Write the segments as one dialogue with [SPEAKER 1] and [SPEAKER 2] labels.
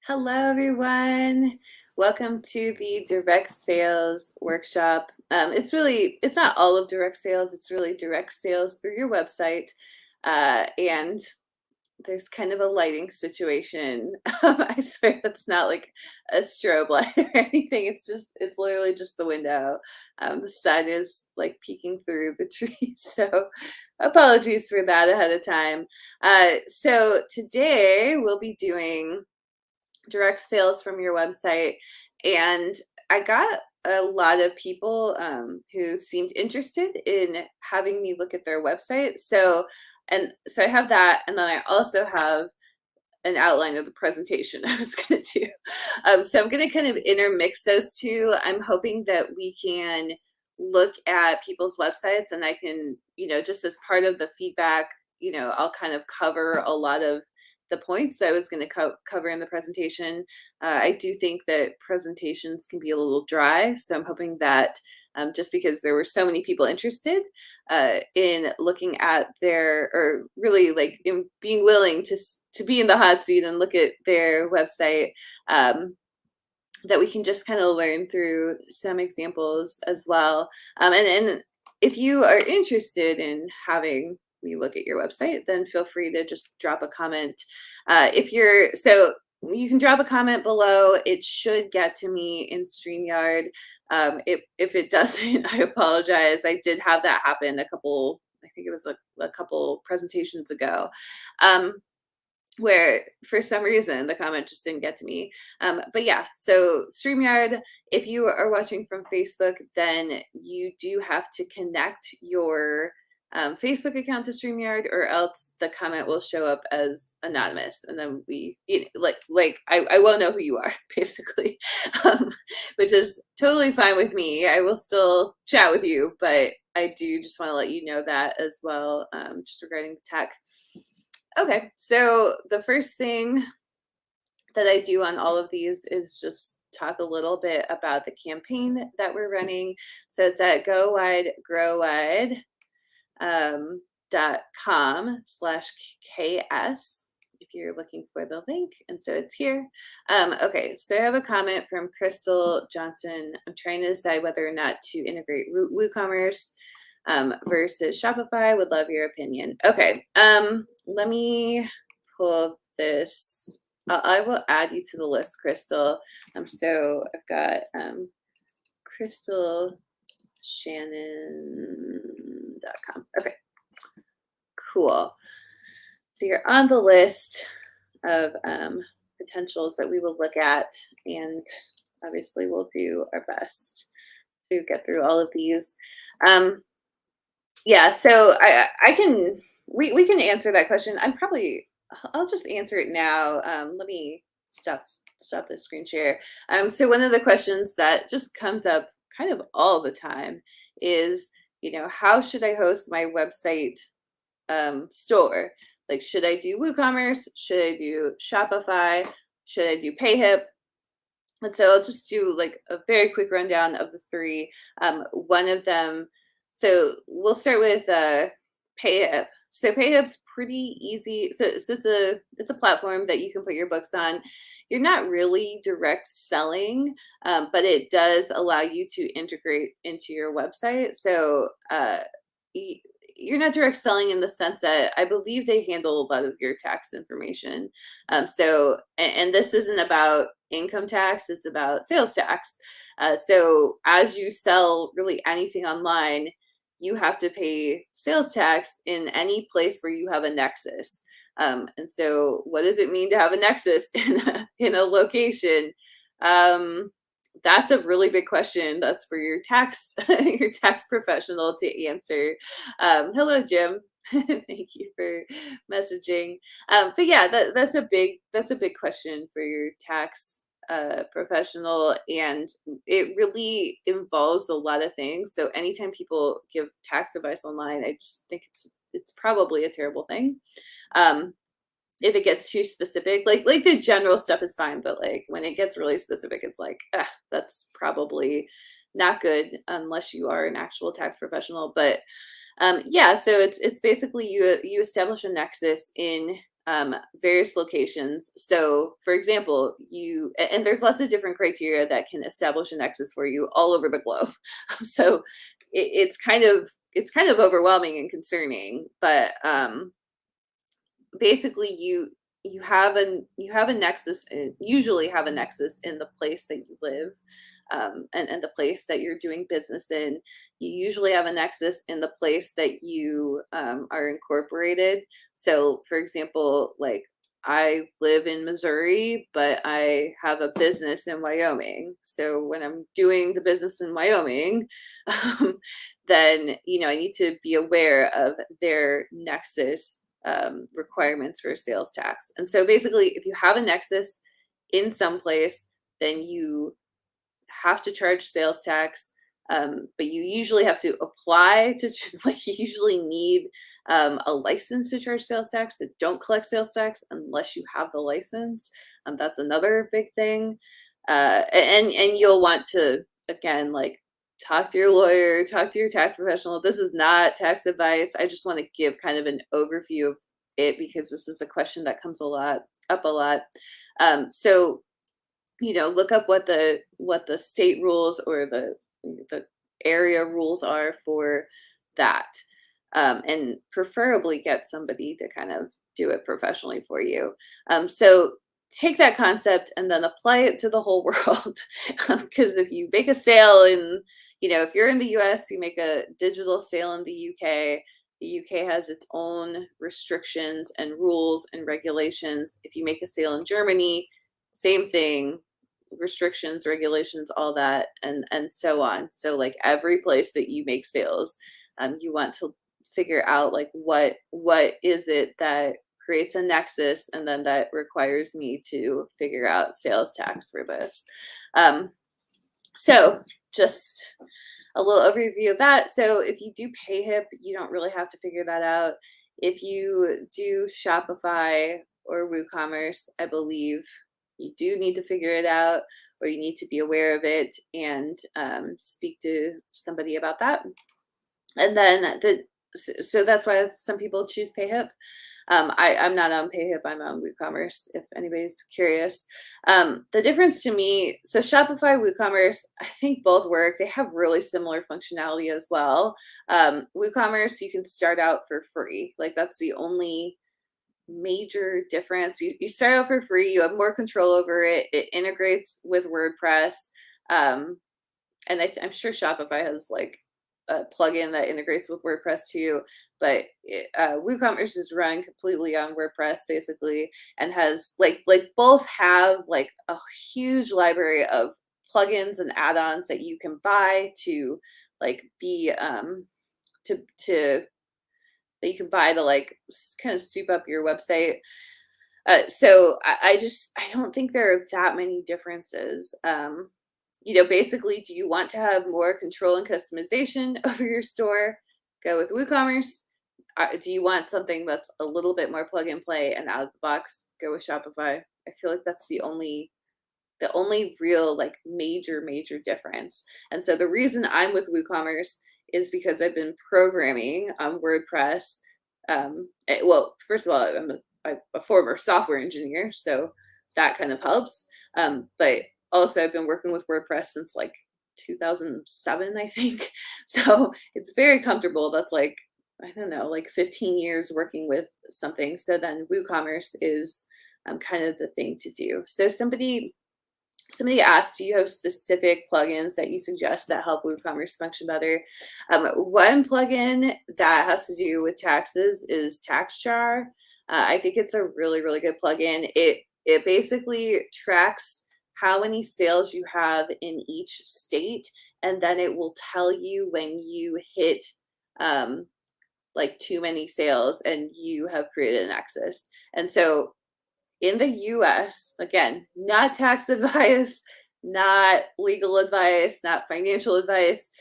[SPEAKER 1] Hello, everyone. Welcome to the direct sales workshop. It's not all of direct sales, it's really direct sales through your website. And there's kind of a lighting situation. I swear that's not like a strobe light or anything. It's literally just the window. The sun is like peeking through the trees. So apologies for that ahead of time. So today we'll be doing direct sales from your website. And I got a lot of people who seemed interested in having me look at their website. So I have that, and then I also have an outline of the presentation I was going to do. So I'm going to kind of intermix those two. I'm hoping that we can look at people's websites, and I can, just as part of the feedback, I'll kind of cover a lot of the points I was going to cover in the presentation. I do think that presentations can be a little dry, so I'm hoping that just because there were so many people interested in looking at or really like in being willing to be in the hot seat and look at their website, that we can just kind of learn through some examples as well. And if you are interested in having me look at your website, then feel free to just drop a comment. You can drop a comment below. It should get to me in StreamYard. If it doesn't, I apologize. I did have that happen I think it was a couple presentations ago. Where for some reason the comment just didn't get to me. But yeah, so StreamYard, if you are watching from Facebook, then you do have to connect your Facebook account to StreamYard, or else the comment will show up as anonymous, and then I won't know who you are, basically, which is totally fine with me. I will still chat with you, but I do just want to let you know that as well, just regarding tech. Okay, so the first thing that I do on all of these is just talk a little bit about the campaign that we're running. So it's at gowide.com/KS if you're looking for the link. And so it's here. Okay, so I have a comment from Crystal Johnson. I'm trying to decide whether or not to integrate Woocommerce versus Shopify. Would love your opinion. Okay, let me pull this. I will add you to the list, Crystal. So I've got crystalshannon.com. Okay, cool. So you're on the list of potentials that we will look at, and obviously we'll do our best to get through all of these. Yeah, so we can answer that question. I'll just answer it now. Let me stop the screen share. So one of the questions that just comes up kind of all the time is, how should I host my website store? Like, should I do WooCommerce? Should I do Shopify? Should I do PayHip? And so I'll just do like a very quick rundown of the three. One of them, so we'll start with PayHip. So PayHip's pretty easy. So it's a platform that you can put your books on. You're not really direct selling, but it does allow you to integrate into your website. So you're not direct selling in the sense that I believe they handle a lot of your tax information. And this isn't about income tax, it's about sales tax. So as you sell really anything online, you have to pay sales tax in any place where you have a nexus. And so what does it mean to have a nexus in a location? That's a really big question. That's for your tax your tax professional to answer. Hello, Jim. Thank you for messaging. But yeah, that's a big question for your tax professional, and it really involves a lot of things. So anytime people give tax advice online, I just think it's probably a terrible thing. If it gets too specific, like the general stuff is fine, but like when it gets really specific, it's like, that's probably not good unless you are an actual tax professional. But yeah, so it's basically you establish a nexus in various locations. So for example, and there's lots of different criteria that can establish a nexus for you all over the globe. So it's kind of overwhelming and concerning, but basically you have a nexus, usually have a nexus in the place that you live, and the place that you're doing business in. You usually have a nexus in the place that you are incorporated. So for example, like, I live in Missouri, but I have a business in Wyoming. So when I'm doing the business in Wyoming, um, then I need to be aware of their nexus requirements for sales tax. And so basically, if you have a nexus in some place, then you have to charge sales tax. But you usually have to apply to, like, you usually need a license to charge sales tax. So don't collect sales tax unless you have the license. That's another big thing. And you'll want to, again, like, talk to your lawyer, talk to your tax professional. This is not tax advice. I just want to give kind of an overview of it because this is a question that comes up a lot. So look up what the state rules or the area rules are for that, and preferably get somebody to kind of do it professionally for you. So take that concept and then apply it to the whole world. Because if you make a sale if you're in the US, you make a digital sale in the UK. The UK has its own restrictions and rules and regulations. If you make a sale in Germany, same thing, restrictions, regulations, all that, and so on. So like every place that you make sales, you want to figure out, like, what is it that creates a nexus, and then that requires me to figure out sales tax for this. So just a little overview of that. So if you do PayHip, you don't really have to figure that out. If you do Shopify or WooCommerce, I believe you do need to figure it out, or you need to be aware of it and speak to somebody about that. And then so that's why some people choose PayHip. I'm not on PayHip. I'm on WooCommerce, if anybody's curious. The difference to me, so Shopify, WooCommerce, I think both work. They have really similar functionality as well. WooCommerce, you can start out for free. Like, that's the only major difference. You start out for free. You have more control over it. It integrates with WordPress. And I'm sure Shopify has like a plugin that integrates with WordPress too. But WooCommerce is run completely on WordPress basically, and has like both have like a huge library of plugins and add-ons that you can buy to like be to that you can buy to like kind of soup up your website. So I don't think there are that many differences. Basically, do you want to have more control and customization over your store? Go with WooCommerce. Do you want something that's a little bit more plug and play and out of the box? Go with Shopify. I feel like that's the only real like major difference. And so the reason I'm with WooCommerce is because I've been programming on WordPress. Well, first of all, I'm a former software engineer, so that kind of helps. But also, I've been working with WordPress since like 2007, I think. So it's very comfortable. That's like, I don't know, like 15 years working with something. So then WooCommerce is kind of the thing to do. So somebody asked, do you have specific plugins that you suggest that help WooCommerce function better? One plugin that has to do with taxes is TaxJar. I think it's a really, really good plugin. It basically tracks how many sales you have in each state, and then it will tell you when you hit like too many sales and you have created an nexus. And so in the US, again, not tax advice, not legal advice, not financial advice,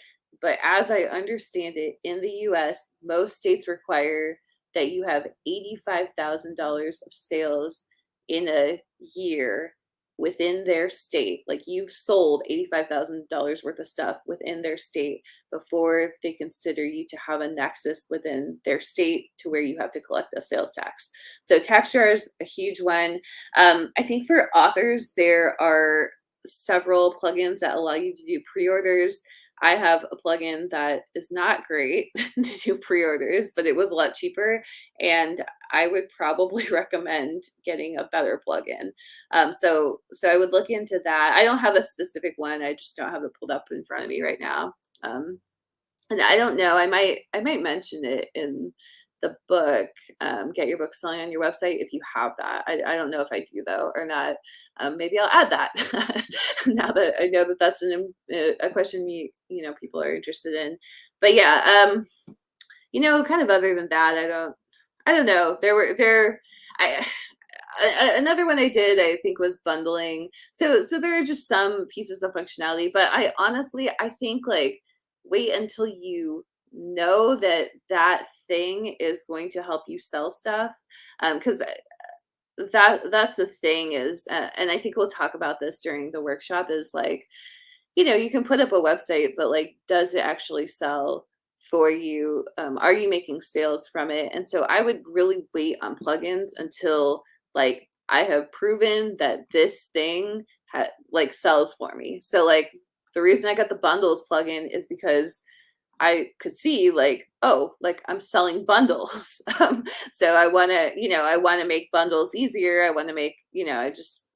[SPEAKER 1] but as I understand it, in the US, most states require that you have $85,000 of sales in a year within their state, like you've sold $85,000 worth of stuff within their state before they consider you to have a nexus within their state to where you have to collect a sales tax. So tax jar is a huge one. I think for authors, there are several plugins that allow you to do pre-orders. I have a plugin that is not great to do pre-orders, but it was a lot cheaper, and I would probably recommend getting a better plugin. So I would look into that. I don't have a specific one. I just don't have it pulled up in front of me right now. And I don't know. I might mention it in the book. Get your book selling on your website if you have that. I don't know if I do though or not. Maybe I'll add that now that I know that that's a question you know people are interested in. But yeah, kind of other than that, I don't know. I another one I did, I think, was bundling. So there are just some pieces of functionality, but I think like wait until you know that that thing is going to help you sell stuff, because that's the thing is, and I think we'll talk about this during the workshop, is like, you can put up a website, but like, does it actually sell for you? Are you making sales from it? And so I would really wait on plugins until like I have proven that this thing like sells for me. So like the reason I got the bundles plugin is because I could see like, oh, like I'm selling bundles. So I want to make bundles easier. I want to make,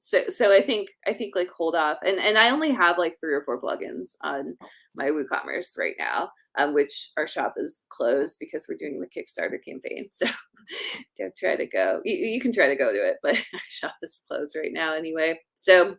[SPEAKER 1] so I think like hold off. And I only have like 3 or 4 plugins on my Woocommerce right now, which our shop is closed because we're doing the Kickstarter campaign. So don't try to go. You can try to go to it, but our shop is closed right now anyway. So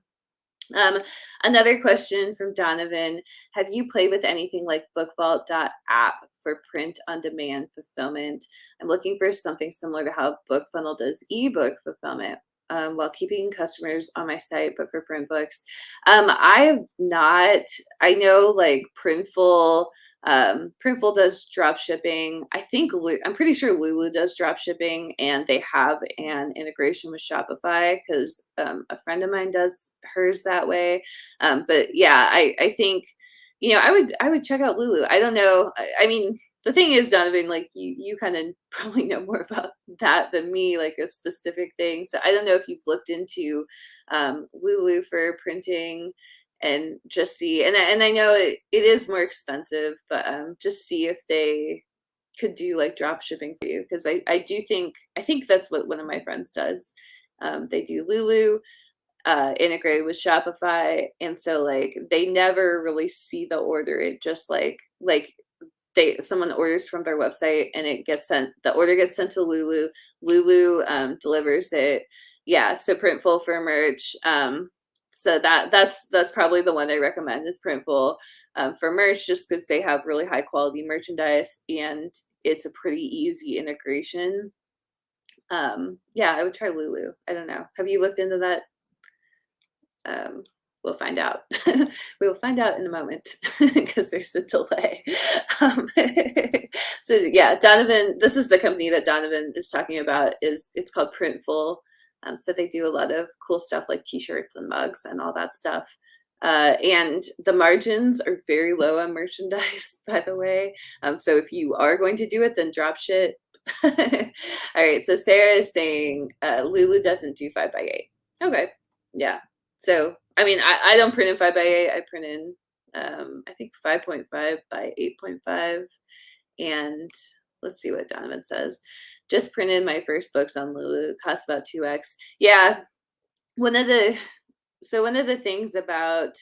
[SPEAKER 1] um, another question from Donovan: have you played with anything like Bookvault App for print on demand fulfillment? I'm looking for something similar to how BookFunnel does ebook fulfillment, while keeping customers on my site, but for print books. I have not. I know like Printful does drop shipping. I'm pretty sure Lulu does drop shipping, and they have an integration with Shopify because a friend of mine does hers that way. But yeah, I think I would check out Lulu. I don't know. I mean, the thing is, Donovan, like you kind of probably know more about that than me, like a specific thing. So I don't know if you've looked into Lulu for printing and just see, and I know it is more expensive, but just see if they could do like drop shipping for you, because I think that's what one of my friends does. They do Lulu integrated with Shopify, and so like they never really see the order. It just like someone orders from their website and the order gets sent to Lulu. Lulu delivers it. Yeah, so Printful for merch. So that's probably the one I recommend is Printful for merch, just because they have really high quality merchandise and it's a pretty easy integration. Yeah, I would try Lulu. I don't know. Have you looked into that? We'll find out. We will find out in a moment because there's a delay. Um, so yeah, Donovan, this is the company that Donovan is talking about. It's called Printful. So they do a lot of cool stuff like t-shirts and mugs and all that stuff. And the margins are very low on merchandise, by the way. So if you are going to do it, then drop shit. All right. So Sarah is saying Lulu doesn't do 5x8. Okay. Yeah. So, I mean, I don't print in 5x8. I print in, I think 5.5 by 8.5. And let's see what Donovan says. Just printed my first books on Lulu. Cost about 2x. Yeah. One of the things about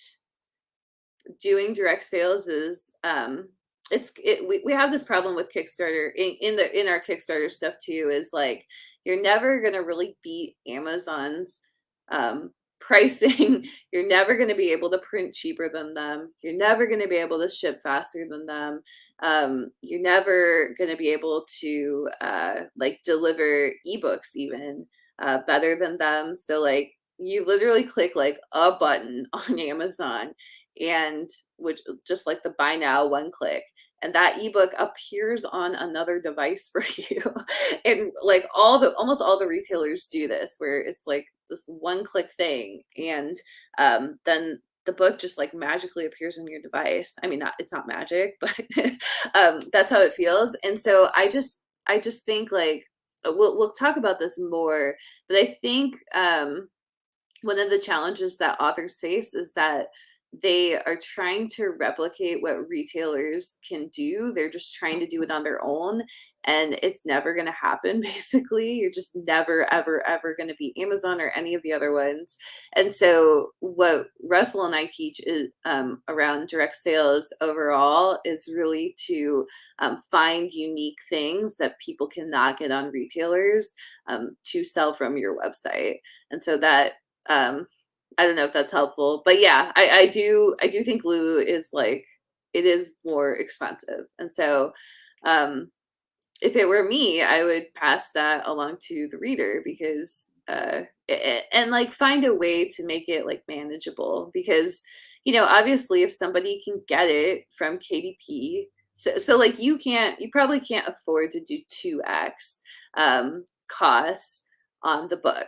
[SPEAKER 1] doing direct sales is we have this problem with Kickstarter in our Kickstarter stuff too, is like you're never gonna really beat Amazon's pricing. You're never going to be able to print cheaper than them. You're never going to be able to ship faster than them. You're never going to be able to like deliver ebooks even better than them. So like you literally click like a button on Amazon, and which just like the buy now one click, and that ebook appears on another device for you. And like almost all the retailers do this, where it's like this one click thing, and then the book just like magically appears on your device. I mean, it's not magic, but that's how it feels. And so I just think like we'll talk about this more, but I think one of the challenges that authors face is that they are trying to replicate what retailers can do. They're just trying to do it on their own, and it's never going to happen. Basically, you're just never, ever, ever going to be Amazon or any of the other ones. And so, what Russell and I teach is around direct sales overall is really to find unique things that people cannot get on retailers to sell from your website. And so that I don't know if that's helpful, but yeah, I do think Lulu is like, it is more expensive. And so if it were me, I would pass that along to the reader, because and like find a way to make it like manageable, because obviously if somebody can get it from KDP, so like you probably can't afford to do 2x costs on the book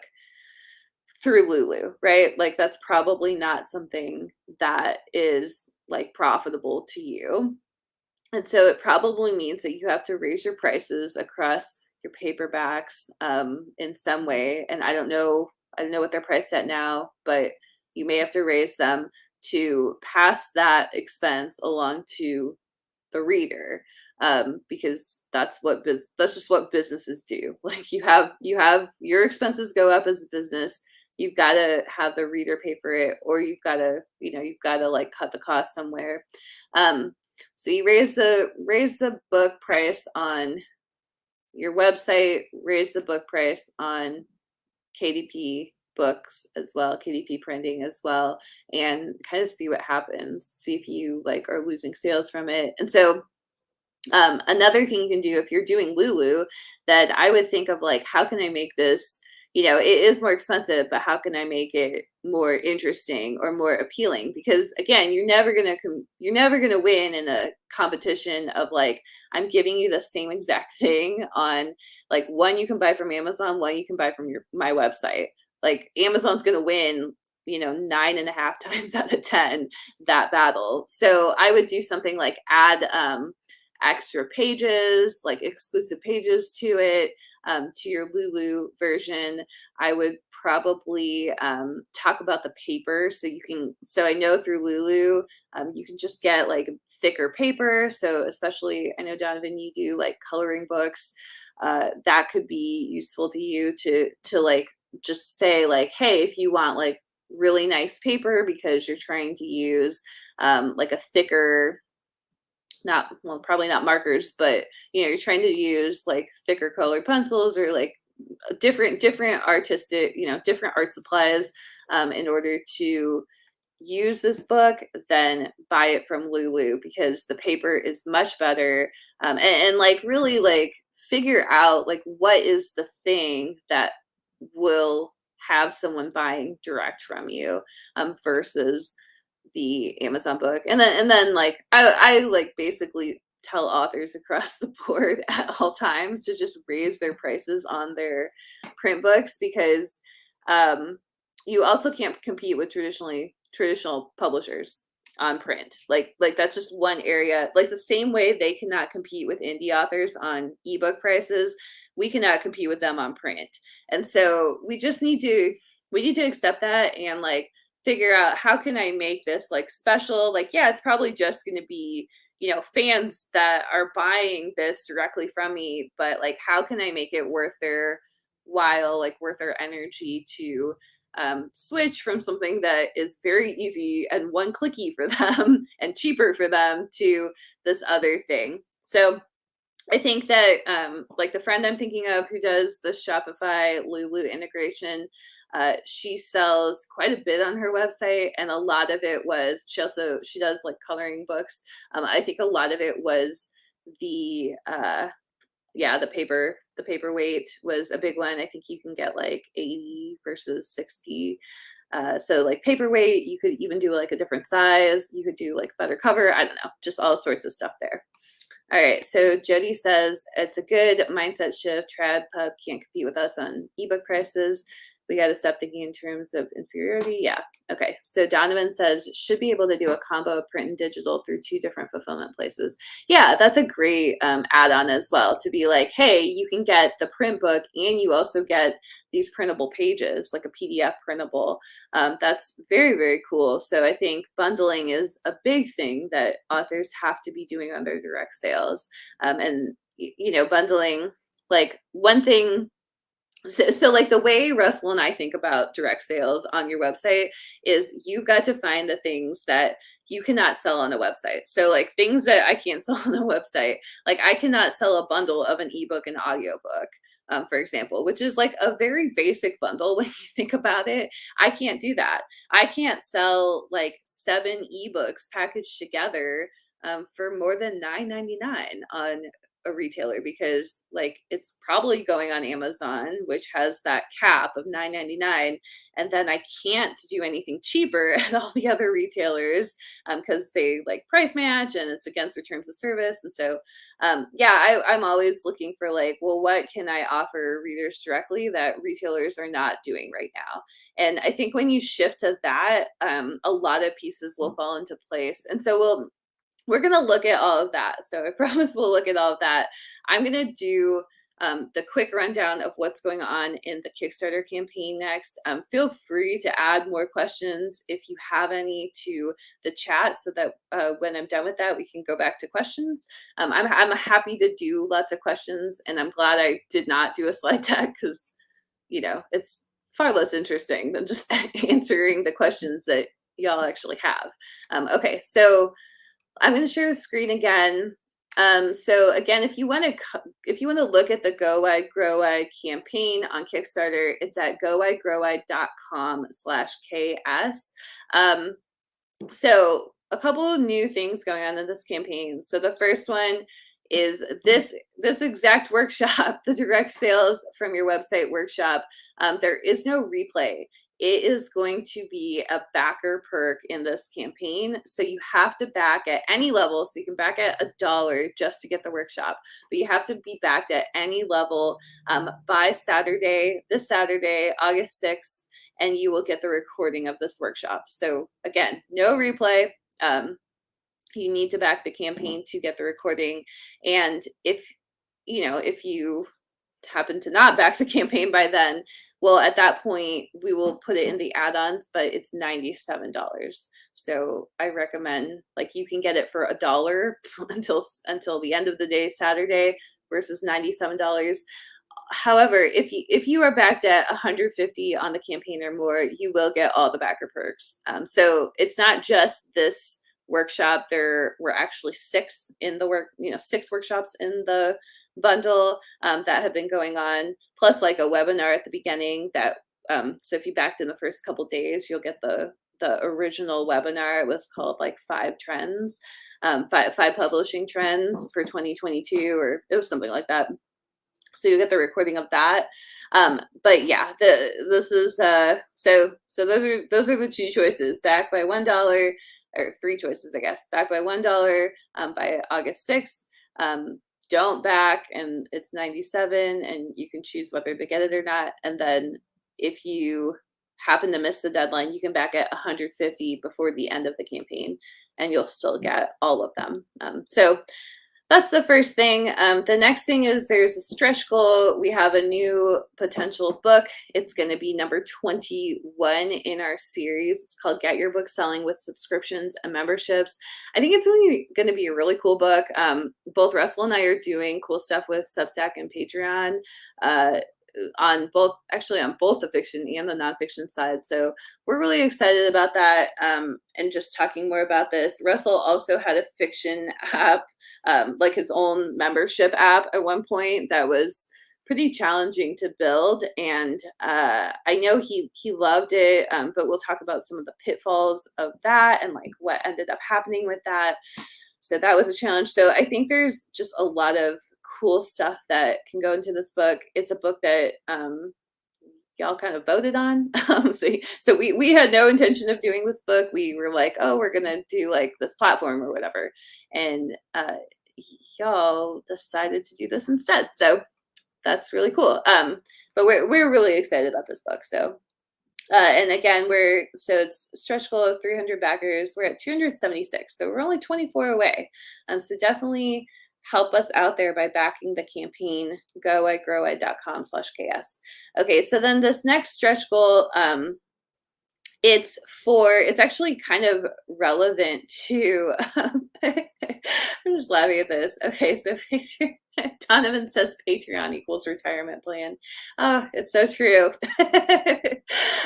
[SPEAKER 1] through Lulu, right? Like that's probably not something that is like profitable to you. And so it probably means that you have to raise your prices across your paperbacks in some way. And I don't know what they're priced at now, but you may have to raise them to pass that expense along to the reader, because that's just what businesses do. Like you have your expenses go up as a business. You've got to have the reader pay for it, or you've got to like cut the cost somewhere. So you raise the book price on your website, raise the book price on KDP books as well, KDP printing as well, and kind of see what happens. See if you like are losing sales from it. And so another thing you can do if you're doing Lulu, that I would think of like, how can I make this, it is more expensive, but how can I make it more interesting or more appealing? Because again, you're never going to win in a competition of like, I'm giving you the same exact thing on like one you can buy from Amazon, one you can buy from my website. Like Amazon's going to win 9.5 times out of 10 that battle. So I would do something like add extra pages, like exclusive pages to it, to your Lulu version. I would probably talk about the paper. So I know through Lulu, you can just get like thicker paper. So especially, I know Donovan, you do like coloring books. That could be useful to you to like just say like, hey, if you want like really nice paper because you're trying to use like a thicker, probably not markers, but you're trying to use like thicker colored pencils or like different artistic, different art supplies in order to use this book, then buy it from Lulu, because the paper is much better. And like really like figure out like what is the thing that will have someone buying direct from you versus the Amazon book. And then like I like basically tell authors across the board at all times to just raise their prices on their print books, because you also can't compete with traditional publishers on print. Like that's just one area. Like the same way they cannot compete with indie authors on ebook prices, we cannot compete with them on print. And so we need to accept that and like figure out, how can I make this like special? Like, yeah, it's probably just going to be, fans that are buying this directly from me, but like, how can I make it worth their while, like worth their energy to switch from something that is very easy and one clicky for them and cheaper for them to this other thing. So I think that like the friend I'm thinking of who does the Shopify Lulu integration, she sells quite a bit on her website, and a lot of it was she does like coloring books. I think a lot of it was the the paperweight was a big one. I think you can get like 80 versus 60. So like paperweight, you could even do like a different size. You could do like better cover. I don't know, just all sorts of stuff there. All right, so Jody says it's a good mindset shift. Trad Pub can't compete with us on ebook prices. We got to stop thinking in terms of inferiority. Yeah. Okay. So Donovan says should be able to do a combo of print and digital through 2 different fulfillment places. Yeah, that's a great add-on as well, to be like, hey, you can get the print book and you also get these printable pages, like a PDF printable. That's very, very cool. So I think bundling is a big thing that authors have to be doing on their direct sales. And, bundling, like one thing. So like the way Russell and I think about direct sales on your website is you've got to find the things that you cannot sell on a website. So like things that I can't sell on a website, like I cannot sell a bundle of an ebook and audiobook, for example, which is like a very basic bundle when you think about it. I can't do that. I can't sell like 7 ebooks packaged together for more than $9.99 on a retailer, because like it's probably going on Amazon, which has that cap of $9.99, and then I can't do anything cheaper at all the other retailers because they like price match and it's against their terms of service. And so I'm always looking for like, well, what can I offer readers directly that retailers are not doing right now? And I think when you shift to that, a lot of pieces will fall into place. And so we're going to look at all of that. So I promise we'll look at all of that. I'm going to do the quick rundown of what's going on in the Kickstarter campaign next. Feel free to add more questions if you have any to the chat, so that when I'm done with that, we can go back to questions. I'm happy to do lots of questions, and I'm glad I did not do a slide deck because, it's far less interesting than just answering the questions that y'all actually have. Okay, so I'm going to share the screen again. So again, if you want to look at the Go Wide Grow Wide campaign on Kickstarter, it's at gowidgrowwide.com/KS. So a couple of new things going on in this campaign. So the first one is this exact workshop, the direct sales from your website workshop. There is no replay. It is going to be a backer perk in this campaign. So you have to back at any level. So you can back at $1 just to get the workshop, but you have to be backed at any level by this Saturday, August 6th, and you will get the recording of this workshop. So again, no replay. You need to back the campaign to get the recording. And if you happen to not back the campaign by then, well, at that point, we will put it in the add-ons, but it's $97. So I recommend, like, you can get it for $1 until the end of the day, Saturday, versus $97. However, if you are backed at 150 on the campaign or more, you will get all the backer perks. So it's not just this workshop. There were actually 6 workshops in the bundle that have been going on, plus like a webinar at the beginning that so if you backed in the first couple days, you'll get the original webinar. It was called like 5 trends, five publishing trends for 2022, or it was something like that. So you get the recording of that. But yeah, this is so those are the 2 choices: back by $1, or 3 choices, I guess. Back by $1 by August 6th. Don't back, and it's 97, and you can choose whether to get it or not. And then if you happen to miss the deadline, you can back at 150 before the end of the campaign, and you'll still get all of them. So that's the first thing. The next thing is there's a stretch goal. We have a new potential book. It's going to be number 21 in our series. It's called Get Your Book Selling with Subscriptions and Memberships. I think it's going to be a really cool book. Both Russell and I are doing cool stuff with Substack and Patreon on both the fiction and the nonfiction side. So we're really excited about that, and just talking more about this. Russell also had a fiction app, like his own membership app at one point, that was pretty challenging to build. And I know he loved it, but we'll talk about some of the pitfalls of that and like what ended up happening with that. So that was a challenge. So I think there's just a lot of cool stuff that can go into this book. It's a book that y'all kind of voted on. So we had no intention of doing this book. We were like, oh, we're gonna do like this platform or whatever. And y'all decided to do this instead. So that's really cool. But we're really excited about this book. So and again, it's stretch goal of 300 backers. We're at 276, so we're only 24 away. So definitely help us out there by backing the campaign. Go at growit.com/ks. Okay, so then this next stretch goal, it's actually kind of relevant to I'm just laughing at this. Okay, so Donovan says Patreon equals retirement plan. Oh, it's so true. All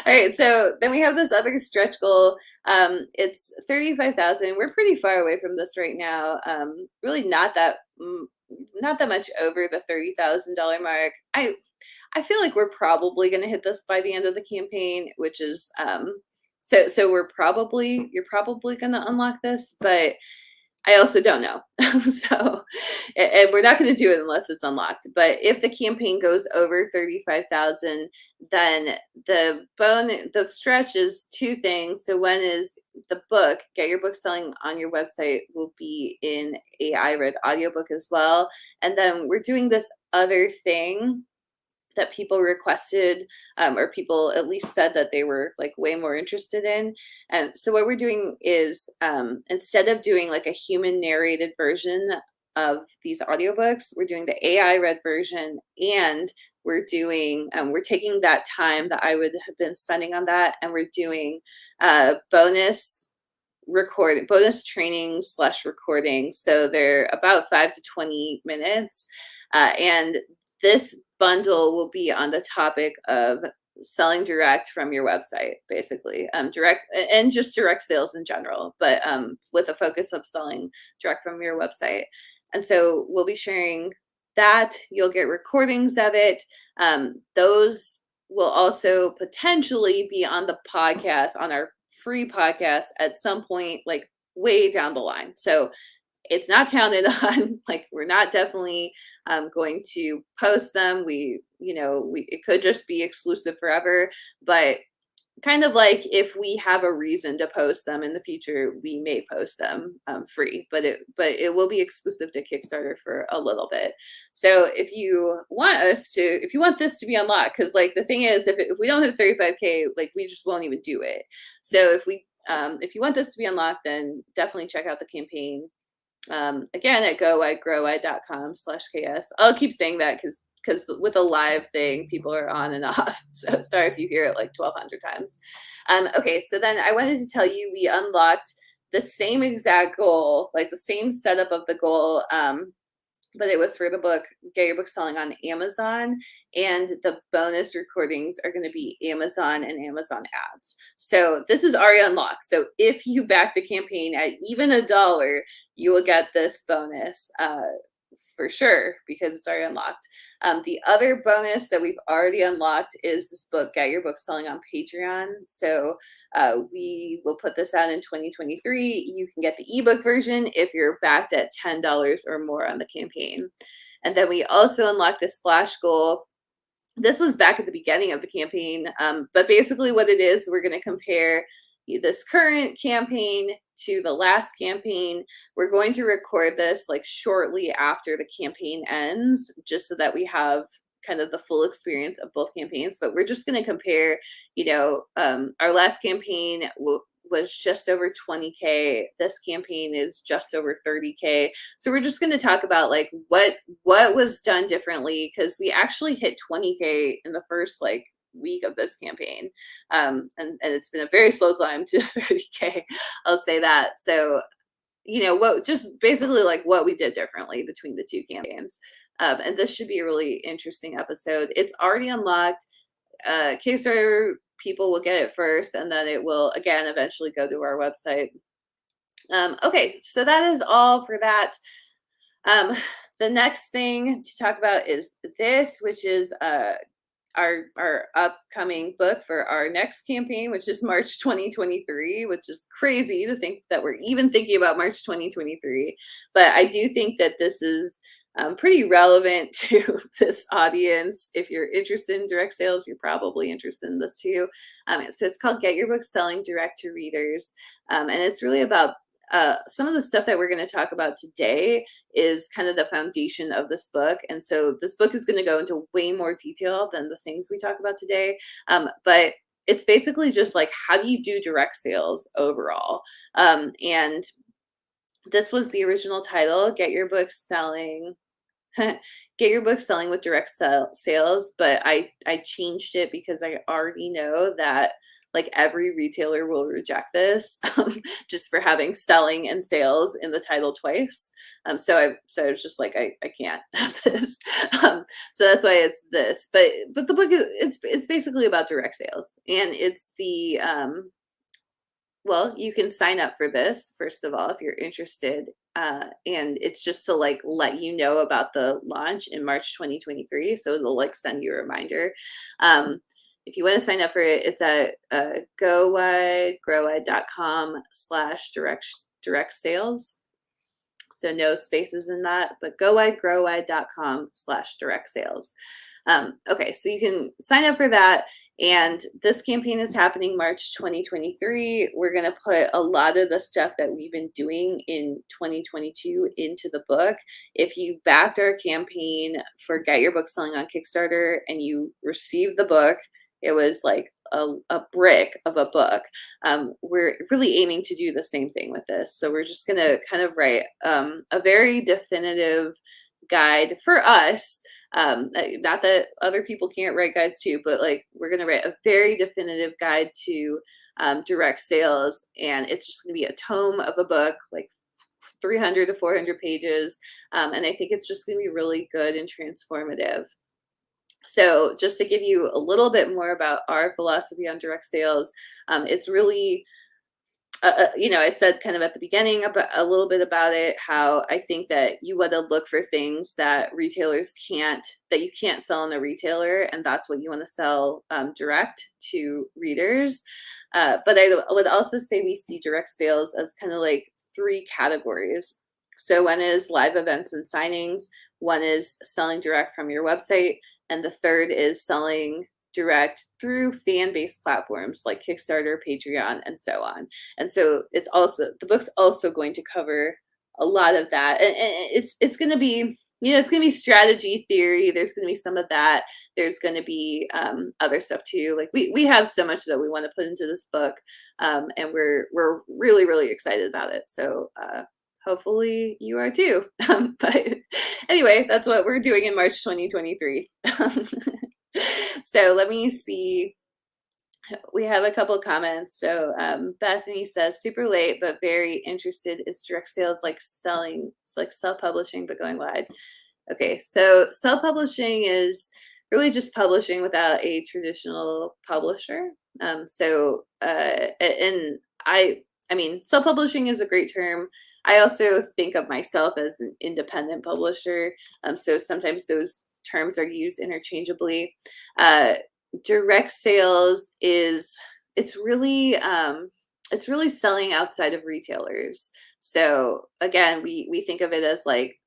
[SPEAKER 1] right, so then we have this other stretch goal. It's 35,000. We're pretty far away from this right now. Really not that much over the $30,000 mark. I feel like we're probably going to hit this by the end of the campaign, which is so you're probably going to unlock this, but I also don't know. So, and we're not going to do it unless it's unlocked. But if the campaign goes over 35,000, then the stretch is two things. So one is the book, Get Your Book Selling on Your Website, will be in a iRead audiobook as well. And then we're doing this other thing that people requested, or people at least said that they were like way more interested in. And so what we're doing is, instead of doing like a human narrated version of these audiobooks, we're doing the AI read version, and we're taking that time that I would have been spending on that, and we're doing bonus training / recording. So they're about 5 to 20 minutes. And this bundle will be on the topic of selling direct from your website, basically, direct sales in general, but with a focus of selling direct from your website. And so we'll be sharing that. You'll get recordings of it. Those will also potentially be on the podcast, on our free podcast at some point, like way down the line. So it's not counted on. Like, we're not definitely going to post them. It could just be exclusive forever, but kind of like if we have a reason to post them in the future, we may post them free, but it will be exclusive to Kickstarter for a little bit. So if you want this to be unlocked, because like the thing is, if we don't hit 35K, like we just won't even do it. So if you want this to be unlocked, then definitely check out the campaign. Again, at growit.com/ks. I'll keep saying that because with a live thing, people are on and off. So sorry if you hear it like 1,200 times. Okay, so then I wanted to tell you we unlocked the same exact goal, like the same setup of the goal, but it was for the book, Get Your Book Selling on Amazon, and the bonus recordings are going to be Amazon and Amazon ads. So this is already unlocked. So if you back the campaign at even $1, you will get this bonus for sure, because it's already unlocked. The other bonus that we've already unlocked is this book, Get Your Book Selling on Patreon. So we will put this out in 2023. You can get the ebook version if you're backed at $10 or more on the campaign. And then we also unlocked this flash goal. This was back at the beginning of the campaign, but basically what it is, we're going to compare this current campaign to the last campaign. We're going to record this like shortly after the campaign ends, just so that we have kind of the full experience of both campaigns. But we're just going to compare, our last campaign was just over 20K. This campaign is just over 30K. So we're just going to talk about like what was done differently, because we actually hit 20K in the first like week of this campaign, and it's been a very slow climb to 30K. I'll say that. So just basically like what we did differently between the two campaigns, and this should be a really interesting episode. It's already unlocked. Kickstarter people will get it first, and then it will again eventually go to our website. Okay, so that is all for that. The next thing to talk about is this, which is our upcoming book for our next campaign, which is March 2023, which is crazy to think that we're even thinking about March 2023. But I do think that this is pretty relevant to this audience. If you're interested in direct sales, you're probably interested in this too. So it's called Get Your Book Selling Direct to Readers. And it's really about some of the stuff that we're going to talk about today is kind of the foundation of this book. And so this book is going to go into way more detail than the things we talk about today. But it's basically just like, how do you do direct sales overall? And this was the original title, Get Your Book Selling. Get your book selling with direct sales, but I changed it because I already know that like every retailer will reject this just for having selling and sales in the title twice. So I was just like, I can't have this. So that's why it's this. But the book is it's basically about direct sales, and it's the well, you can sign up for this, first of all, if you're interested. And it's just to like let you know about the launch in March 2023. So it'll like send you a reminder. If you want to sign up for it, it's at gowide.com/direct sales. So no spaces in that, but growwide.com/direct sales. Okay, so you can sign up for that. And this campaign is happening March 2023. We're going to put a lot of the stuff that we've been doing in 2022 into the book. If you backed our campaign for Get Your Book Selling on Kickstarter and you received the book, it was like a brick of a book. We're really aiming to do the same thing with this. So we're just going to kind of write a very definitive guide for us. Not that other people can't write guides too, but like we're going to write a very definitive guide to direct sales. And it's just going to be a tome of a book, like 300 to 400 pages. And I think it's just going to be really good and transformative. So just to give you a little bit more about our philosophy on direct sales, it's really, I said kind of at the beginning about a little bit about it, how I think that you want to look for things that retailers that you can't sell in a retailer, and that's what you want to sell direct to readers. But I would also say we see direct sales as kind of like 3 categories. So one is live events and signings, one is selling direct from your website, and the third is selling direct through fan-based platforms like Kickstarter, Patreon, and so on. And so the book's also going to cover a lot of that. And it's going to be, it's going to be strategy theory. There's going to be some of that. There's going to be other stuff too. Like we have so much that we want to put into this book, and we're really, really excited about it. So hopefully you are too. But anyway, that's what we're doing in March 2023. So let me see. We have a couple comments. So Bethany says, super late, but very interested. Is direct sales like selling, it's like self-publishing, but going wide? Okay, so self-publishing is really just publishing without a traditional publisher. And I mean, self-publishing is a great term. I also think of myself as an independent publisher. So sometimes those terms are used interchangeably. Direct sales it's really selling outside of retailers. So again, we think of it as like,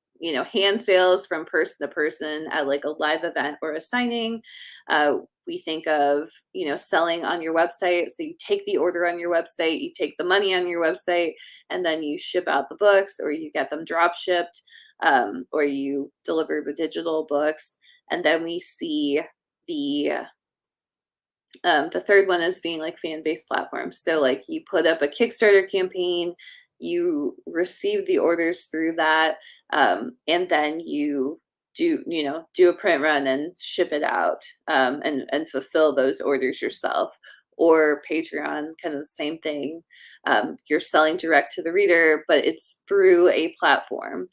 [SPEAKER 1] hand sales from person to person at like a live event or a signing. We think of, selling on your website. So you take the order on your website, you take the money on your website, and then you ship out the books, or you get them drop shipped, or you deliver the digital books. And then we see the third one is being like fan-based platforms. So like you put up a Kickstarter campaign, you receive the orders through that, and then you do a print run and ship it out, and fulfill those orders yourself. Or Patreon, kind of the same thing. You're selling direct to the reader, but it's through a platform,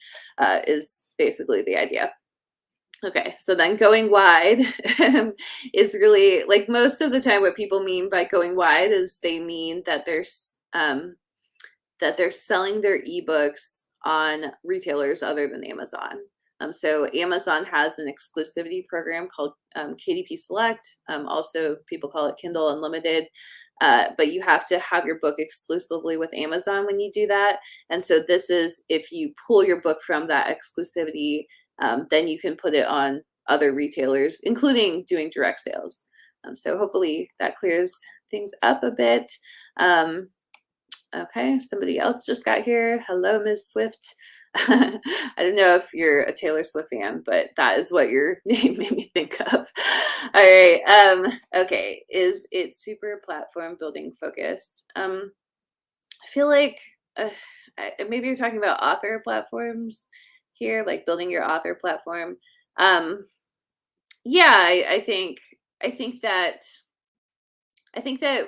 [SPEAKER 1] is basically the idea. Okay, so then going wide is really, like, most of the time what people mean by going wide is they mean that they're selling their ebooks on retailers other than Amazon. So Amazon has an exclusivity program called KDP Select. Also, people call it Kindle Unlimited. But you have to have your book exclusively with Amazon when you do that. And so this is, if you pull your book from that exclusivity, then you can put it on other retailers, including doing direct sales. So hopefully that clears things up a bit. Okay, somebody else just got here. Hello, Ms. Swift. I don't know if you're a Taylor Swift fan, but that is what your name made me think of. All right. Okay. Is it super platform building focused? I feel like maybe you're talking about author platforms here, like building your author platform. Um, yeah, I think that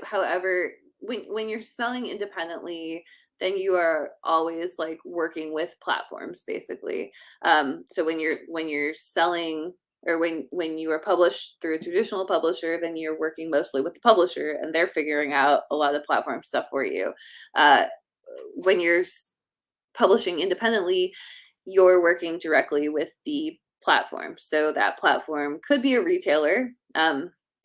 [SPEAKER 1] however, when you're selling independently, then you are always like working with platforms basically. So when you're selling, or when you are published through a traditional publisher, then you're working mostly with the publisher and they're figuring out a lot of platform stuff for you. Uh, when you're publishing independently, you're working directly with the platform. So that platform could be a retailer,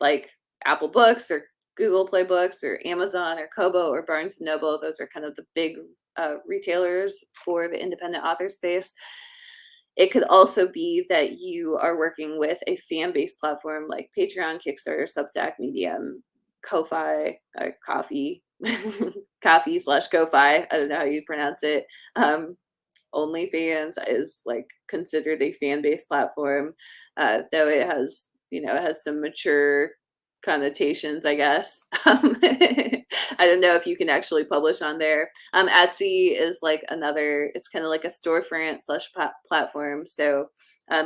[SPEAKER 1] like Apple Books or Google Play Books or Amazon or Kobo or Barnes and Noble. Those are kind of the big retailers for the independent author space. It could also be that you are working with a fan-based platform like Patreon, Kickstarter, Substack, Medium, Ko-fi, Coffee, Coffee/Ko-fi. I don't know how you pronounce it. OnlyFans is like considered a fan-based platform, though it has, it has some mature connotations, I guess. I don't know if you can actually publish on there. Etsy is like another, it's kind of like a storefront slash platform. So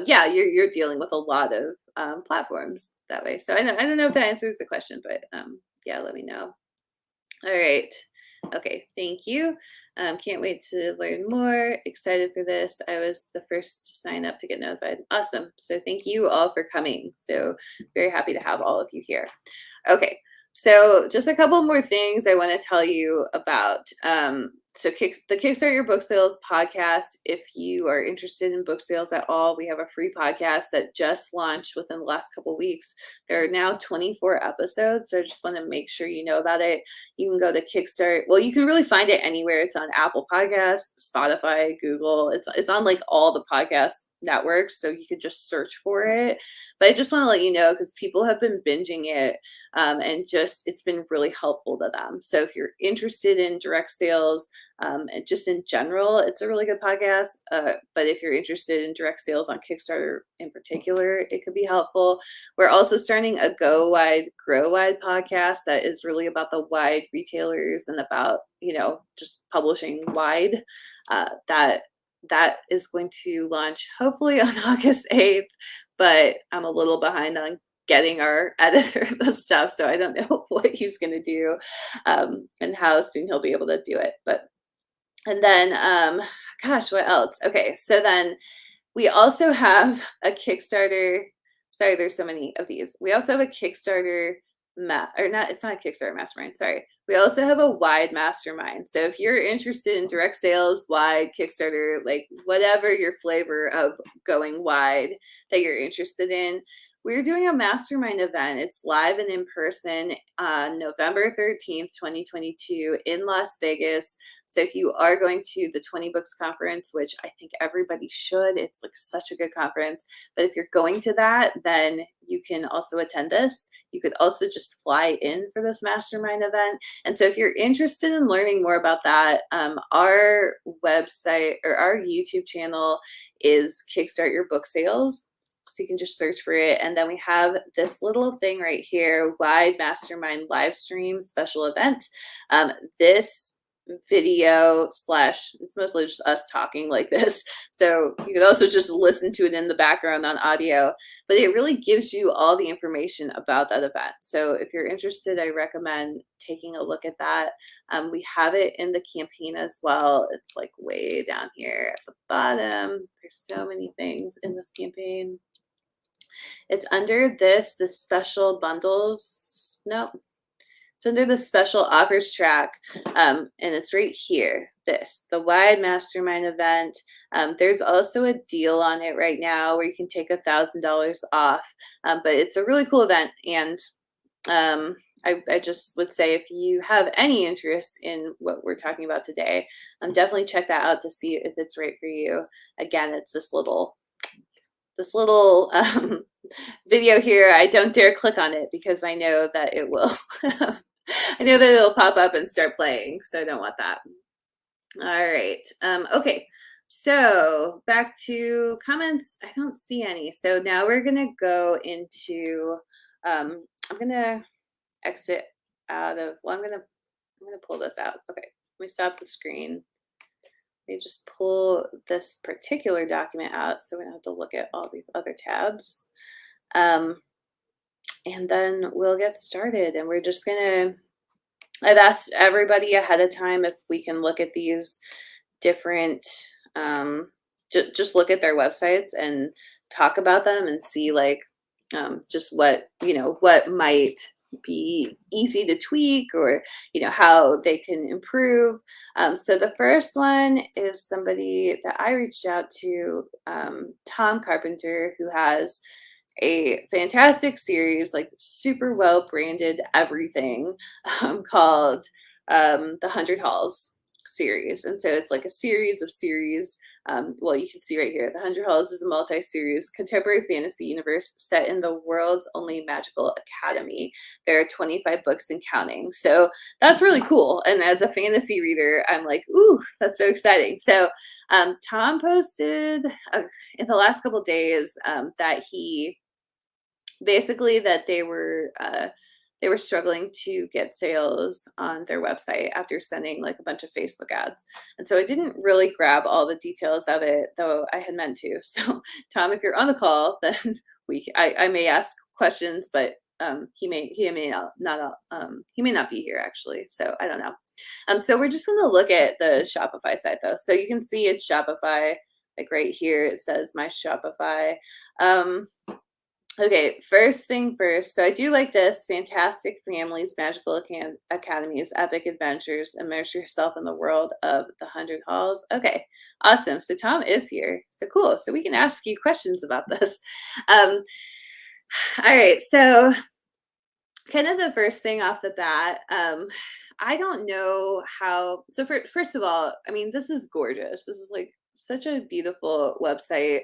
[SPEAKER 1] yeah, you're dealing with a lot of platforms that way. So I don't know if that answers the question, but yeah, let me know. All right. Okay, thank you. Can't wait to learn more. Excited for this. I was the first to sign up to get notified. Awesome. So thank you all for coming. So very happy to have all of you here. Okay, so just a couple more things I want to tell you about. The Kickstart Your Book Sales podcast. If you are interested in book sales at all, we have a free podcast that just launched within the last couple weeks. There are now 24 episodes, so I just want to make sure you know about it. You can go to Kickstart. Well, you can really find it anywhere. It's on Apple Podcasts, Spotify, Google. It's on like all the podcast networks, so you could just search for it. But I just want to let you know because people have been binging it, and just it's been really helpful to them. So if you're interested in direct sales, and just in general, it's a really good podcast. But if you're interested in direct sales on Kickstarter in particular, it could be helpful. We're also starting a Go Wide, Grow Wide podcast that is really about the wide retailers and about, just publishing wide. That is going to launch hopefully on August 8th, but I'm a little behind on getting our editor the stuff, so I don't know what he's going to do, and how soon he'll be able to do it. And then, gosh, what else? Okay, so then we also have a Kickstarter. Sorry, there's so many of these. We also have a Kickstarter it's not a Kickstarter mastermind. Sorry. We also have a wide mastermind. So if you're interested in direct sales, wide, Kickstarter, like whatever your flavor of going wide that you're interested in, we're doing a mastermind event. It's live and in person on November 13th, 2022 in Las Vegas. So if you are going to the 20 Books conference, which I think everybody should, it's like such a good conference. But if you're going to that, then you can also attend this. You could also just fly in for this mastermind event. And so if you're interested in learning more about that, our website or our YouTube channel is Kickstart Your Book Sales. So you can just search for it. And then we have this little thing right here, Wide Mastermind Live Stream Special Event. This video slash, it's mostly just us talking like this. So you could also just listen to it in the background on audio, but it really gives you all the information about that event. So if you're interested, I recommend taking a look at that. We have it in the campaign as well. It's like way down here at the bottom. There's so many things in this campaign. It's under the special bundles. Nope. It's under the special offers track, and it's right here, the Wide Mastermind event. There's also a deal on it right now where you can take $1,000 off, but it's a really cool event, and I just would say if you have any interest in what we're talking about today, definitely check that out to see if it's right for you. Again, it's this little video here. I don't dare click on it because I know that it will I know that it'll pop up and start playing, so I don't want that. All right. Okay. So back to comments. I don't see any. So now we're gonna go into. I'm gonna exit out of. Well, I'm gonna pull this out. Okay, let me stop the screen. They just pull this particular document out, so we don't have to look at all these other tabs. And then we'll get started. And we're just gonna. I've asked everybody ahead of time if we can look at these different just look at their websites and talk about them and see like just what what might be easy to tweak or how they can improve. So the first one is somebody that I reached out to, Tom Carpenter, who has a fantastic series, like super well branded everything, called the 100 Halls series. And so it's like a series of series. Well, you can see right here, the 100 Halls is a multi-series contemporary fantasy universe set in the world's only magical academy. There are 25 books and counting. So that's really cool. And as a fantasy reader, I'm like, ooh, that's so exciting. So Tom posted in the last couple days that he basically that they were struggling to get sales on their website after sending like a bunch of Facebook ads. And so I didn't really grab all the details of it, though I had meant to. So Tom, if you're on the call, then I may ask questions, but he may not be here actually. So I don't know. So we're just gonna look at the Shopify site though. So you can see it's Shopify, like right here, it says my Shopify. Okay, first thing first. So I do like this. Fantastic families, magical academies, epic adventures. Immerse yourself in the world of the 100 Halls. Okay, awesome. So Tom is here. So cool. So we can ask you questions about this. Um, all right. So kind of the first thing off the bat, I don't know how. So first of all, I mean, this is gorgeous. This is like such a beautiful website.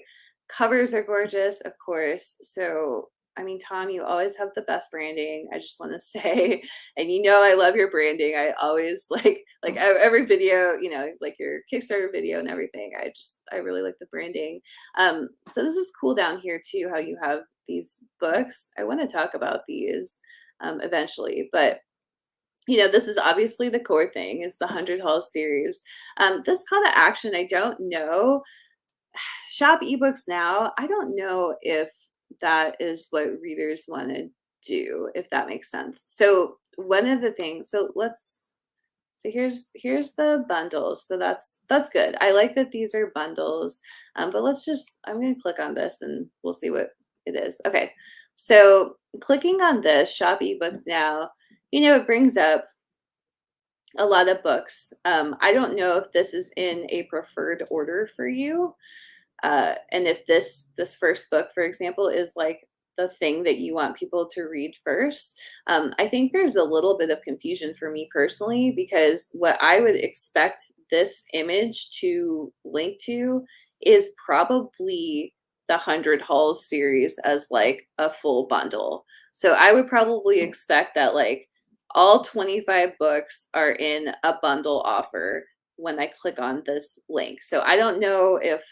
[SPEAKER 1] Covers are gorgeous, of course. So, I mean, Tom, you always have the best branding. I just want to say, and I love your branding. I always like every video, like your Kickstarter video and everything. I really like the branding. So this is cool down here too, how you have these books. I want to talk about these eventually, but this is obviously the core thing is the 100 Halls series. This call to action, I don't know. Shop ebooks now. I don't know if that is what readers want to do, if that makes sense. So one of the things, so here's the bundles. So that's good. I like that these are bundles. But I'm gonna click on this and we'll see what it is. Okay. So clicking on this shop ebooks now, it brings up a lot of books. I don't know if this is in a preferred order for you. And if this first book, for example, is like the thing that you want people to read first, I think there's a little bit of confusion for me personally, because what I would expect this image to link to is probably the 100 Halls series as like a full bundle. So I would probably expect that like all 25 books are in a bundle offer when I click on this link. So I don't know if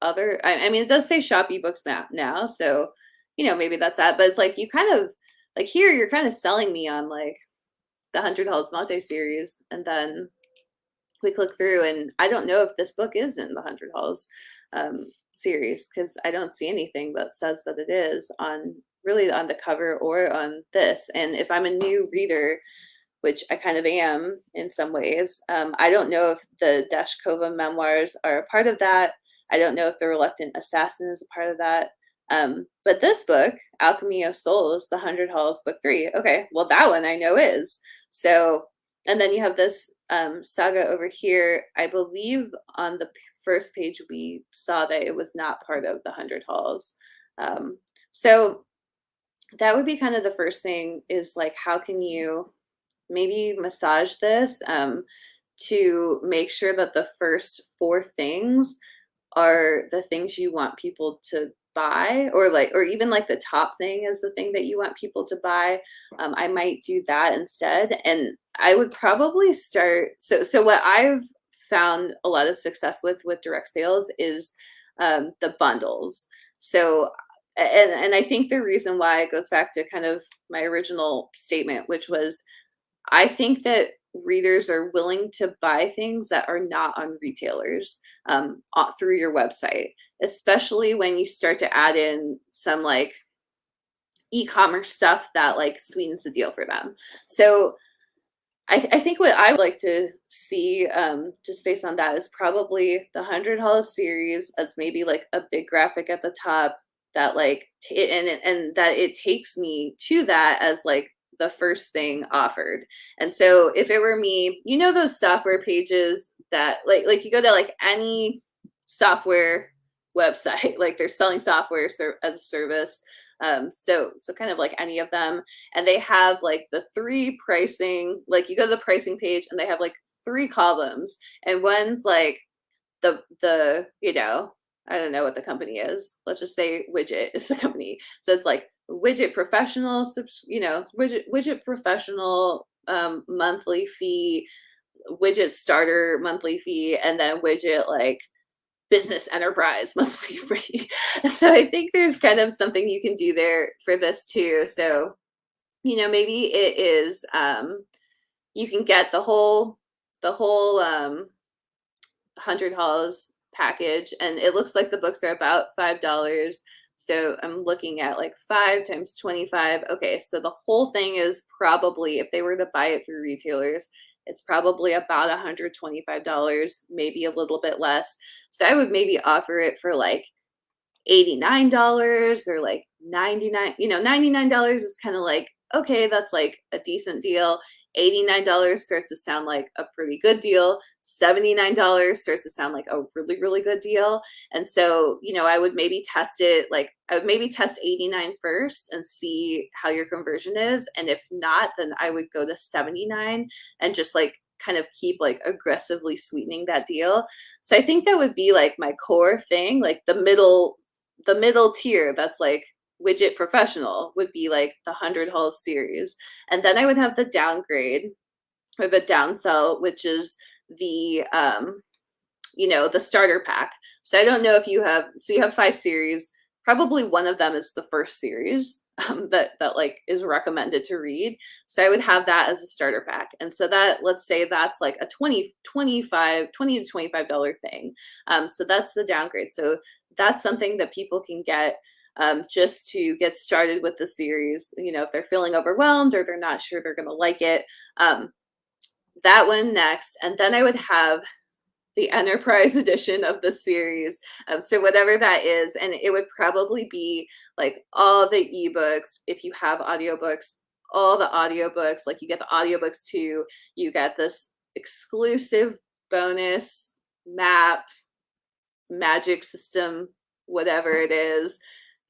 [SPEAKER 1] I mean, it does say shop ebooks map now, so maybe that's that. But it's like you kind of like here, you're kind of selling me on like the 100 Halls multi-series, and then we click through, and I don't know if this book is in the 100 Halls series, because I don't see anything that says that it is on the cover or on this. And if I'm a new reader, which I kind of am in some ways, I don't know if the Dashkova memoirs are a part of that. I don't know if The Reluctant Assassin is a part of that. But this book, Alchemy of Souls, the 100 Halls, book 3. Okay, well, that one I know is. So, and then you have this saga over here. I believe on the first page we saw that it was not part of the 100 Halls. So that would be kind of the first thing, is like, how can you maybe massage this to make sure that the first 4 things are the things you want people to buy, or even like the top thing is the thing that you want people to buy. I might do that instead. And I would probably start. So what I've found a lot of success with direct sales is the bundles. So, and I think the reason why it goes back to kind of my original statement, which was I think that readers are willing to buy things that are not on retailers through your website, especially when you start to add in some like e-commerce stuff that like sweetens the deal for them. So I think what I would like to see, just based on that, is probably the 100 Halls series as maybe like a big graphic at the top that like and that it takes me to that as like the first thing offered. And so if it were me, you know, those software pages that like you go to like any software website, like they're selling software as a service. So kind of like any of them, and they have like the three pricing, like you go to the pricing page and they have like three columns, and one's like the you know, I don't know what the company is, let's just say Widget is the company, so it's like Widget Professional, you know, Widget Professional monthly fee, Widget Starter monthly fee, and then Widget like Business Enterprise monthly fee. And so I think there's kind of something you can do there for this too. So, you know, maybe it is you can get the whole 100 Halls package, and it looks like the books are about $5. So I'm looking at like 5 times 25. Okay, so the whole thing is probably, if they were to buy it through retailers, it's probably about $125, maybe a little bit less. So I would maybe offer it for like $89 or like 99. You know, $99 is kind of like, okay, that's like a decent deal. $89 starts to sound like a pretty good deal. $79 starts to sound like a really, really good deal. And so, you know, I would maybe test it, like I would maybe test 89 first and see how your conversion is. And if not, then I would go to 79 and just like kind of keep like aggressively sweetening that deal. So I think that would be like my core thing, like the middle tier that's like Widget Professional would be like the 100 Halls series. And then I would have the downgrade or the downsell, which is the you know, the starter pack. So I don't know if you have, so you have 5 series, probably one of them is the first series that like is recommended to read. So I would have that as a starter pack. And so that, let's say that's like a $20 to $25 thing. So that's the downgrade. So that's something that people can get just to get started with the series. You know, if they're feeling overwhelmed or they're not sure they're going to like it, that one next. And then I would have the enterprise edition of the series. So whatever that is, and it would probably be like all the ebooks. If you have audiobooks, all the audiobooks, like you get the audiobooks too, you get this exclusive bonus map, magic system, whatever it is,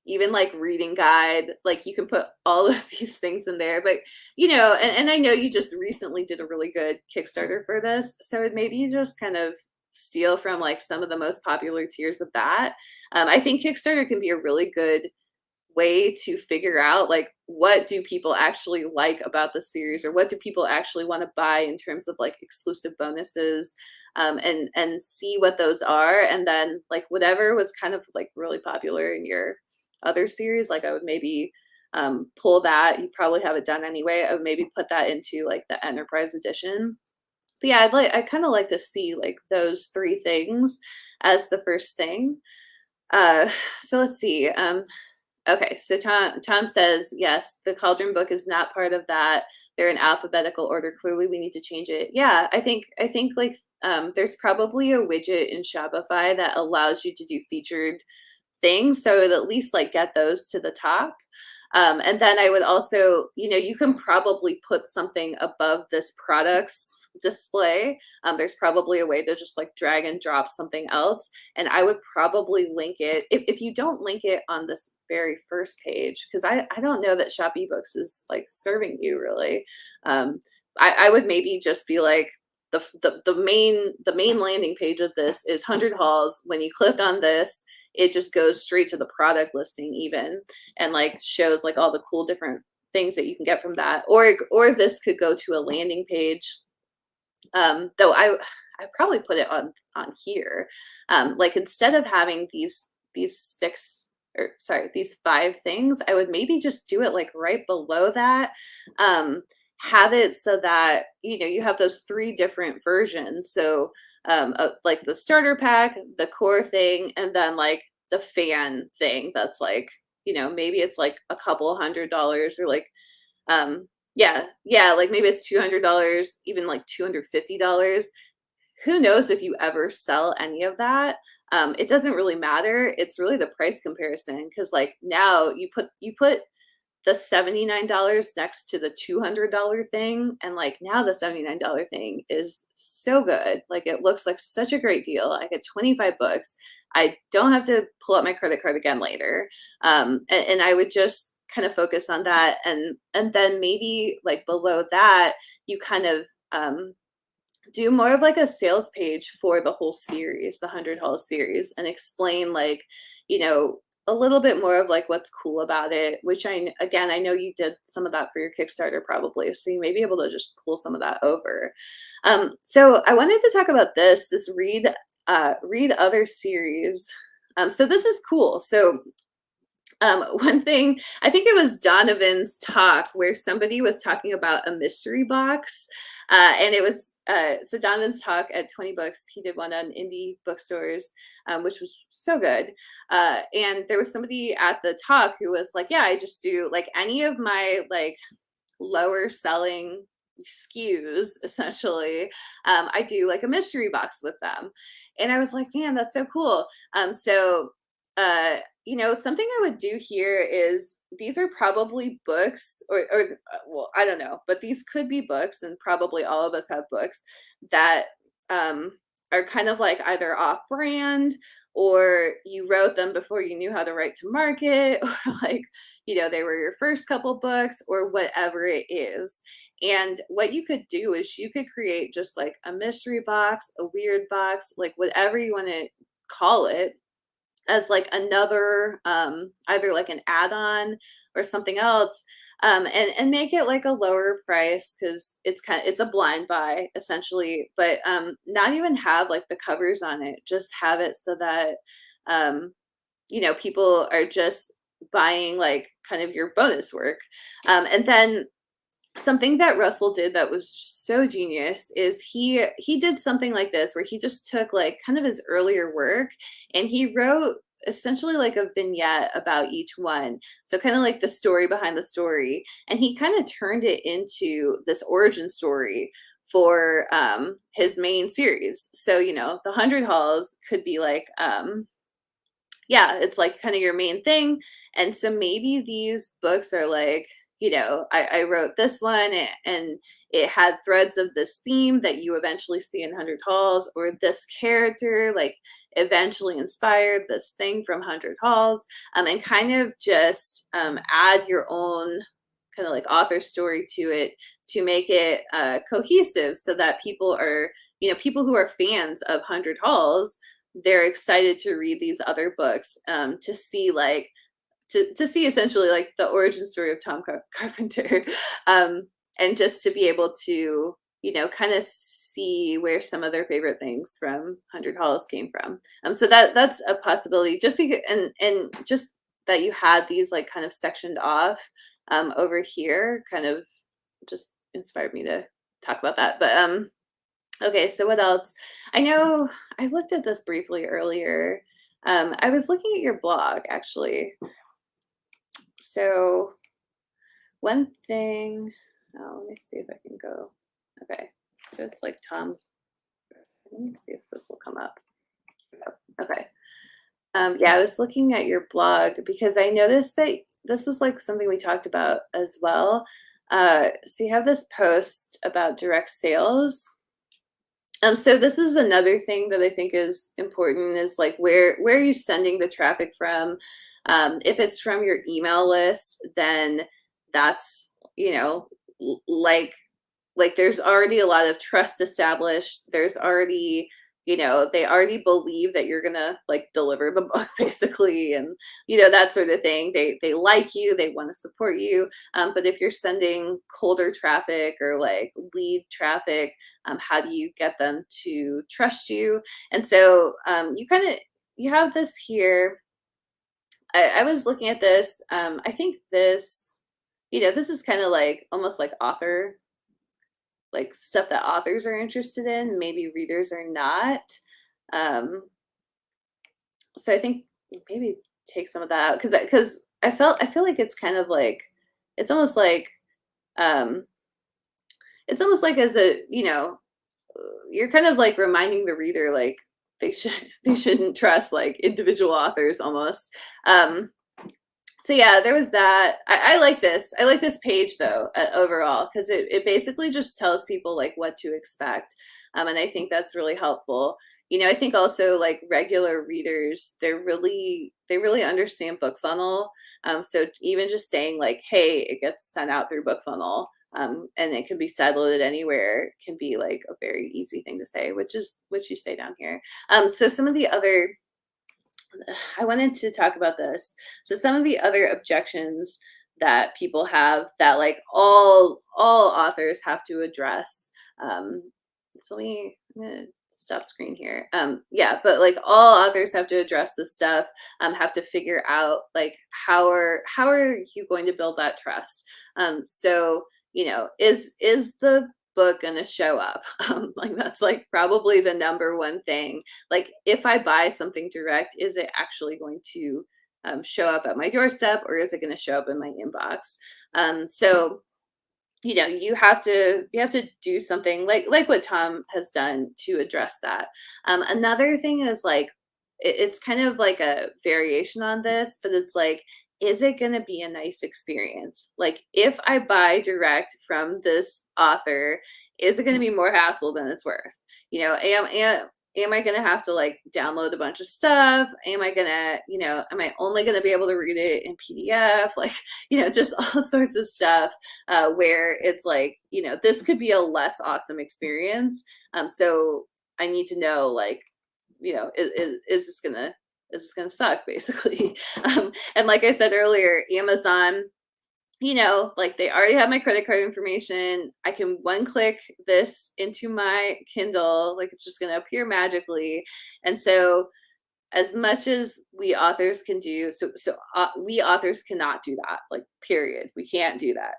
[SPEAKER 1] even like reading guide, like you can put all of these things in there. But you know, and I know you just recently did a really good Kickstarter for this, so maybe you just kind of steal from like some of the most popular tiers of that. I think Kickstarter can be a really good way to figure out like what do people actually like about the series, or what do people actually want to buy in terms of like exclusive bonuses, and see what those are. And then like whatever was kind of like really popular in your other series, like I would maybe pull that. You probably have it done anyway. I would maybe put that into like the enterprise edition. But yeah, I kind of like to see like those 3 things as the first thing. So let's see. Okay, so Tom says, yes, the Cauldron book is not part of that. They're in alphabetical order. Clearly, we need to change it. Yeah, I think like there's probably a widget in Shopify that allows you to do featured things, so it at least like get those to the top. And then I would also, you know, you can probably put something above this products display. There's probably a way to just like drag and drop something else. And I would probably link it, if you don't link it on this very first page, because I don't know that Shop eBooks is like serving you really. I would maybe just be like, the main landing page of this is 100 Halls. When you click on this, it just goes straight to the product listing even, and like shows like all the cool different things that you can get from that. Or this could go to a landing page. Though I I probably put it on here. Like instead of having these six or sorry, these five things, I would maybe just do it like right below that. Have it so that you have those three different versions. So like the starter pack, the core thing, and then like the fan thing that's like, maybe it's like a couple $100 or like yeah, like maybe it's $200, even like $250. Who knows if you ever sell any of that? It doesn't really matter. It's really the price comparison because like now you put the $79 next to the $200 thing, and like now the $79 thing is so good. Like it looks like such a great deal. I get 25 books. I don't have to pull out my credit card again later. And I would just kind of focus on that, and then maybe like below that you kind of do more of like a sales page for the whole series, the 100 Halls series, and explain like, a little bit more of like what's cool about it, which I know you did some of that for your Kickstarter probably. So you may be able to just pull some of that over. So I wanted to talk about this read other series. So this is cool. So one thing, I think it was Donovan's talk where somebody was talking about a mystery box. And it was, so Donovan's talk at 20 Books, he did one on indie bookstores, which was so good. And there was somebody at the talk who was like, yeah, I just do like any of my like lower selling SKUs, essentially. I do like a mystery box with them. And I was like, man, that's so cool. Something I would do here is these are probably books or well, I don't know, but these could be books, and probably all of us have books that are kind of like either off brand, or you wrote them before you knew how to write to market, or like, they were your first couple books or whatever it is. And what you could do is you could create just like a mystery box, a weird box, like whatever you want to call it, as like another either like an add-on or something else, and make it like a lower price because it's a blind buy essentially, but not even have like the covers on it, just have it so that people are just buying like kind of your bonus work. And then something that Russell did that was just so genius is he did something like this where he just took like kind of his earlier work and he wrote essentially like a vignette about each one. So kind of like the story behind the story. And he kind of turned it into this origin story for his main series. So, the 100 Halls could be like, yeah, it's like kind of your main thing. And so maybe these books are like, I wrote this one and it had threads of this theme that you eventually see in 100 Halls, or this character like eventually inspired this thing from 100 Halls, and kind of just add your own kind of like author story to it to make it cohesive, so that people who are fans of 100 Halls, they're excited to read these other books, to see like to see essentially like the origin story of Tom Carpenter, and just to be able to kind of see where some of their favorite things from 100 Halls came from. So that's a possibility, just because and just that you had these like kind of sectioned off over here kind of just inspired me to talk about that. But okay, so what else? I know I looked at this briefly earlier. I was looking at your blog actually. So one thing, let me see if I can go. Okay, so it's like Tom. Let me see if this will come up. Okay. Yeah, I was looking at your blog because I noticed that this was like something we talked about as well. So you have this post about direct sales. So this is another thing that I think is important, is like where are you sending the traffic from? If it's from your email list, then that's, like there's already a lot of trust established. There's already they already believe that you're gonna like deliver the book basically, and that sort of thing. They like you, they want to support you. But if you're sending colder traffic or like lead traffic, how do you get them to trust you? And so you have this here. I was looking at this. I think this is kind of like almost like author, like stuff that authors are interested in, maybe readers are not. Um, so I think maybe take some of that out because I feel like it's kind of like it's almost like um, it's almost like as a you're kind of like reminding the reader like they shouldn't trust like individual authors almost. Um, So yeah, there was that. I like this. I like this page though, overall, because it basically just tells people like what to expect. And I think that's really helpful. I think also like regular readers, they really understand BookFunnel. So even just saying like, hey, it gets sent out through BookFunnel, and it can be sideloaded anywhere, can be like a very easy thing to say, which is what you say down here. So some of the other I wanted to talk about this. So some of the other objections that people have that like all authors have to address. So I'm gonna stop screen here. Yeah, but like all authors have to address this stuff. Have to figure out like how are you going to build that trust? So is the book going to show up? Like that's like probably the number one thing. Like if I buy something direct, is it actually going to show up at my doorstep, or is it going to show up in my inbox? So you have to do something like what Tom has done to address that. Another thing is like it's kind of like a variation on this, but it's like, is it going to be a nice experience? Like if I buy direct from this author, is it going to be more hassle than it's worth? Am I going to have to like download a bunch of stuff? Am I only going to be able to read it in PDF? Like, just all sorts of stuff, where it's like, this could be a less awesome experience. So I need to know, like, is this gonna suck, basically? And like I said earlier, Amazon, like they already have my credit card information. I can one click this into my Kindle, like it's just gonna appear magically. And so as much as we authors can do, we authors cannot do that, like period. We can't do that,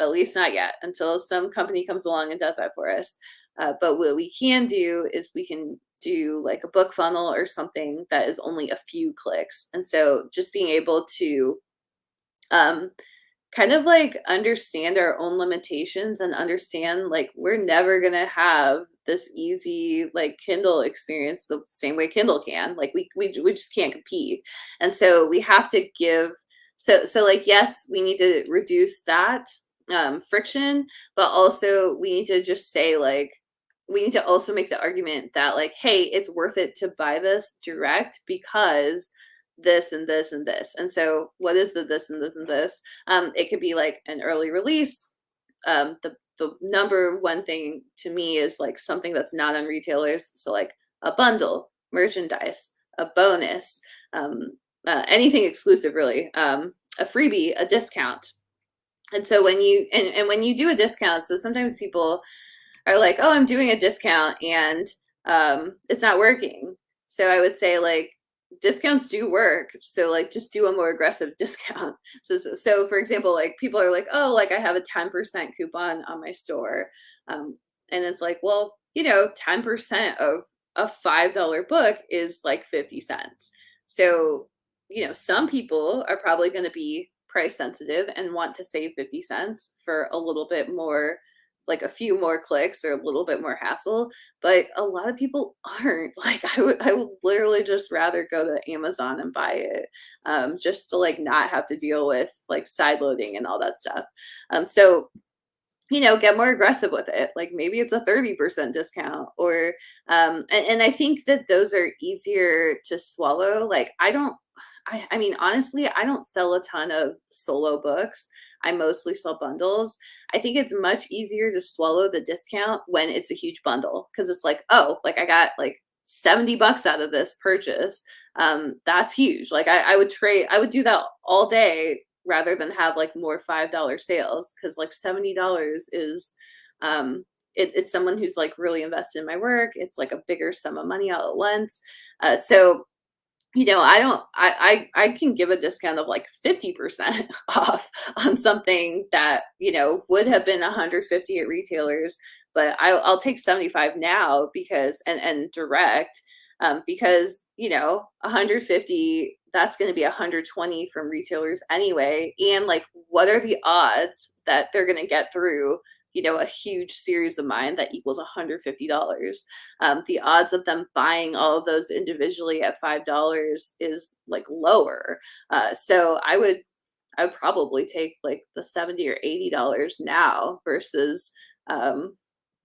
[SPEAKER 1] at least not yet, until some company comes along and does that for us. But what we can do is we can do like a book funnel or something that is only a few clicks. And so just being able to um, kind of like understand our own limitations and understand like we're never going to have this easy like Kindle experience the same way Kindle can. Like we just can't compete. And so we have to give so like yes, we need to reduce that friction, but also we need to just say like we need to also make the argument that like, hey, it's worth it to buy this direct because this and this and this. And so what is the this and this and this? It could be like an early release. The number one thing to me is like something that's not on retailers. So like a bundle, merchandise, a bonus, anything exclusive really, a freebie, a discount. And so when you do a discount, so sometimes people are like, oh, I'm doing a discount and it's not working. So I would say like discounts do work. So like just do a more aggressive discount. So for example, like people are like, oh, like I have a 10% coupon on my store. And it's like, well, 10% of a $5 book is like 50 cents. So, some people are probably going to be price sensitive and want to save 50 cents for a little bit more, like a few more clicks or a little bit more hassle, but a lot of people aren't. Like I would literally just rather go to Amazon and buy it, just to like not have to deal with like side loading and all that stuff. So get more aggressive with it. Like maybe it's a 30% discount or and I think that those are easier to swallow. Like I mean, honestly, I don't sell a ton of solo books. I mostly sell bundles. I think it's much easier to swallow the discount when it's a huge bundle because it's like, oh, like I got like $70 out of this purchase, that's huge. Like I would do that all day rather than have like more $5 sales, because like $70 is um it's someone who's like really invested in my work. It's like a bigger sum of money all at once. So I don't I can give a discount of like 50% off on something that, would have been 150 at retailers, but I'll take 75 now, because and direct, because 150, that's going to be 120 from retailers anyway. And like, what are the odds that they're going to get through, a huge series of mine that equals $150? The odds of them buying all of those individually at $5 is like lower. So I would probably take like the 70 or $80 now versus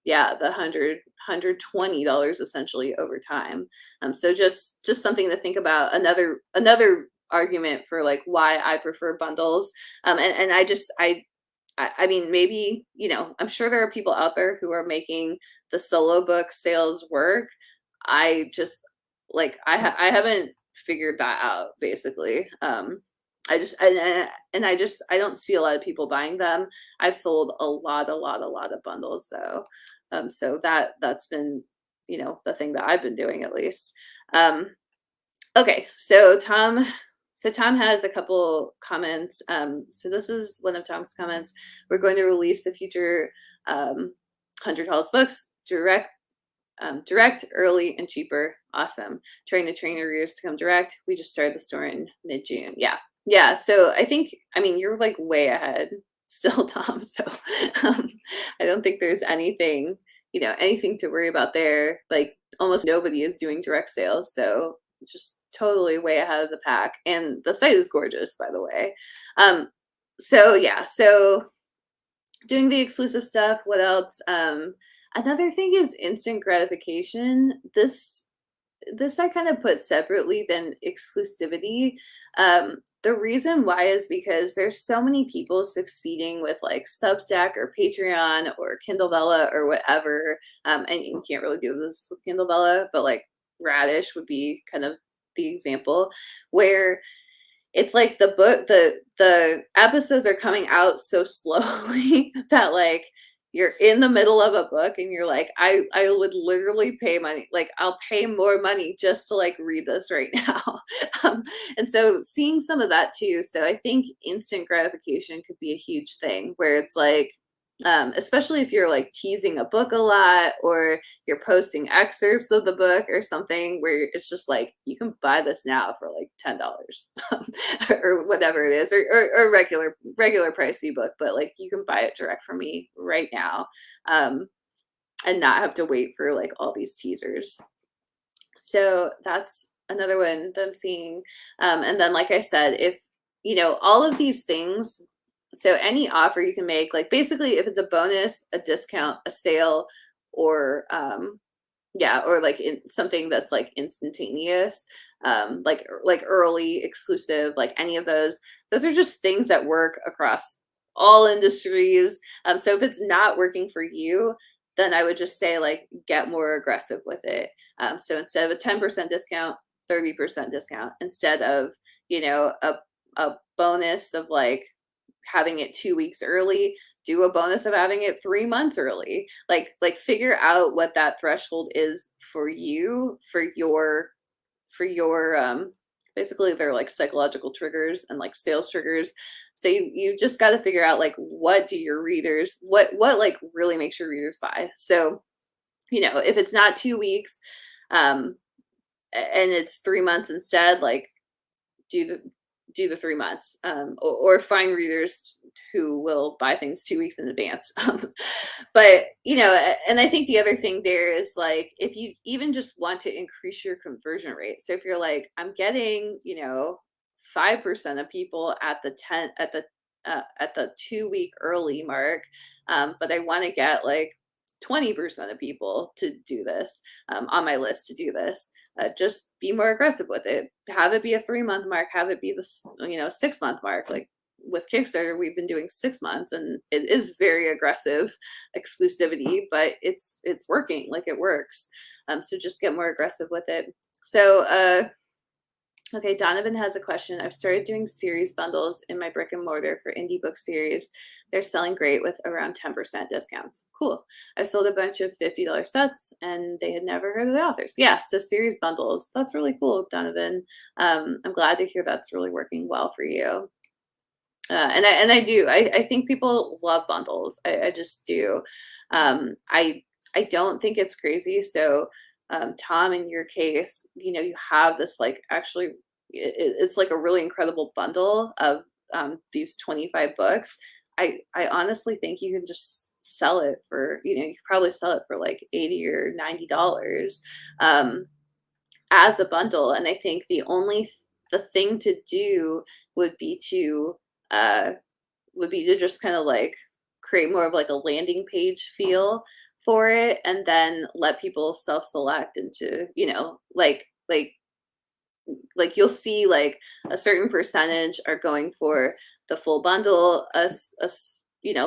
[SPEAKER 1] yeah, the $120 essentially over time. So just something to think about. Another argument for like why I prefer bundles. And I mean, maybe, I'm sure there are people out there who are making the solo book sales work. I just like I haven't figured that out, basically. I just and I don't see a lot of people buying them. I've sold a lot of bundles though. So that's been, the thing that I've been doing at least. Um, okay, so Tom has a couple comments. So this is one of Tom's comments. We're going to release the future $100 books direct, early, and cheaper. Awesome. Trying to train our readers to come direct. We just started the store in mid-June. Yeah. So I mean, you're like way ahead still, Tom. So I don't think there's anything to worry about there. Like almost nobody is doing direct sales. So just totally way ahead of the pack. And the site is gorgeous, by the way. So yeah, so doing the exclusive stuff. What else? Another thing is instant gratification. This I kind of put separately than exclusivity. The reason why is because there's so many people succeeding with like Substack or Patreon or Kindle Vella or whatever. And you can't really do this with Kindle Vella, but like Radish would be kind of the example, where it's like the episodes are coming out so slowly that like you're in the middle of a book and you're like, I would literally pay money, like I'll pay more money just to like read this right now. And so seeing some of that too. So I think instant gratification could be a huge thing, where it's like, especially if you're like teasing a book a lot, or you're posting excerpts of the book or something, where it's just like, you can buy this now for like $10 or whatever it is, or regular price ebook, but like you can buy it direct from me right now, and not have to wait for like all these teasers. So that's another one that I'm seeing. And then, like I said, if all of these things, so any offer you can make, like basically if it's a bonus, a discount, a sale, or or like something that's like instantaneous, like early, exclusive, like any of those are just things that work across all industries. So if it's not working for you, then I would just say like get more aggressive with it. So instead of a 10% discount, 30% discount. Instead of a bonus of like having it 2 weeks early, do a bonus of having it 3 months early. Like figure out what that threshold is for you, for your basically they're like psychological triggers and like sales triggers. So you just got to figure out like what do your readers, what like really makes your readers buy. So if it's not 2 weeks, and it's 3 months instead, like do the 3 months, or find readers who will buy things 2 weeks in advance. But and I think the other thing there is like, if you even just want to increase your conversion rate, so if you're like, I'm getting 5% of people at the 2 week early mark, but I want to get like 20% of people to do this, on my list to do this. Just be more aggressive with it. Have it be a 3 month mark. Have it be the 6 month mark. Like with Kickstarter, we've been doing 6 months, and it is very aggressive exclusivity, but it's working. Like, it works. So just get more aggressive with it. So okay, Donovan has a question. I've started doing series bundles in my brick and mortar for indie book series. They're selling great with around 10% discounts. Cool. I've sold a bunch of $50 sets and they had never heard of the authors. Yeah, so series bundles. That's really cool, Donovan. I'm glad to hear that's really working well for you. And I do. I think people love bundles. I just do. I don't think it's crazy. So Tom, in your case, you have this, like, actually it's like a really incredible bundle of these 25 books. I honestly think you can just sell it for, you could probably sell it for like $80 or $90 as a bundle. And I think the thing to do would be to uh, just kind of like create more of like a landing page feel for it, and then let people self-select into, like you'll see like a certain percentage are going for the full bundle,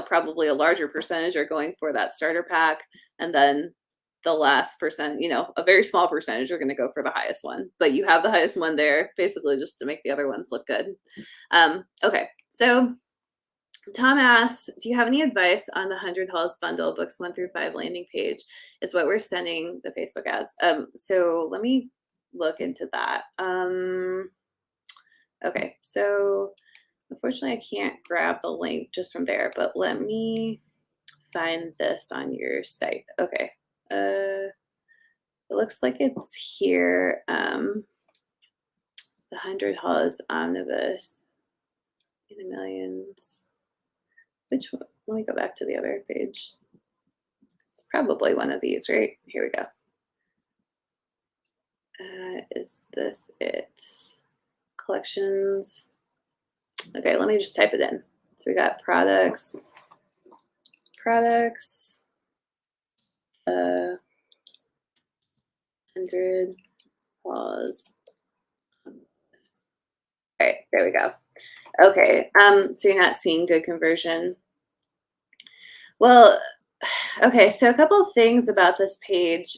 [SPEAKER 1] probably a larger percentage are going for that starter pack, and then the last percent, a very small percentage are going to go for the highest one, but you have the highest one there basically just to make the other ones look good. Okay, so Tom asks, do you have any advice on the 100 Halls bundle, books 1 through 5 landing page? It's what we're sending the Facebook ads. So let me look into that. Okay, so unfortunately I can't grab the link just from there, but let me find this on your site. Okay, it looks like it's here. The 100 Halls omnibus in the millions. Which one? Let me go back to the other page. It's probably one of these, right? Here we go. Is this it? Collections. Okay, let me just type it in. So we got products, 100 Halls. All right, there we go. Okay, so you're not seeing good conversion. Well, okay, so a couple of things about this page.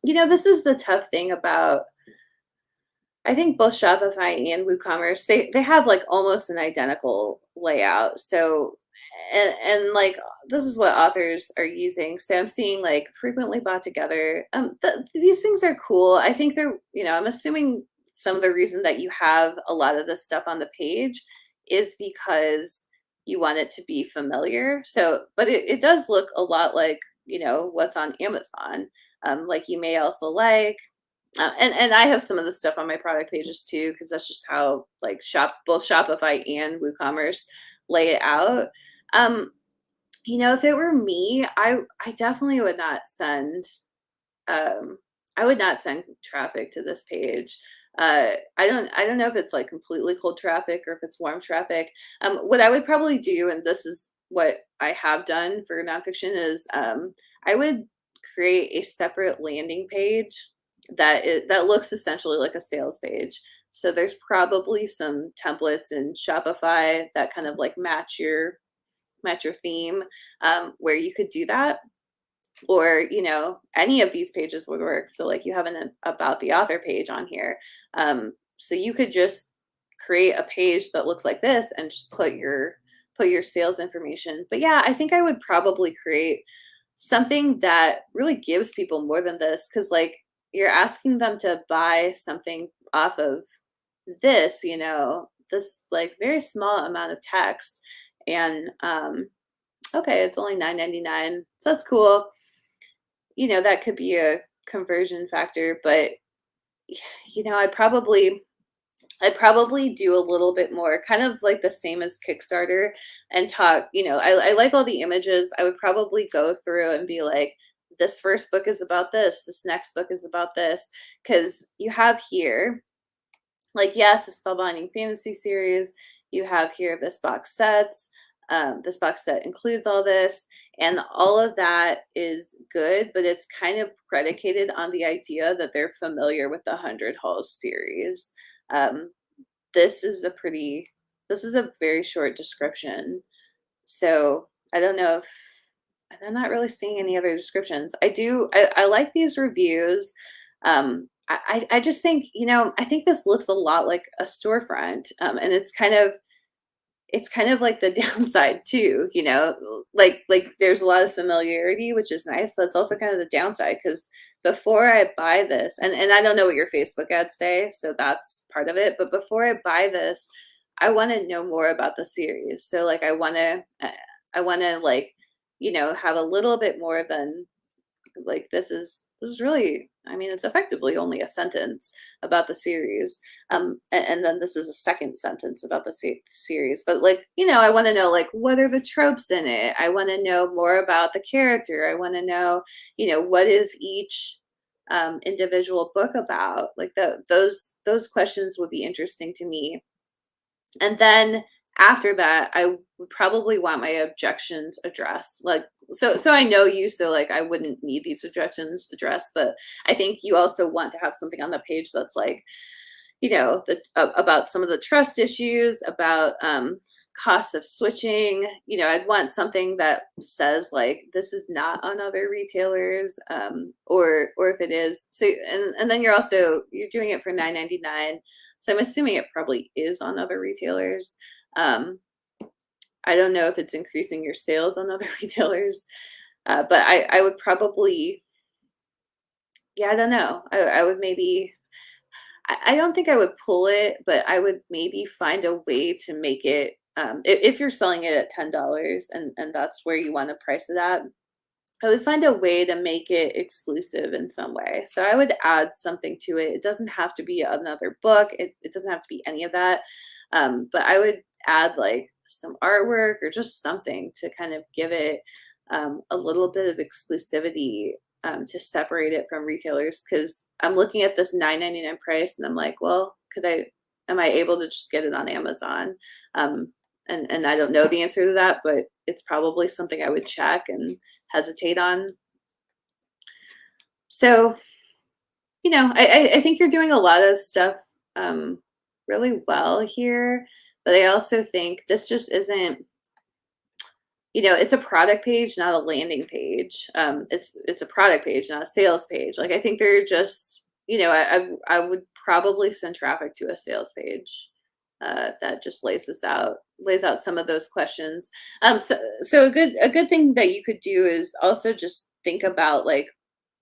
[SPEAKER 1] This is the tough thing about, I think, both Shopify and WooCommerce. They have like almost an identical layout. So, and like, this is what authors are using. So I'm seeing like frequently bought together. These things are cool. I think they're, I'm assuming some of the reason that you have a lot of this stuff on the page is because you want it to be familiar. So, but it does look a lot like, what's on Amazon. Like, you may also like, and I have some of the stuff on my product pages too, because that's just how like both Shopify and WooCommerce lay it out. If it were me, I definitely would not send I would not send traffic to this page. I don't know if it's like completely cold traffic or if it's warm traffic. What I would probably do, and this is what I have done for nonfiction, is I would create a separate landing page that looks essentially like a sales page. So there's probably some templates in Shopify that kind of like match your theme, where you could do that. Or, any of these pages would work. So like, you have an about the author page on here. So you could just create a page that looks like this and just put your sales information. But yeah, I think I would probably create something that really gives people more than this, because like, you're asking them to buy something off of this, this like very small amount of text. And okay, it's only $9.99, so that's cool. That could be a conversion factor, but I'd probably do a little bit more, kind of like the same as Kickstarter, and talk, I like all the images. I would probably go through and be like, this first book is about this next book is about this, because you have here, like, yes, a spellbinding fantasy series. You have here this box sets. This box set includes all this, and all of that is good, but it's kind of predicated on the idea that they're familiar with the 100 Halls series. This is a pretty this is a very short description. So I don't know if, and I'm not really seeing any other descriptions. I like these reviews. I just think, I think this looks a lot like a storefront. And it's kind of like the downside too, like there's a lot of familiarity, which is nice, but it's also kind of the downside because before I buy this, and I don't know what your Facebook ads say, so that's part of it, but before I buy this, I want to know more about the series. So like I want to like, have a little bit more than like this is really, I mean, it's effectively only a sentence about the series, and then this is a second sentence about the series, but like, I want to know like what are the tropes in it. I want to know more about the character. I want to know, what is each individual book about. Like those questions would be interesting to me. And then after that, I would probably want my objections addressed. Like, so I know you, so like I wouldn't need these objections addressed, but I think you also want to have something on the page that's like, about some of the trust issues, about costs of switching. I'd want something that says like this is not on other retailers, or if it is. So and then you're doing it for $9.99. So I'm assuming it probably is on other retailers. Um, I don't know if it's increasing your sales on other retailers, but I would probably, yeah, I don't know. I would maybe, I don't think I would pull it, but I would maybe find a way to make it, if you're selling it at $10 and that's where you want to price it at, I would find a way to make it exclusive in some way. So I would add something to it. It doesn't have to be another book. It doesn't have to be any of that. But I would add like some artwork or just something to kind of give it a little bit of exclusivity, to separate it from retailers. Because I'm looking at this $9.99 price and I'm like, well, am I able to just get it on Amazon? And I don't know the answer to that, but it's probably something I would check and hesitate on. So, I think you're doing a lot of stuff really well here, but I also think this just isn't, it's a product page, not a landing page. It's a product page, not a sales page. Like I think they're just, I would probably send traffic to a sales page that just lays out some of those questions. So a good thing that you could do is also just think about like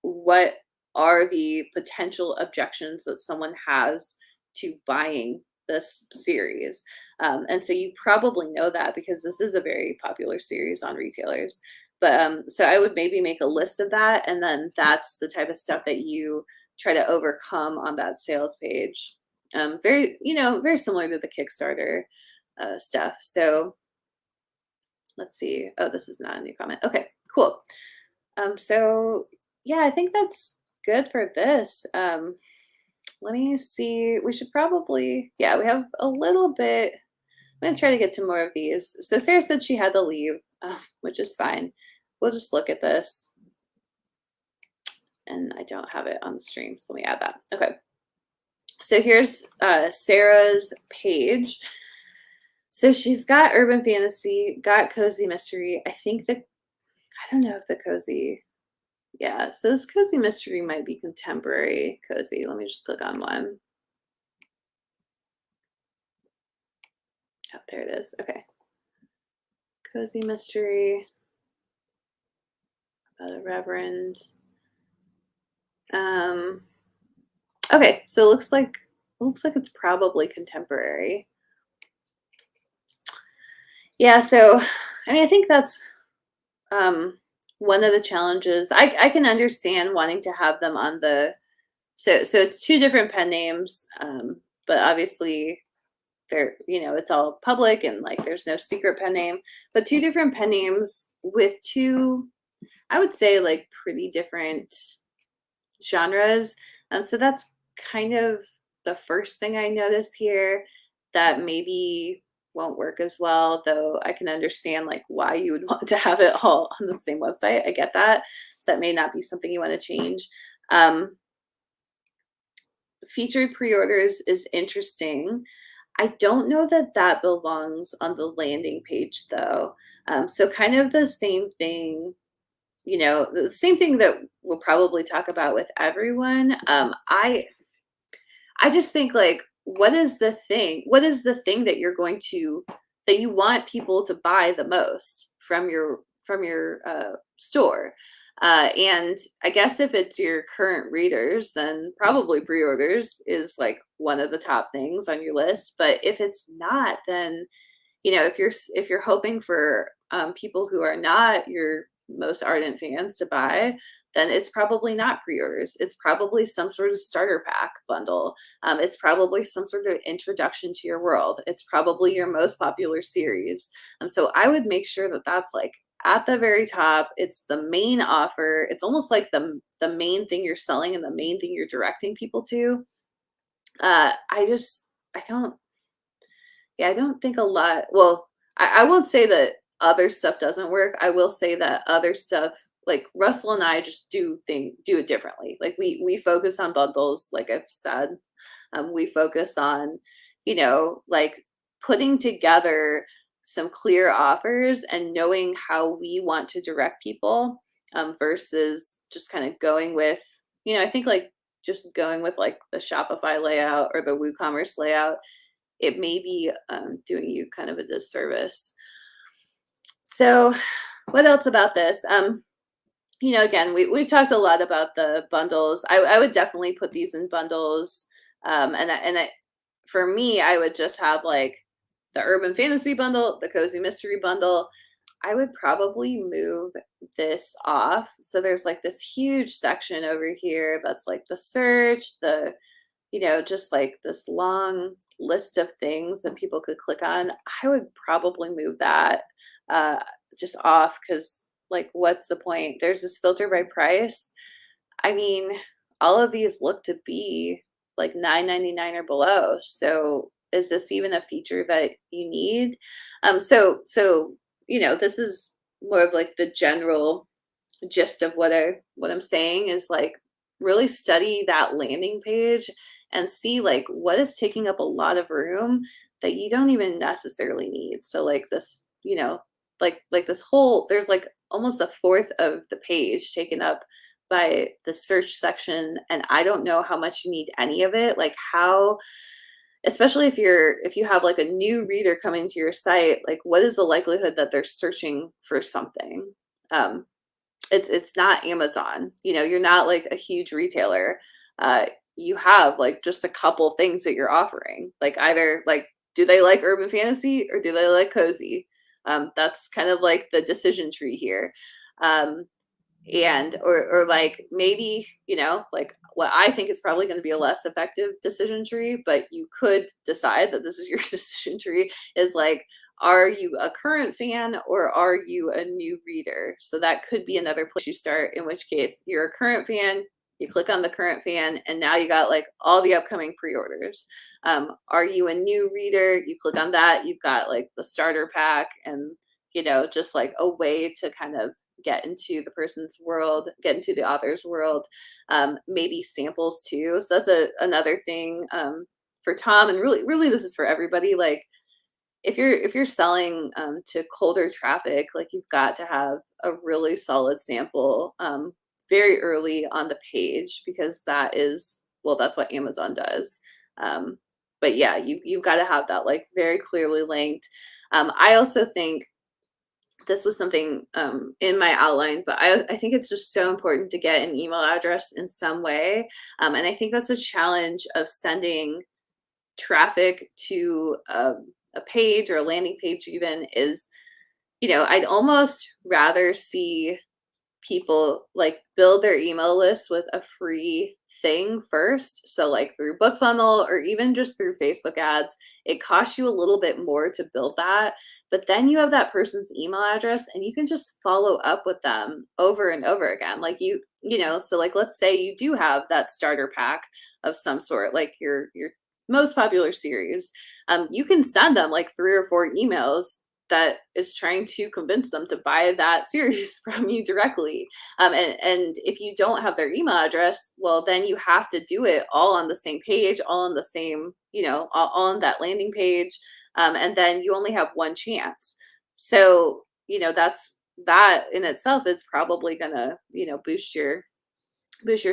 [SPEAKER 1] what are the potential objections that someone has to buying this series. And so you probably know that because this is a very popular series on retailers. But so I would maybe make a list of that, and then that's the type of stuff that you try to overcome on that sales page. Very similar to the Kickstarter stuff. So let's see. Oh, this is not a new comment. Okay, cool. So yeah, I think that's good for this. Let me see. We should probably, yeah, we have a little bit. I'm gonna try to get to more of these. So Sarah said she had to leave, which is fine. We'll just look at this. And I don't have it on the stream, so let me add that. Okay. So here's Sarah's page. So she's got urban fantasy, got cozy mystery. I don't know if the cozy, yeah, so this cozy mystery might be contemporary cozy. Let me just click on one. Oh, there it is. Okay. Cozy mystery about a reverend. Okay, so it looks like it's probably contemporary. Yeah, so I mean I think that's one of the challenges. I can understand wanting to have them on the, so it's two different pen names, but obviously they're, it's all public and like there's no secret pen name, but two different pen names with two, I would say like pretty different genres. So that's kind of the first thing I notice here that maybe won't work as well, though I can understand like why you would want to have it all on the same website. I get that. So that may not be something you want to change. Featured pre-orders is interesting. I don't know that that belongs on the landing page though. So kind of the same thing, the same thing that we'll probably talk about with everyone. I just think like, what is the thing? What is the thing that you're going to that you want people to buy the most from your store? And I guess if it's your current readers, then probably pre-orders is like one of the top things on your list. But if it's not, then if you're hoping for people who are not your most ardent fans to buy, then it's probably not pre-orders. It's probably some sort of starter pack bundle. It's probably some sort of introduction to your world. It's probably your most popular series. And so I would make sure that that's like at the very top. It's the main offer. It's almost like the main thing you're selling and the main thing you're directing people to. I don't Yeah, I don't think a lot. Well, I won't say that other stuff doesn't work. I will say that other stuff, like Russell and I, just do it differently. Like we focus on bundles, like I've said. We focus on, like putting together some clear offers and knowing how we want to direct people, versus just kind of going with, I think like just going with like the Shopify layout or the WooCommerce layout, it may be doing you kind of a disservice. So, what else about this? Again, we've talked a lot about the bundles. I would definitely put these in bundles. For me, I would just have like the urban fantasy bundle, the cozy mystery bundle. I would probably move this off. So there's like this huge section over here that's like the search, just like this long list of things that people could click on. I would probably move that uh, just off because, like, what's the point? There's this filter by price. I mean, all of these look to be like $9.99 or below. So is this even a feature that you need? This is more of like the general gist of what I'm saying is like really study that landing page and see like what is taking up a lot of room that you don't even necessarily need. So like this, like this whole there's like almost a fourth of the page taken up by the search section, and I don't know how much you need any of it. Like how, especially if you have like a new reader coming to your site, like what is the likelihood that they're searching for something? Um, it's not Amazon. You're not like a huge retailer. You have like just a couple things that you're offering. Like either like do they like urban fantasy or do they like cozy? That's kind of like the decision tree here. Um, and or like maybe like what I think is probably going to be a less effective decision tree, but you could decide that this is your decision tree, is like, are you a current fan or are you a new reader? So that could be another place you start, in which case you're a current fan, you click on the current fan, and now you got like all the upcoming pre-orders. Are you a new reader? You click on that, you've got like the starter pack and just like a way to kind of get into the person's world, get into the author's world, maybe samples too. So that's another thing for Tom, and really this is for everybody. Like if you're selling to colder traffic, like you've got to have a really solid sample very early on the page, because that's what Amazon does. But yeah, you've got to have that like very clearly linked. I also think this was something in my outline, but I think it's just so important to get an email address in some way. And I think that's a challenge of sending traffic to a page or a landing page even is, I'd almost rather see people like build their email list with a free thing first. So like through BookFunnel or even just through Facebook ads, it costs you a little bit more to build that. But then you have that person's email address and you can just follow up with them over and over again. Like so like let's say you do have that starter pack of some sort, like your most popular series. You can send them like 3 or 4 emails that is trying to convince them to buy that series from you directly. And if you don't have their email address, well, then you have to do it all on the same page, all on the same, all on that landing page. And then you only have one chance. So, that in itself is probably gonna, boost your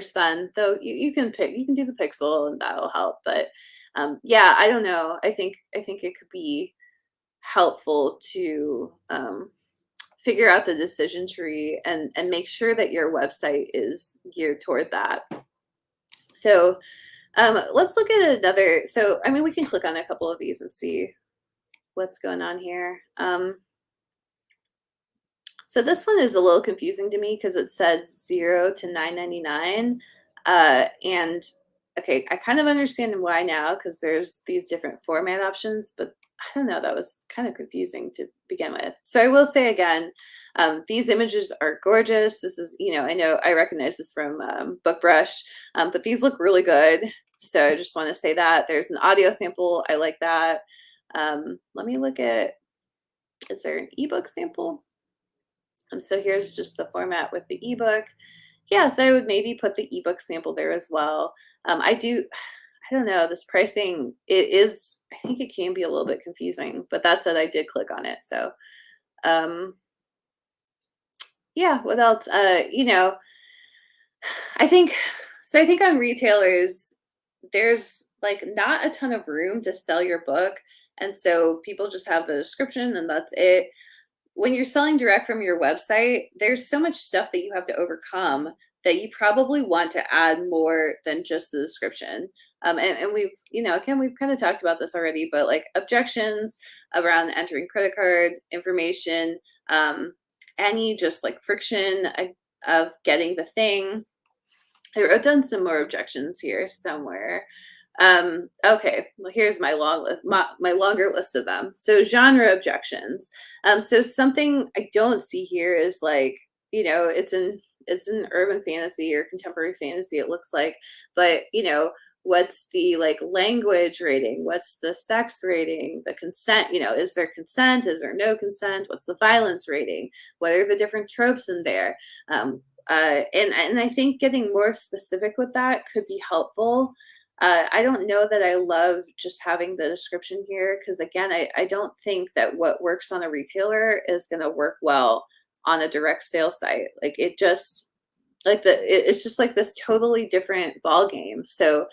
[SPEAKER 1] spend. Though you can do the pixel and that'll help. But yeah, I don't know. I think it could be helpful to figure out the decision tree and make sure that your website is geared toward that. So let's look at another. So I mean, we can click on a couple of these and see what's going on here. So this one is a little confusing to me because it said 0 to $9.99. And okay, I kind of understand why now because there's these different format options, but I don't know, that was kind of confusing to begin with. So I will say again, these images are gorgeous. This is, I know I recognize this from BookBrush, but these look really good. So I just want to say that. There's an audio sample. I like that. Let me look at, is there an ebook sample? So here's just the format with the ebook. Yeah, so I would maybe put the ebook sample there as well. I don't know, this pricing, I think it can be a little bit confusing, but that said, I did click on it. So, yeah, what else? I think on retailers, there's like not a ton of room to sell your book. And so people just have the description and that's it. When you're selling direct from your website, there's so much stuff that you have to overcome that you probably want to add more than just the description. And we've, again, we've kind of talked about this already, but like objections around entering credit card information, any just like friction of getting the thing. I wrote down some more objections here somewhere. Okay, well, here's my long list, my longer list of them. So genre objections. So something I don't see here is like, it's an urban fantasy or contemporary fantasy, it looks like, but what's the like language rating? What's the sex rating? The consent, is there consent? Is there no consent? What's the violence rating? What are the different tropes in there? And I think getting more specific with that could be helpful. I don't know that I love just having the description here because again, I don't think that what works on a retailer is going to work well on a direct sales site. Like it just it's just like this totally different ball game. So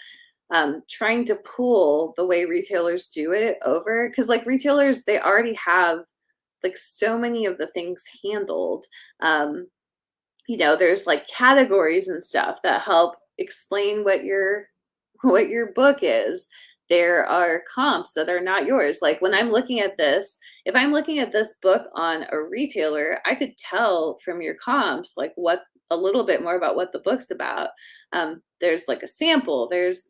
[SPEAKER 1] trying to pull the way retailers do it over, because like retailers, they already have like so many of the things handled. There's like categories and stuff that help explain what your book is. There are comps that are not yours. Like when I'm looking at this, if I'm looking at this book on a retailer, I could tell from your comps like what a little bit more about what the book's about. There's like a sample. There's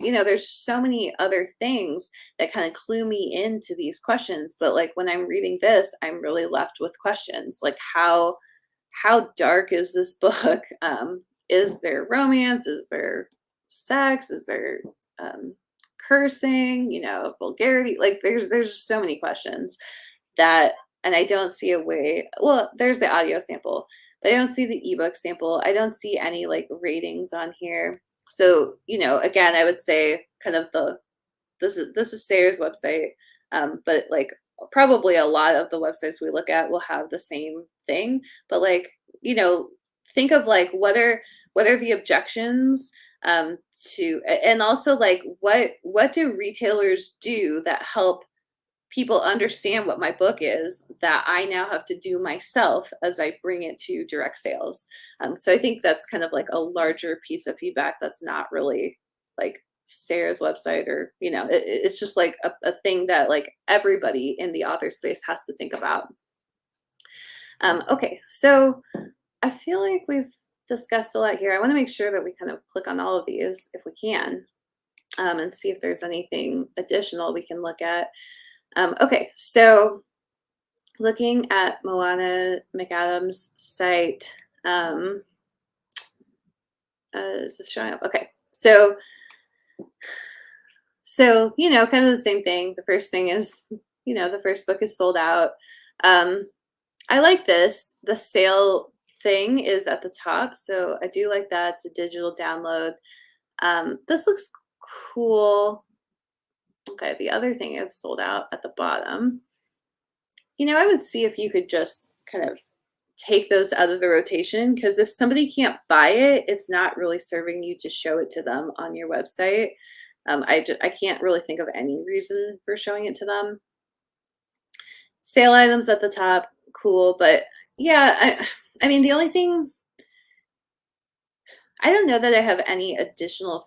[SPEAKER 1] so many other things that kind of clue me into these questions. But like when I'm reading this, I'm really left with questions like how dark is this book? Is there romance? Is there sex? Is there cursing? Vulgarity? Like there's just so many questions that, and I don't see a way. Well, there's the audio sample, but I don't see the ebook sample. I don't see any like ratings on here. So again, I would say kind of this is Sayre's website, but like probably a lot of the websites we look at will have the same thing. But like think of like what are the objections to, and also like what do retailers do that help people understand what my book is that I now have to do myself as I bring it to direct sales. So I think that's kind of like a larger piece of feedback that's not really like Sayre's website or, it's just like a thing that like everybody in the author space has to think about. Okay, so I feel like we've discussed a lot here. I want to make sure that we kind of click on all of these if we can, and see if there's anything additional we can look at. Okay, so looking at Moana McAdams' site, is this showing up? Okay, so kind of the same thing. The first thing is, the first book is sold out. Um, I like this. The sale thing is at the top, so I do like that. It's a digital download. This looks cool. Okay, the other thing is sold out at the bottom. I would see if you could just kind of take those out of the rotation, because if somebody can't buy it, it's not really serving you to show it to them on your website. I can't really think of any reason for showing it to them. Sale items at the top, cool, but yeah, I mean, the only thing, I don't know that I have any additional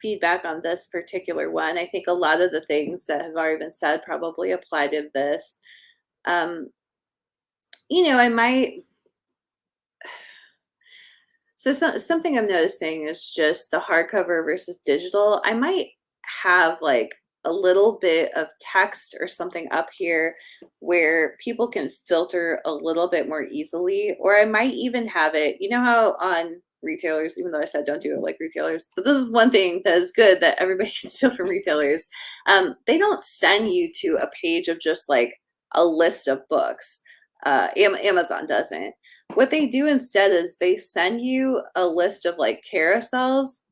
[SPEAKER 1] feedback on this particular one. I think a lot of the things that have already been said probably apply to this. Um, I might. Something I'm noticing is just the hardcover versus digital. I might have like a little bit of text or something up here where people can filter a little bit more easily, or I might even have it, how on retailers, even though I said don't do it like retailers, but this is one thing that is good that everybody can steal from retailers. They don't send you to a page of just like a list of books. Amazon doesn't. What they do instead is they send you a list of like carousels.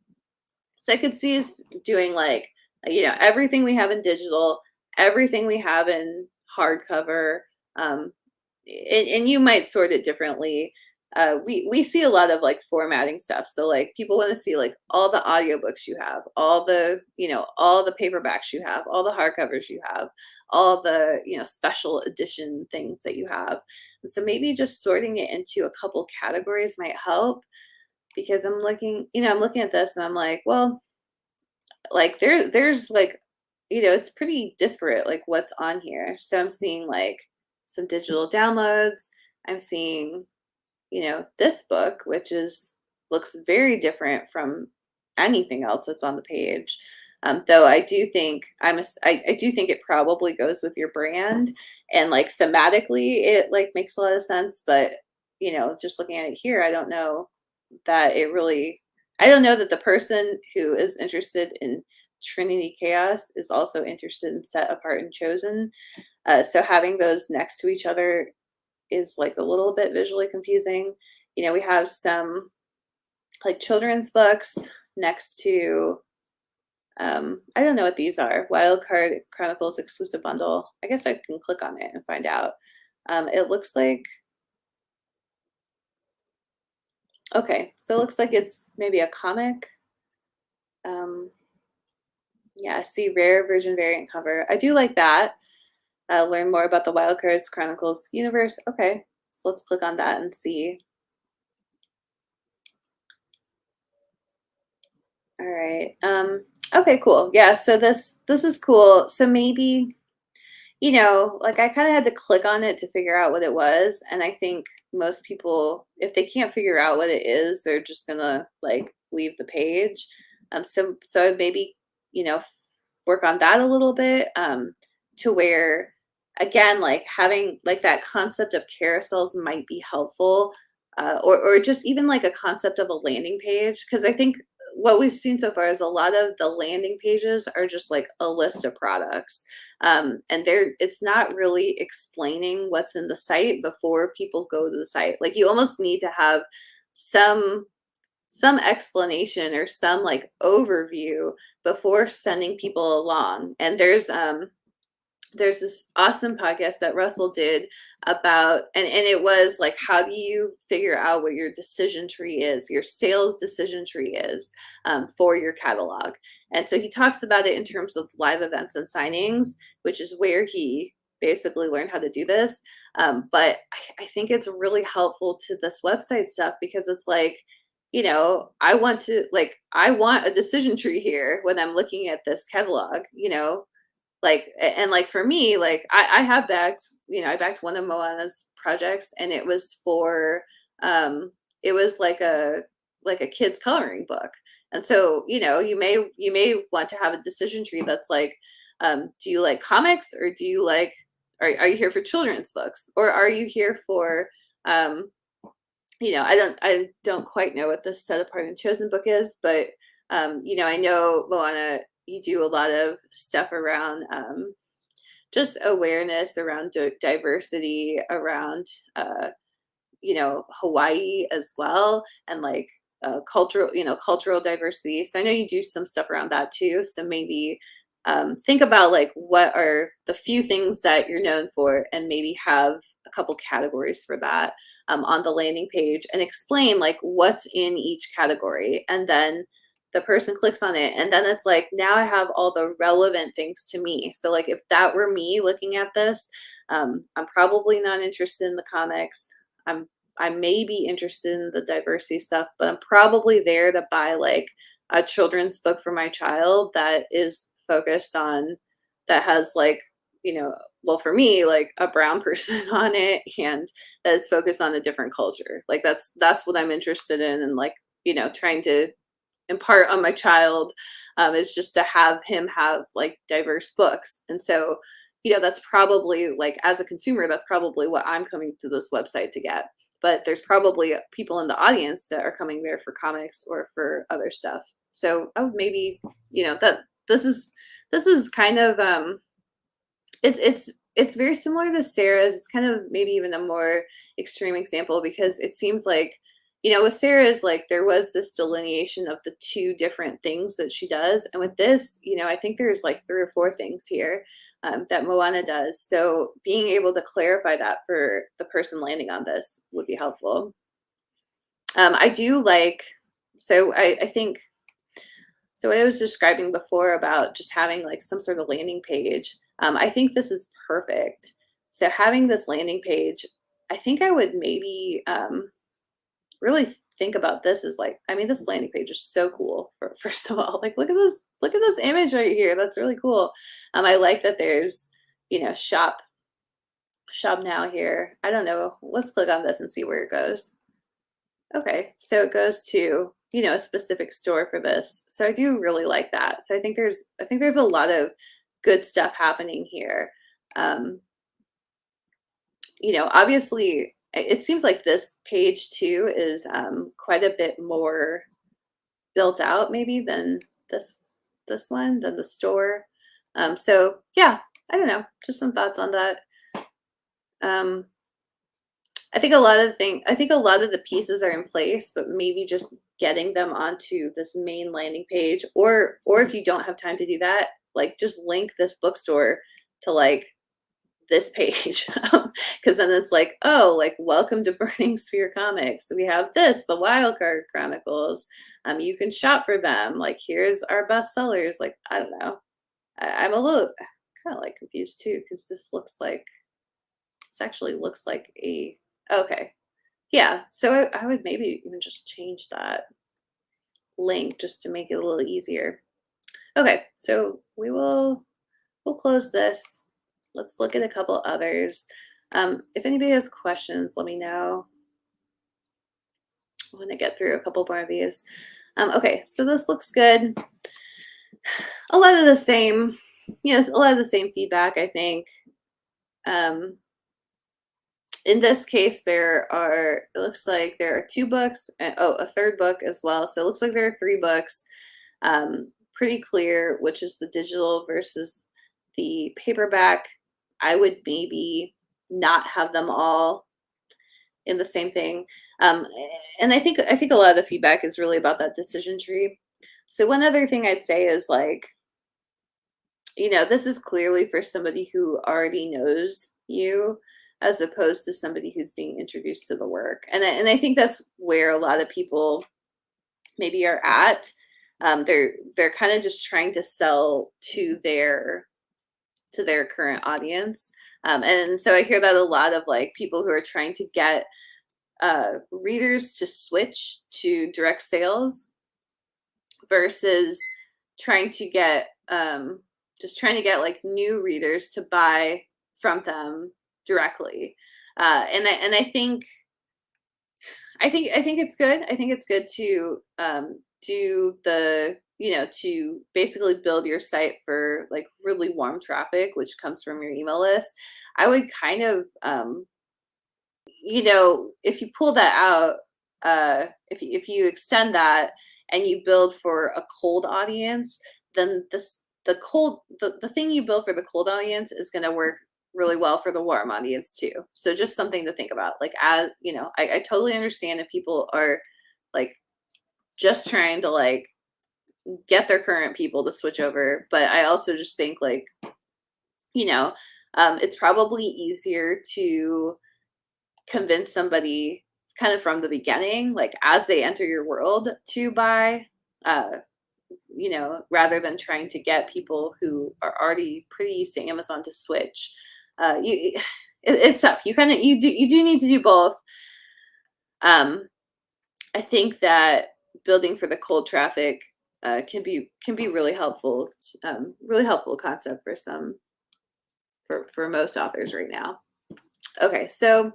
[SPEAKER 1] So I could see us doing like, everything we have in digital, everything we have in hardcover, um, and you might sort it differently. We see a lot of like formatting stuff. So like people want to see like all the audiobooks you have, all the paperbacks you have, all the hardcovers you have, all the special edition things that you have. And so maybe just sorting it into a couple categories might help, because I'm looking at this and I'm like, well, like there's like, it's pretty disparate like what's on here. So I'm seeing like some digital downloads. I'm seeing, this book, which looks very different from anything else that's on the page. Though I do think I do think it probably goes with your brand, and like thematically it like makes a lot of sense. But just looking at it here, that it really I don't know that the person who is interested in Trinity Chaos is also interested in Set Apart and Chosen. So having those next to each other is like a little bit visually confusing. We have some like children's books next to, I don't know what these are. Wildcard Chronicles exclusive bundle. I guess I can click on it and find out. It looks like, okay, so it looks like it's maybe a comic. Yeah, I see rare version variant cover. I do like that. Learn more about the Wildcards Chronicles universe. Okay, so let's click on that and see. All right. Okay, cool. Yeah, so this is cool. So maybe, like I kind of had to click on it to figure out what it was. And I think most people, if they can't figure out what it is, they're just gonna like leave the page. So I'd maybe, work on that a little bit, to where again, like having like that concept of carousels might be helpful. Or just even like a concept of a landing page. Because I think what we've seen so far is a lot of the landing pages are just like a list of products, and it's not really explaining what's in the site before people go to the site. Like you almost need to have some some explanation or some like overview before sending people along. And there's this awesome podcast that Russell did about, and it was like, how do you figure out what your decision tree is, your sales decision tree is, for your catalog. And so he talks about it in terms of live events and signings, which is where he basically learned how to do this. But I think it's really helpful to this website stuff, because it's like, I want a decision tree here when I'm looking at this catalog, like, and like for me, like I have backed, I backed one of Moana's projects, and it was for, it was like a kid's coloring book. And so, you may want to have a decision tree that's like, do you like comics, or do you like, are you here for children's books, or are you here for, um I don't quite know what this Set Apart and Chosen book is, but I know Moana, you do a lot of stuff around, just awareness around diversity, around Hawaii as well, and like cultural, cultural diversity. So I know you do some stuff around that too. So maybe think about like what are the few things that you're known for, and maybe have a couple categories for that on the landing page, and explain like what's in each category, and then the person clicks on it, and then it's like, now I have all the relevant things to me. So like if that were me looking at this, I'm probably not interested in the comics. I may be interested in the diversity stuff, but I'm probably there to buy like a children's book for my child that is focused on, that has like, well, for me, like a brown person on it, and that is focused on a different culture. Like that's what I'm interested in, and like, trying to impart on my child, is just to have him have like diverse books. And so, that's probably like, as a consumer, that's probably what I'm coming to this website to get. But there's probably people in the audience that are coming there for comics or for other stuff. So I would maybe, that this is kind of it's very similar to Sarah's. It's kind of maybe even a more extreme example, because it seems like, with Sarah's, like there was this delineation of the two different things that she does. And with this, I think there's like 3 or 4 things here that Moana does. So being able to clarify that for the person landing on this would be helpful. I do like, so I think, so what I was describing before about just having like some sort of landing page, I think this is perfect. So having this landing page, I think I would maybe really think about this as like, I mean, this landing page is so cool. First of all, like look at this image right here. That's really cool. I like that there's, shop now here. I don't know. Let's click on this and see where it goes. Okay, so it goes to, a specific store for this. So I do really like that. So I think there's a lot of good stuff happening here. Obviously it seems like this page too is quite a bit more built out maybe than this one, than the store. So yeah, I don't know, just some thoughts on that. I think a lot of the pieces are in place, but maybe just getting them onto this main landing page, or if you don't have time to do that, like just link this bookstore to like this page, because then it's like, oh, like welcome to Burning Sphere Comics. We have this, the Wildcard Chronicles. You can shop for them. Like here's our best sellers. Like I don't know. I'm a little kind of like confused too, because this actually looks like a, okay. Yeah, so I would maybe even just change that link just to make it a little easier. Okay, so we'll close this. Let's look at a couple others. If anybody has questions, let me know. I want to get through a couple more of these. Okay, so this looks good. A lot of the same, a lot of the same feedback, I think. In this case, it looks like there are 2 books, and a 3rd book as well. So it looks like there are 3 books. Pretty clear which is the digital versus the paperback. I would maybe not have them all in the same thing. And I think a lot of the feedback is really about that decision tree. So one other thing I'd say is like, this is clearly for somebody who already knows you, as opposed to somebody who's being introduced to the work. And I think that's where a lot of people maybe are at. They're kind of just trying to sell to their current audience. And so I hear that a lot of like people who are trying to get readers to switch to direct sales versus trying to get like new readers to buy from them directly. And I think it's good. I think it's good to do the, to basically build your site for like really warm traffic, which comes from your email list. I would kind of, if you pull that out, if you extend that and you build for a cold audience, then the thing you build for the cold audience is going to work really well for the warm audience too. So just something to think about. Like, as you know, I totally understand if people are like just trying to like get their current people to switch over, but I also just think like, you know, it's probably easier to convince somebody kind of from the beginning, like as they enter your world, to buy, uh, rather than trying to get people who are already pretty used to Amazon to switch. It's tough. You do need to do both. Um, I think that building for the cold traffic can be really helpful concept for most authors right now. Okay, so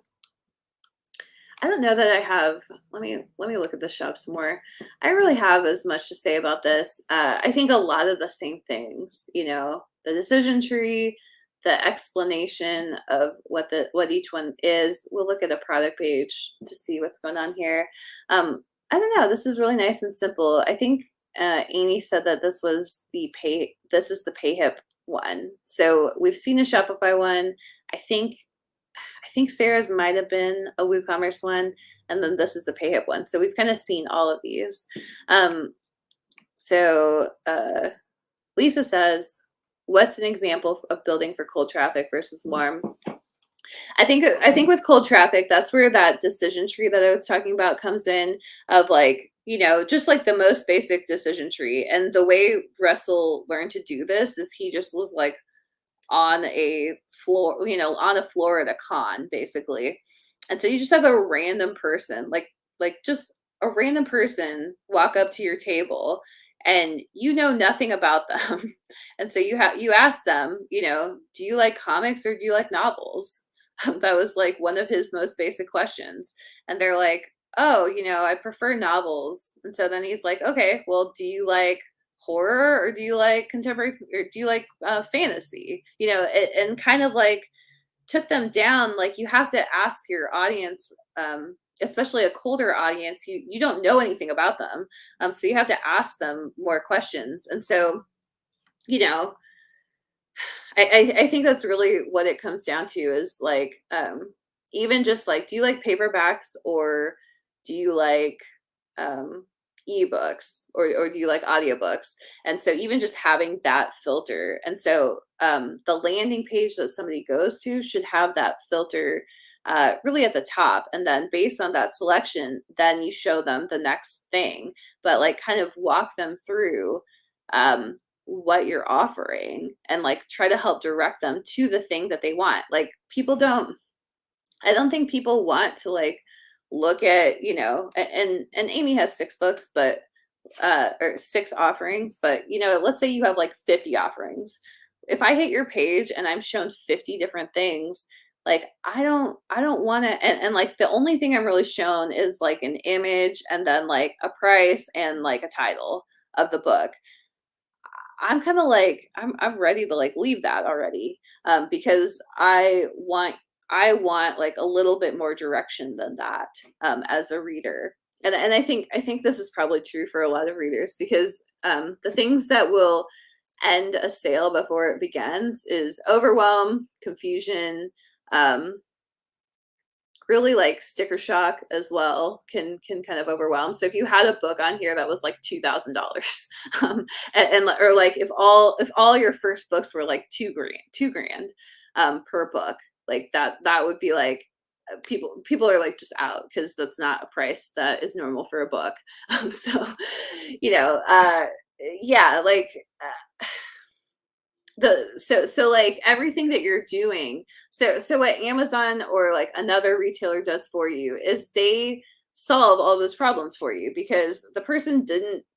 [SPEAKER 1] I don't know that I have. Let me look at the shop some more. I really have as much to say about this. I think a lot of the same things. The decision tree, the explanation of what each one is. We'll look at a product page to see what's going on here. I don't know. This is really nice and simple. I think Amy said that this was the pay. This is the PayHip one. So we've seen a Shopify one. I think Sarah's might have been a WooCommerce one, and then this is the PayHip one. So we've kind of seen all of these. So Lisa says, "What's an example of building for cold traffic versus warm?" I think with cold traffic, that's where that decision tree that I was talking about comes in. Of like, just like the most basic decision tree. And the way Russell learned to do this is he just was like on a floor at a con, basically. And so you just have a random person, like just a random person walk up to your table and you know nothing about them. And so you ask them, do you like comics or do you like novels? That was like one of his most basic questions. And they're like, oh, I prefer novels. And so then he's like, okay, well, do you like horror or do you like contemporary or do you like fantasy? And kind of like took them down. Like, you have to ask your audience, especially a colder audience. You don't know anything about them, so you have to ask them more questions. And so, you know I think that's really what it comes down to, is like, even just like, do you like paperbacks or do you like um, ebooks, or do you like audiobooks? And so even just having that filter. And so the landing page that somebody goes to should have that filter really at the top. And then based on that selection, then you show them the next thing, but like kind of walk them through um, what you're offering and like try to help direct them to the thing that they want. Like, I don't think people want to like look at, and Amy has 6 books, but or 6 offerings, but let's say you have like 50 offerings. If I hit your page and I'm shown 50 different things, like I don't want to, and like the only thing I'm really shown is like an image and then like a price and like a title of the book. I'm kind of like, I'm ready to like leave that already, because I want like a little bit more direction than that, as a reader. And I think this is probably true for a lot of readers, because the things that will end a sale before it begins is overwhelm, confusion, um, really like sticker shock as well can kind of overwhelm. So if you had a book on here that was like $2,000, or like if all your first books were like 2 grand per book, like that would be like, people are like just out, because that's not a price that is normal for a book. So you know uh yeah, like, so like everything that you're doing, so what Amazon or like another retailer does for you is they solve all those problems for you, because the person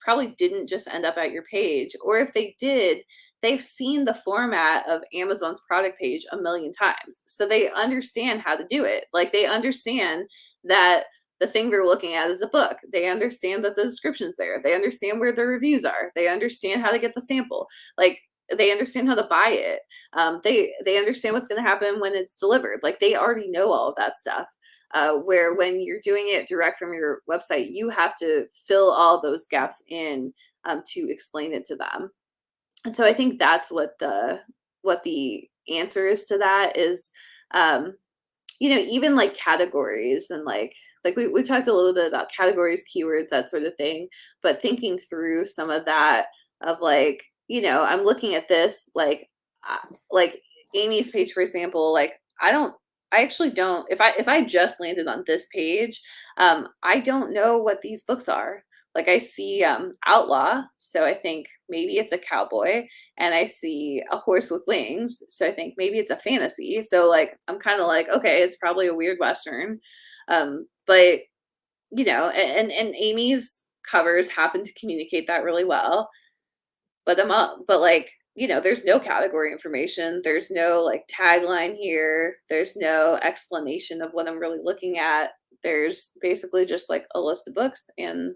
[SPEAKER 1] probably didn't just end up at your page, or if they did, they've seen the format of Amazon's product page a million times, so they understand how to do it. Like, they understand that the thing they're looking at is a book. They understand that the description's there. They understand where the reviews are. They understand how to get the sample. Like, they understand how to buy it. They understand what's going to happen when it's delivered. Like, they already know all of that stuff. Where when you're doing it direct from your website, you have to fill all those gaps in, to explain it to them. And so I think that's what the answer is to that is, um, even like categories and like we talked a little bit about categories, keywords, that sort of thing, but thinking through some of that of like, I'm looking at this like Amy's page, for example, like I actually don't, if I just landed on this page, I don't know what these books are. Like I see outlaw, so I think maybe it's a cowboy, and I see a horse with wings, so I think maybe it's a fantasy. So like I'm kind of like, okay, it's probably a weird western. But and Amy's covers happen to communicate that really well. But like, there's no category information. There's no like tagline here. There's no explanation of what I'm really looking at. There's basically just like a list of books and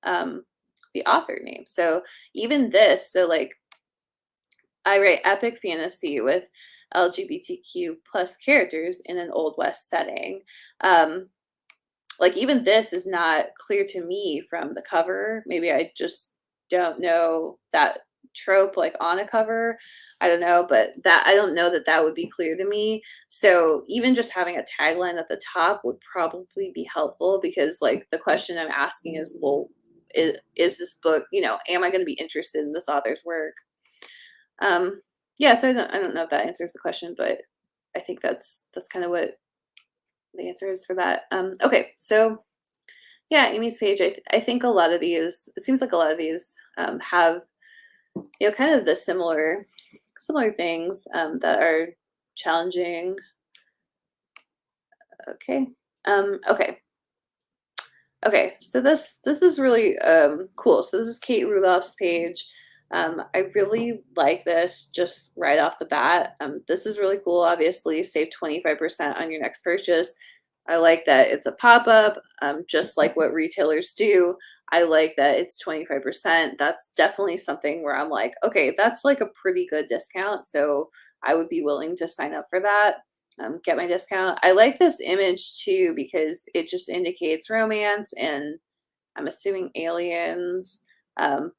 [SPEAKER 1] the author name. So even this, so like I write epic fantasy with LGBTQ plus characters in an Old West setting. Um, like even this is not clear to me from the cover. Maybe I just don't know that trope like on a cover. I don't know, but that I don't know that that would be clear to me. So even just having a tagline at the top would probably be helpful, because like the question I'm asking is, well, is this book, am I going to be interested in this author's work? Yeah, so I don't know if that answers the question, but I think that's kind of what the answer is for that. Okay, so yeah, Amy's page. I think a lot of these. It seems like a lot of these have kind of the similar things that are challenging. Okay. Okay. Okay. So this is really cool. So this is Kate Rudolph's page. I really like this just right off the bat. This is really cool. Obviously, save 25% on your next purchase. I like that it's a pop up, just like what retailers do. I like that it's 25%. That's definitely something where I'm like, okay, that's like a pretty good discount. So I would be willing to sign up for that, get my discount. I like this image too because it just indicates romance and I'm assuming aliens.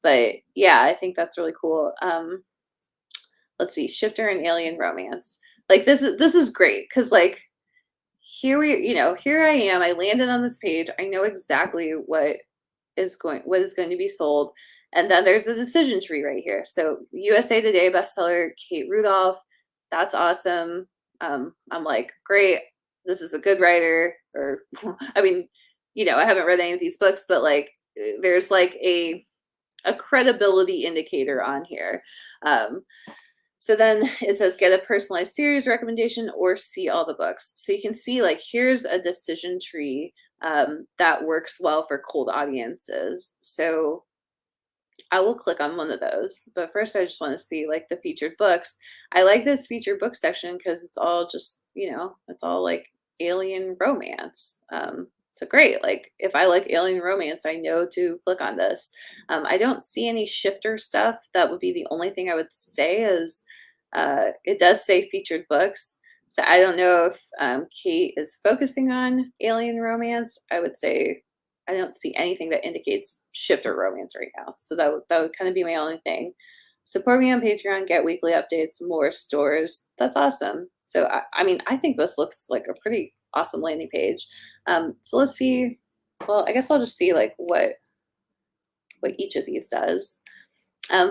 [SPEAKER 1] But yeah, I think that's really cool. Let's see, shifter and alien romance. Like this is great because like here I am. I landed on this page. I know exactly what is going to be sold, and then there's a decision tree right here. So USA Today bestseller Kate Rudolph. That's awesome. I'm like, great. This is a good writer. Or I mean, I haven't read any of these books, but like, there's like a credibility indicator on here. Um, so then it says get a personalized series recommendation or see all the books. So you can see like here's a decision tree that works well for cold audiences. So I will click on one of those. But first I just want to see like the featured books. I like this featured book section because it's all just, it's all like alien romance. So great. Like if I like alien romance, I know to click on this. I don't see any shifter stuff. That would be the only thing I would say is it does say featured books. So I don't know if Kate is focusing on alien romance. I would say I don't see anything that indicates shifter romance right now. So that would kind of be my only thing. Support me on Patreon, get weekly updates, more stores. That's awesome. So I mean, I think this looks like a pretty awesome landing page. So let's see. Well, I guess I'll just see like what each of these does.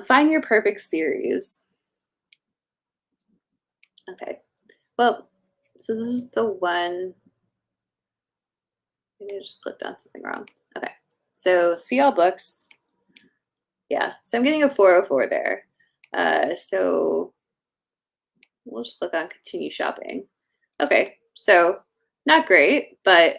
[SPEAKER 1] Find your perfect series. Okay. Well, so this is the one. Maybe I just clicked on something wrong. Okay. So see all books. Yeah. So I'm getting a 404 there. So we'll just click on continue shopping. Okay. So not great, but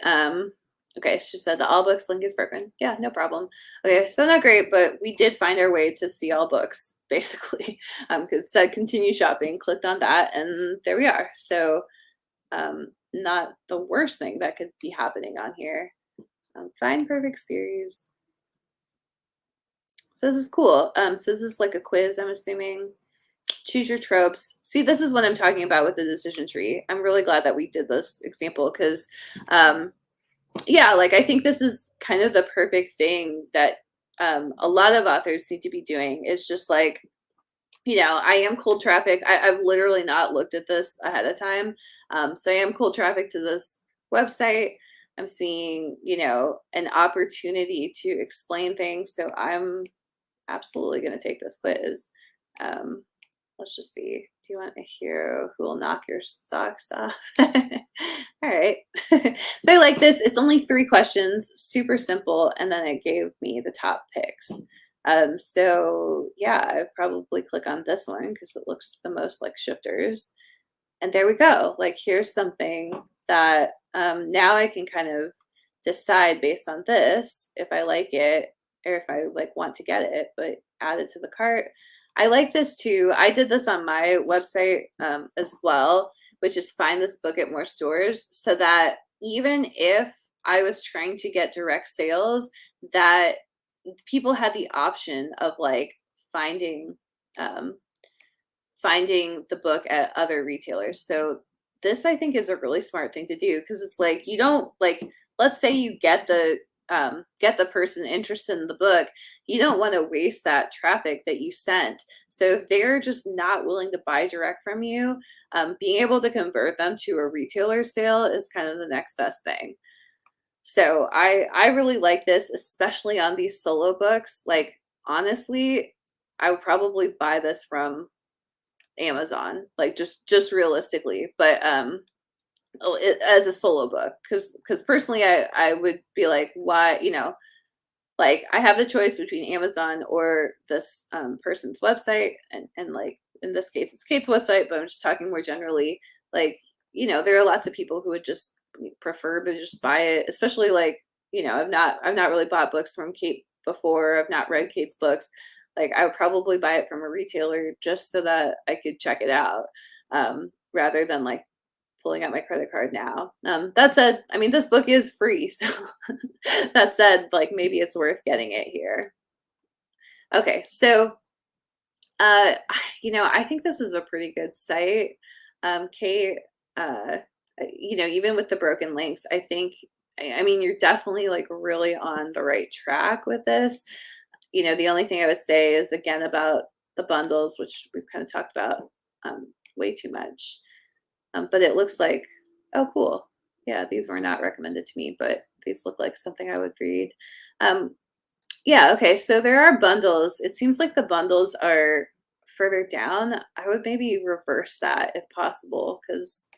[SPEAKER 1] okay, she said the all books link is broken. Yeah, no problem. Okay, so not great, but we did find our way to see all books, basically. It said continue shopping, clicked on that, and there we are. So not the worst thing that could be happening on here. Find perfect series. So this is cool. So this is like a quiz, I'm assuming. Choose your tropes. See, this is what I'm talking about with the decision tree. I'm really glad that we did this example because yeah, like I think this is kind of the perfect thing that a lot of authors need to be doing. Is just like I am cold traffic. I've literally not looked at this ahead of time. So I am cold traffic to this website. I'm seeing, an opportunity to explain things. So I'm absolutely going to take this quiz. Um, let's just see. Do you want a hero who will knock your socks off? All right. So I like this. It's only 3 questions, super simple. And then it gave me the top picks. So yeah, I'd probably click on this one because it looks the most like shifters. And there we go. Like, here's something that now I can kind of decide based on this if I like it or if I like want to get it, but add it to the cart. I like this too. I did this on my website as well, which is find this book at more stores, so that even if I was trying to get direct sales, that people had the option of like finding um, finding the book at other retailers. So this I think is a really smart thing to do, because it's like you don't like, let's say you get the person interested in the book, you don't want to waste that traffic that you sent. So if they're just not willing to buy direct from you, being able to convert them to a retailer sale is kind of the next best thing. So I really like this, especially on these solo books. Like, honestly, I would probably buy this from Amazon, like just realistically, but as a solo book, because personally I would be like, why, like I have the choice between Amazon or this person's website, and like in this case it's Kate's website, but I'm just talking more generally. Like, there are lots of people who would just prefer to just buy it, especially like, I've not really bought books from Kate before. I've not read Kate's books. Like, I would probably buy it from a retailer just so that I could check it out, rather than like pulling out my credit card now. That said, I mean, this book is free, so that said, like, maybe it's worth getting it here. Okay, so uh, I think this is a pretty good site. Kate, even with the broken links, I think, I mean, you're definitely like really on the right track with this. The only thing I would say is again about the bundles, which we've kind of talked about way too much. But it looks like, oh, cool. Yeah, these were not recommended to me, but these look like something I would read. Yeah, okay, so there are bundles. It seems like the bundles are further down. I would maybe reverse that if possible, because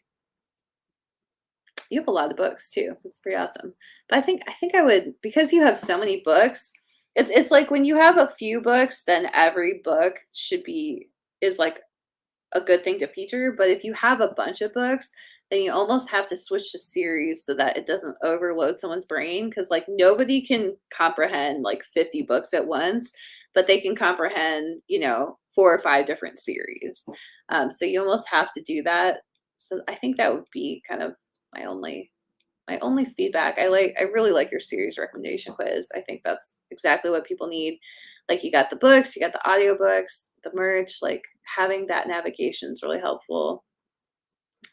[SPEAKER 1] you have a lot of books too. It's pretty awesome. But I think I would, because you have so many books. It's like when you have a few books, then every book is like a good thing to feature. But if you have a bunch of books, then you almost have to switch to series so that it doesn't overload someone's brain. Because like nobody can comprehend like 50 books at once, but they can comprehend 4 or 5 different series. So you almost have to do that. So I think that would be kind of my only feedback. I really like your series recommendation quiz. I think that's exactly what people need. Like, you got the books, you got the audiobooks, the merch, like having that navigation is really helpful.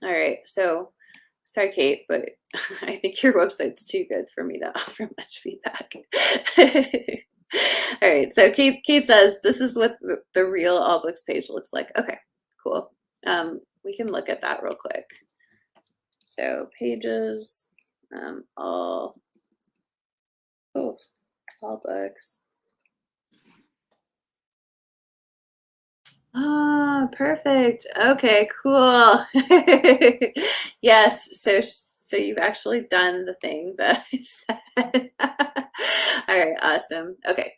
[SPEAKER 1] All right. So sorry, Kate, but I think your website's too good for me to offer much feedback. All right. So Kate says this is what the real all books page looks like. Okay, cool. We can look at that real quick. So pages, all books. Ah, perfect. Okay, cool. Yes, so you've actually done the thing that I said. All right, awesome. Okay.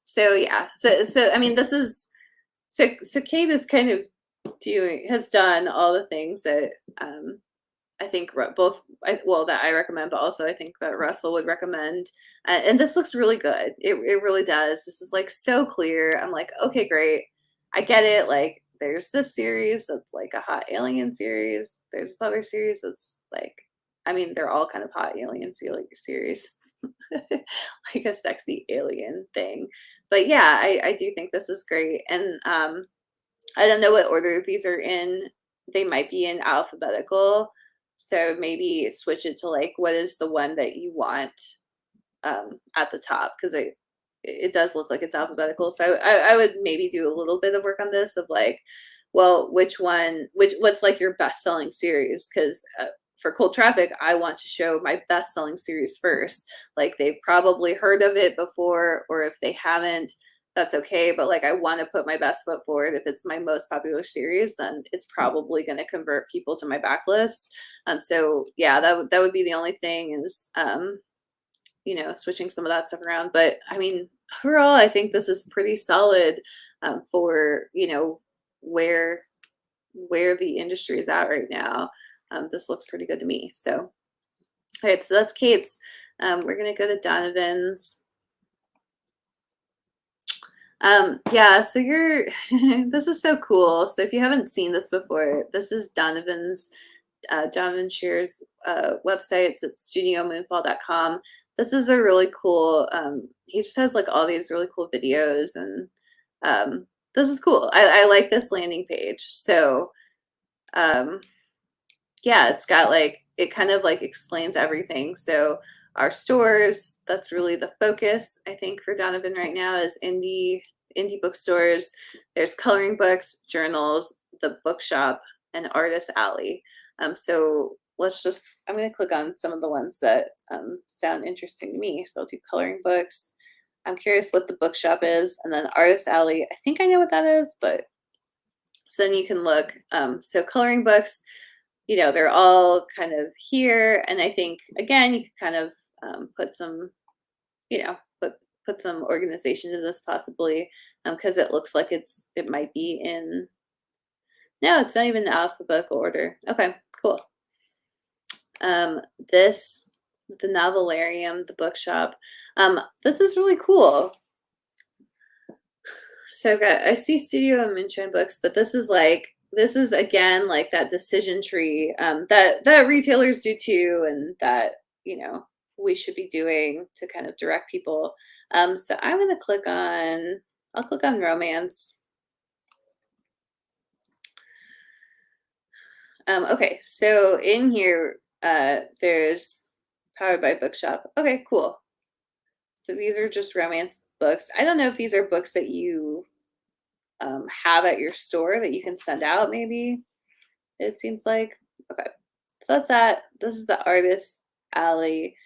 [SPEAKER 1] So yeah. So I mean, this is so Kate is kind of has done all the things that I think that I recommend, but also I think that Russell would recommend. And this looks really good. It really does. This is like so clear. I'm like, okay, great. I get it. Like, there's this series that's like a hot alien series. There's this other series that's like, I mean, they're all kind of hot alien series, like a sexy alien thing. But yeah, I do think this is great. And I don't know what order these are in. They might be in alphabetical. So maybe switch it to like, what is the one that you want at the top? Because it does look like it's alphabetical. So I would maybe do a little bit of work on this of like, well, what's like your best selling series? Because for cold traffic, I want to show my best selling series first. Like they've probably heard of it before, or if they haven't, that's okay. But like I want to put my best foot forward. If it's my most popular series, then it's probably going to convert people to my backlist. So yeah, that would be the only thing is switching some of that stuff around. But I mean, overall, I think this is pretty solid for where where the industry is at right now. This looks pretty good to me. So, all right, so that's Kate's. We're gonna go to Donovan's. Yeah, so you're this is so cool. So if you haven't seen this before, this is Donovan's Donovan shares websites at studiomoonfall.com. This is a really cool, he just has like all these really cool videos, and this is cool. I like this landing page. So yeah, it's got like, it kind of like explains everything. So our stores, that's really the focus, I think, for Donovan right now is indie bookstores. There's coloring books, journals, the bookshop, and Artist Alley. So I'm going to click on some of the ones that sound interesting to me. So I'll do coloring books. I'm curious what the bookshop is. And then Artist Alley, I think I know what that is, but so then you can look. So coloring books, they're all kind of here. And I think, again, you could kind of put some, put some organization to this possibly, because it looks like it might be in, no, it's not even in alphabetical order. Okay, cool. This, the Novelarium, the bookshop. This is really cool. So I see Studio and Moonshine Books, but this is again like that decision tree that retailers do too, and that we should be doing to kind of direct people. So I'm gonna I'll click on romance. Okay, so in here there's Powered by Bookshop. Okay, cool. So these are just romance books. I don't know if these are books that you have at your store that you can send out, maybe, it seems like. Okay, so that's that. This is the Artist Alley.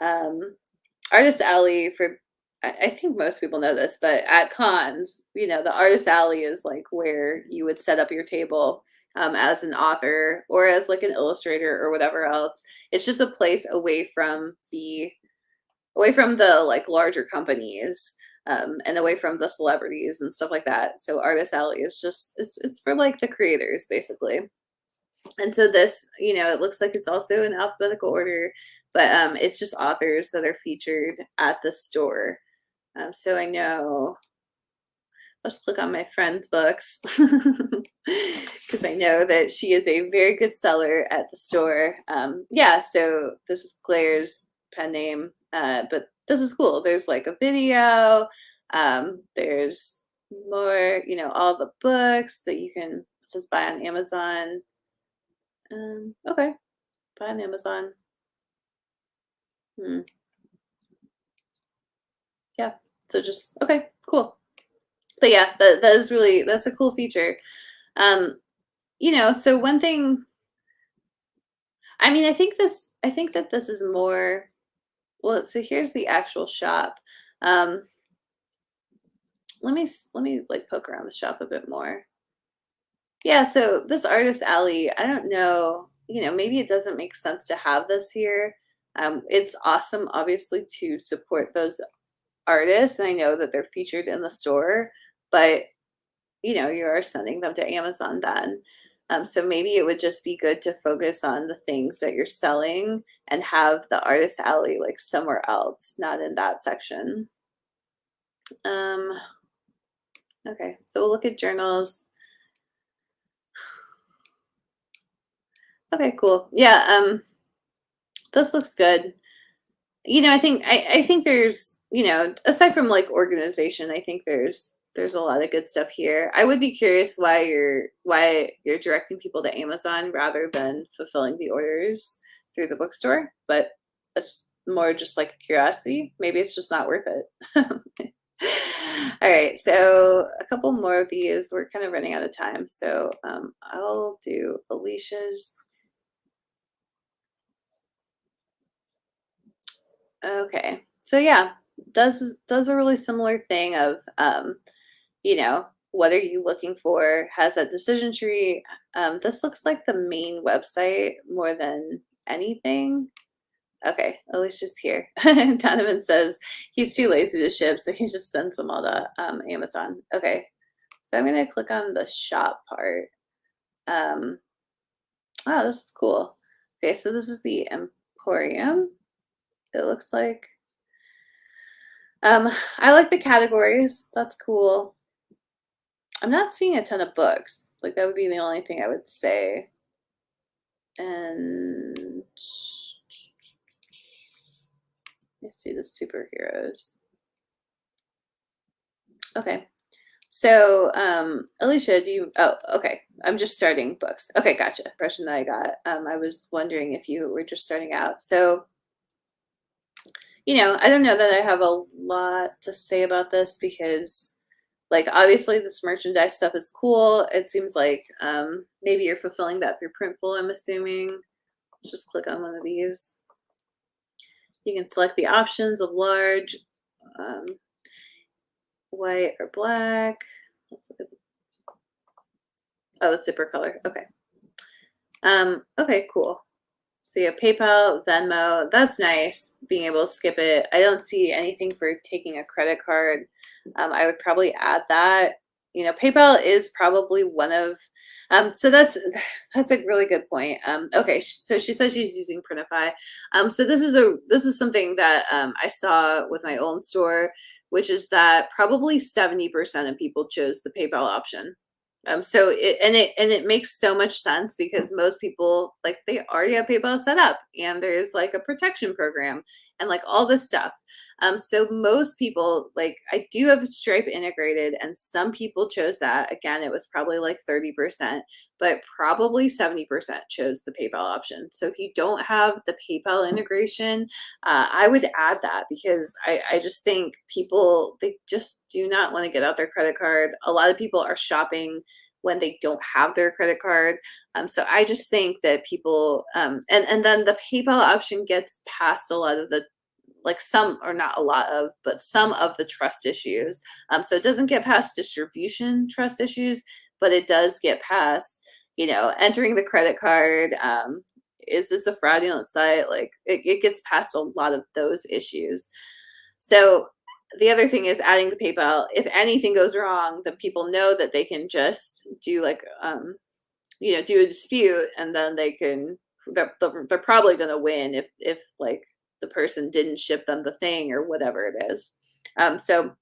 [SPEAKER 1] Artist Alley, for I think most people know this, but at cons, the Artist Alley is like where you would set up your table as an author or as like an illustrator or whatever else. It's just a place away from the like larger companies, and away from the celebrities and stuff like that. So Artist Alley is just it's for like the creators basically. And so this, it looks like it's also in alphabetical order, but it's just authors that are featured at the store. So I know, I'll just click on my friend's books because I know that she is a very good seller at the store. Yeah, so this is Claire's pen name, but this is cool. There's like a video. There's more, all the books that you can, it says buy on Amazon. Okay, buy on Amazon. Yeah, so just, okay, cool. But yeah, that's a cool feature. So one thing, I mean, I think that this is more, well, so here's the actual shop. Let me like poke around the shop a bit more. Yeah, so this Artist Alley, I don't know, maybe it doesn't make sense to have this here. It's awesome, obviously, to support those artists, and I know that they're featured in the store, but you are sending them to Amazon then. So maybe it would just be good to focus on the things that you're selling and have the Artist Alley like somewhere else, not in that section. Okay, so we'll look at journals. Okay, cool. Yeah, this looks good. I think there's, aside from like organization, I think there's a lot of good stuff here. I would be curious why you're directing people to Amazon rather than fulfilling the orders through the bookstore, but that's more just like curiosity. Maybe it's just not worth it. All right, so a couple more of these. We're kind of running out of time, so I'll do Alicia's. Okay, so yeah, does a really similar thing of you know, what are you looking for? Has that decision tree. This looks like the main website more than anything. Okay, Alicia's here. Donovan says he's too lazy to ship, so he just sends them all to Amazon. Okay, so I'm gonna click on the shop part. Oh, this is cool. Okay, so this is the Emporium. It looks like. I like the categories. That's cool. I'm not seeing a ton of books. Like that would be the only thing I would say. And let's see the superheroes. Okay. So, Alicia, do you, oh, okay. I'm just starting books. Okay, gotcha. Impression that I got. I was wondering if you were just starting out. So, I don't know that I have a lot to say about this because, like, obviously this merchandise stuff is cool. It seems like maybe you're fulfilling that through Printful, I'm assuming. Let's just click on one of these. You can select the options of large, white or black. Let's look at the zipper color. Okay. Okay, cool. So yeah, PayPal, Venmo, that's nice, being able to skip it. I don't see anything for taking a credit card. I would probably add that. PayPal is probably one of, so that's a really good point. Okay, so she says she's using Printify. So this is something that I saw with my own store, which is that probably 70% of people chose the PayPal option. So it makes so much sense because most people, like, they already have PayPal set up and there's like a protection program and like all this stuff. So most people, like, I do have Stripe integrated and some people chose that. Again, it was probably like 30%, but probably 70% chose the PayPal option. So if you don't have the PayPal integration, I would add that because I just think people, they just do not want to get out their credit card. A lot of people are shopping when they don't have their credit card. So I just think that people, and then the PayPal option gets past a lot of the, like, some, or not a lot of, but some of the trust issues. So it doesn't get past distribution trust issues, but it does get past, entering the credit card. Is this a fraudulent site? Like, it gets past a lot of those issues. So the other thing is adding the PayPal. If anything goes wrong, then people know that they can just do like, do a dispute, and then they're probably going to win if like the person didn't ship them the thing or whatever it is. So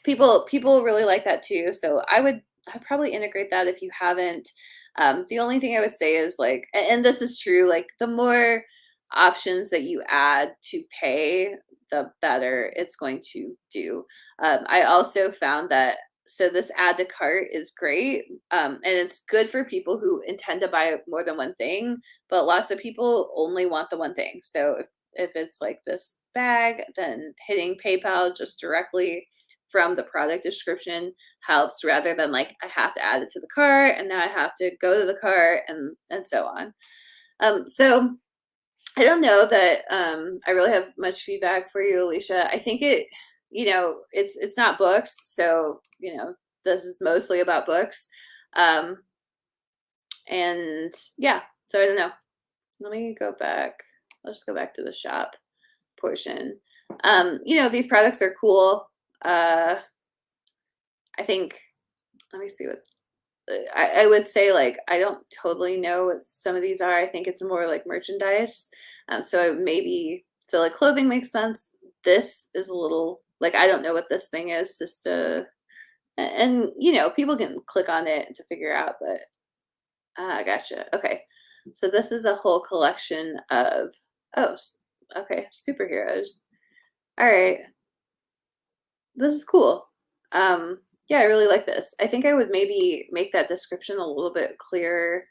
[SPEAKER 1] people really like that too. So I'd probably integrate that if you haven't. The only thing I would say is, like, and this is true, like, the more options that you add to pay, the better it's going to do. I also found that, so this add to cart is great, and it's good for people who intend to buy more than one thing, but lots of people only want the one thing. So if it's like this bag, then hitting PayPal just directly from the product description helps, rather than like I have to add it to the cart and now I have to go to the cart and so on. So I don't know that I really have much feedback for you, Alicia. I think it's not books, so this is mostly about books. And yeah, so I don't know. Let me go back. Let's just go back to the shop portion. These products are cool. I think, let me see what I would say, like, I don't totally know what some of these are. I think it's more like merchandise. So maybe, so like clothing makes sense. This is a little, like, I don't know what this thing is, just and people can click on it to figure out, but gotcha. Okay. So this is a whole collection of, oh, okay, superheroes. All right. This is cool. Yeah, I really like this. I think I would maybe make that description a little bit clearer,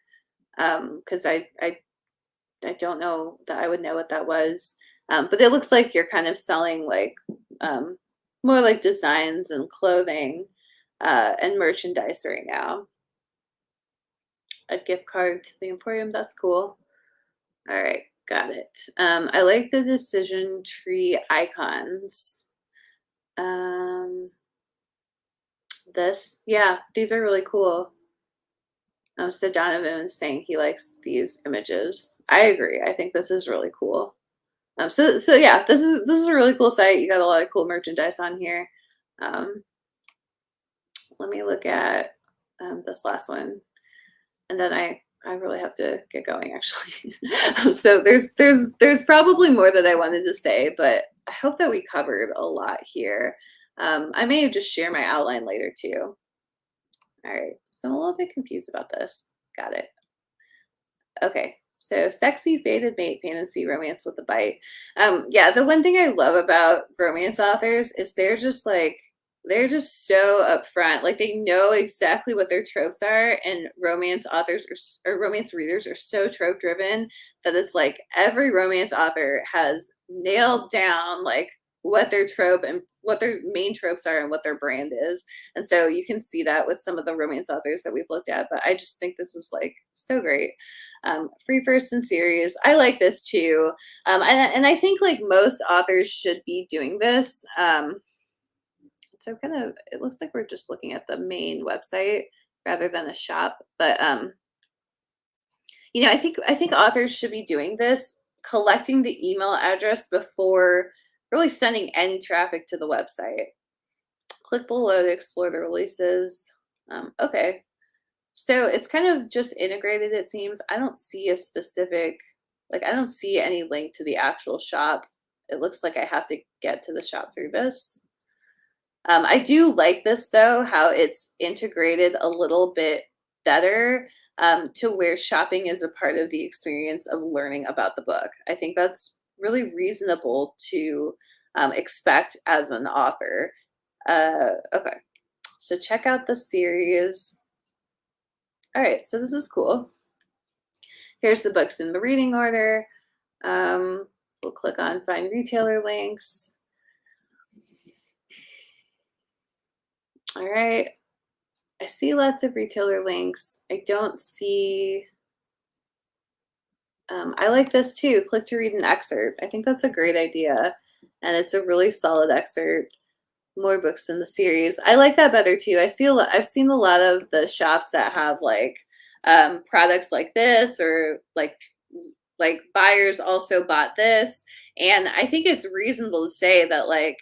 [SPEAKER 1] because I don't know that I would know what that was. But it looks like you're kind of selling like more like designs and clothing and merchandise right now. A gift card to the Emporium, that's cool. All right, got it. I like the decision tree icons. Um, yeah, these are really cool. So Donovan is saying he likes these images. I agree. I think this is really cool. So yeah, this is a really cool site. You got a lot of cool merchandise on here. Um, let me look at this last one, and then I really have to get going actually. So there's probably more that I wanted to say, but I hope that we covered a lot here. I may just share my outline later too. All right, so I'm a little bit confused about this. Got it. Okay, so sexy fated mate fantasy romance with a bite. Yeah, the one thing I love about romance authors is they're just so upfront. Like they know exactly what their tropes are, and romance authors or romance readers are so trope driven that it's like every romance author has nailed down like what their trope and what their main tropes are and what their brand is. And so you can see that with some of the romance authors that we've looked at. But I just think this is like so great. Free first in series. I like this too. And I think like most authors should be doing this. So kind of, it looks like we're just looking at the main website rather than a shop. But I think authors should be doing this, collecting the email address before really sending any traffic to the website. Click below to explore the releases. Okay, so it's kind of just integrated, it seems. I don't see a specific, like, I don't see any link to the actual shop. It looks like I have to get to the shop through this. I do like this, though, how it's integrated a little bit better to where shopping is a part of the experience of learning about the book. I think that's really reasonable to expect as an author. Okay, so check out the series. All right, so this is cool. Here's the books in the reading order. We'll click on find retailer links. All right, I see lots of retailer links. I don't see, I like this too. Click to read an excerpt. I think that's a great idea. And it's a really solid excerpt. More books in the series. I like that better too. I've seen a lot of the shops that have like products like this, or like buyers also bought this. And I think it's reasonable to say that like,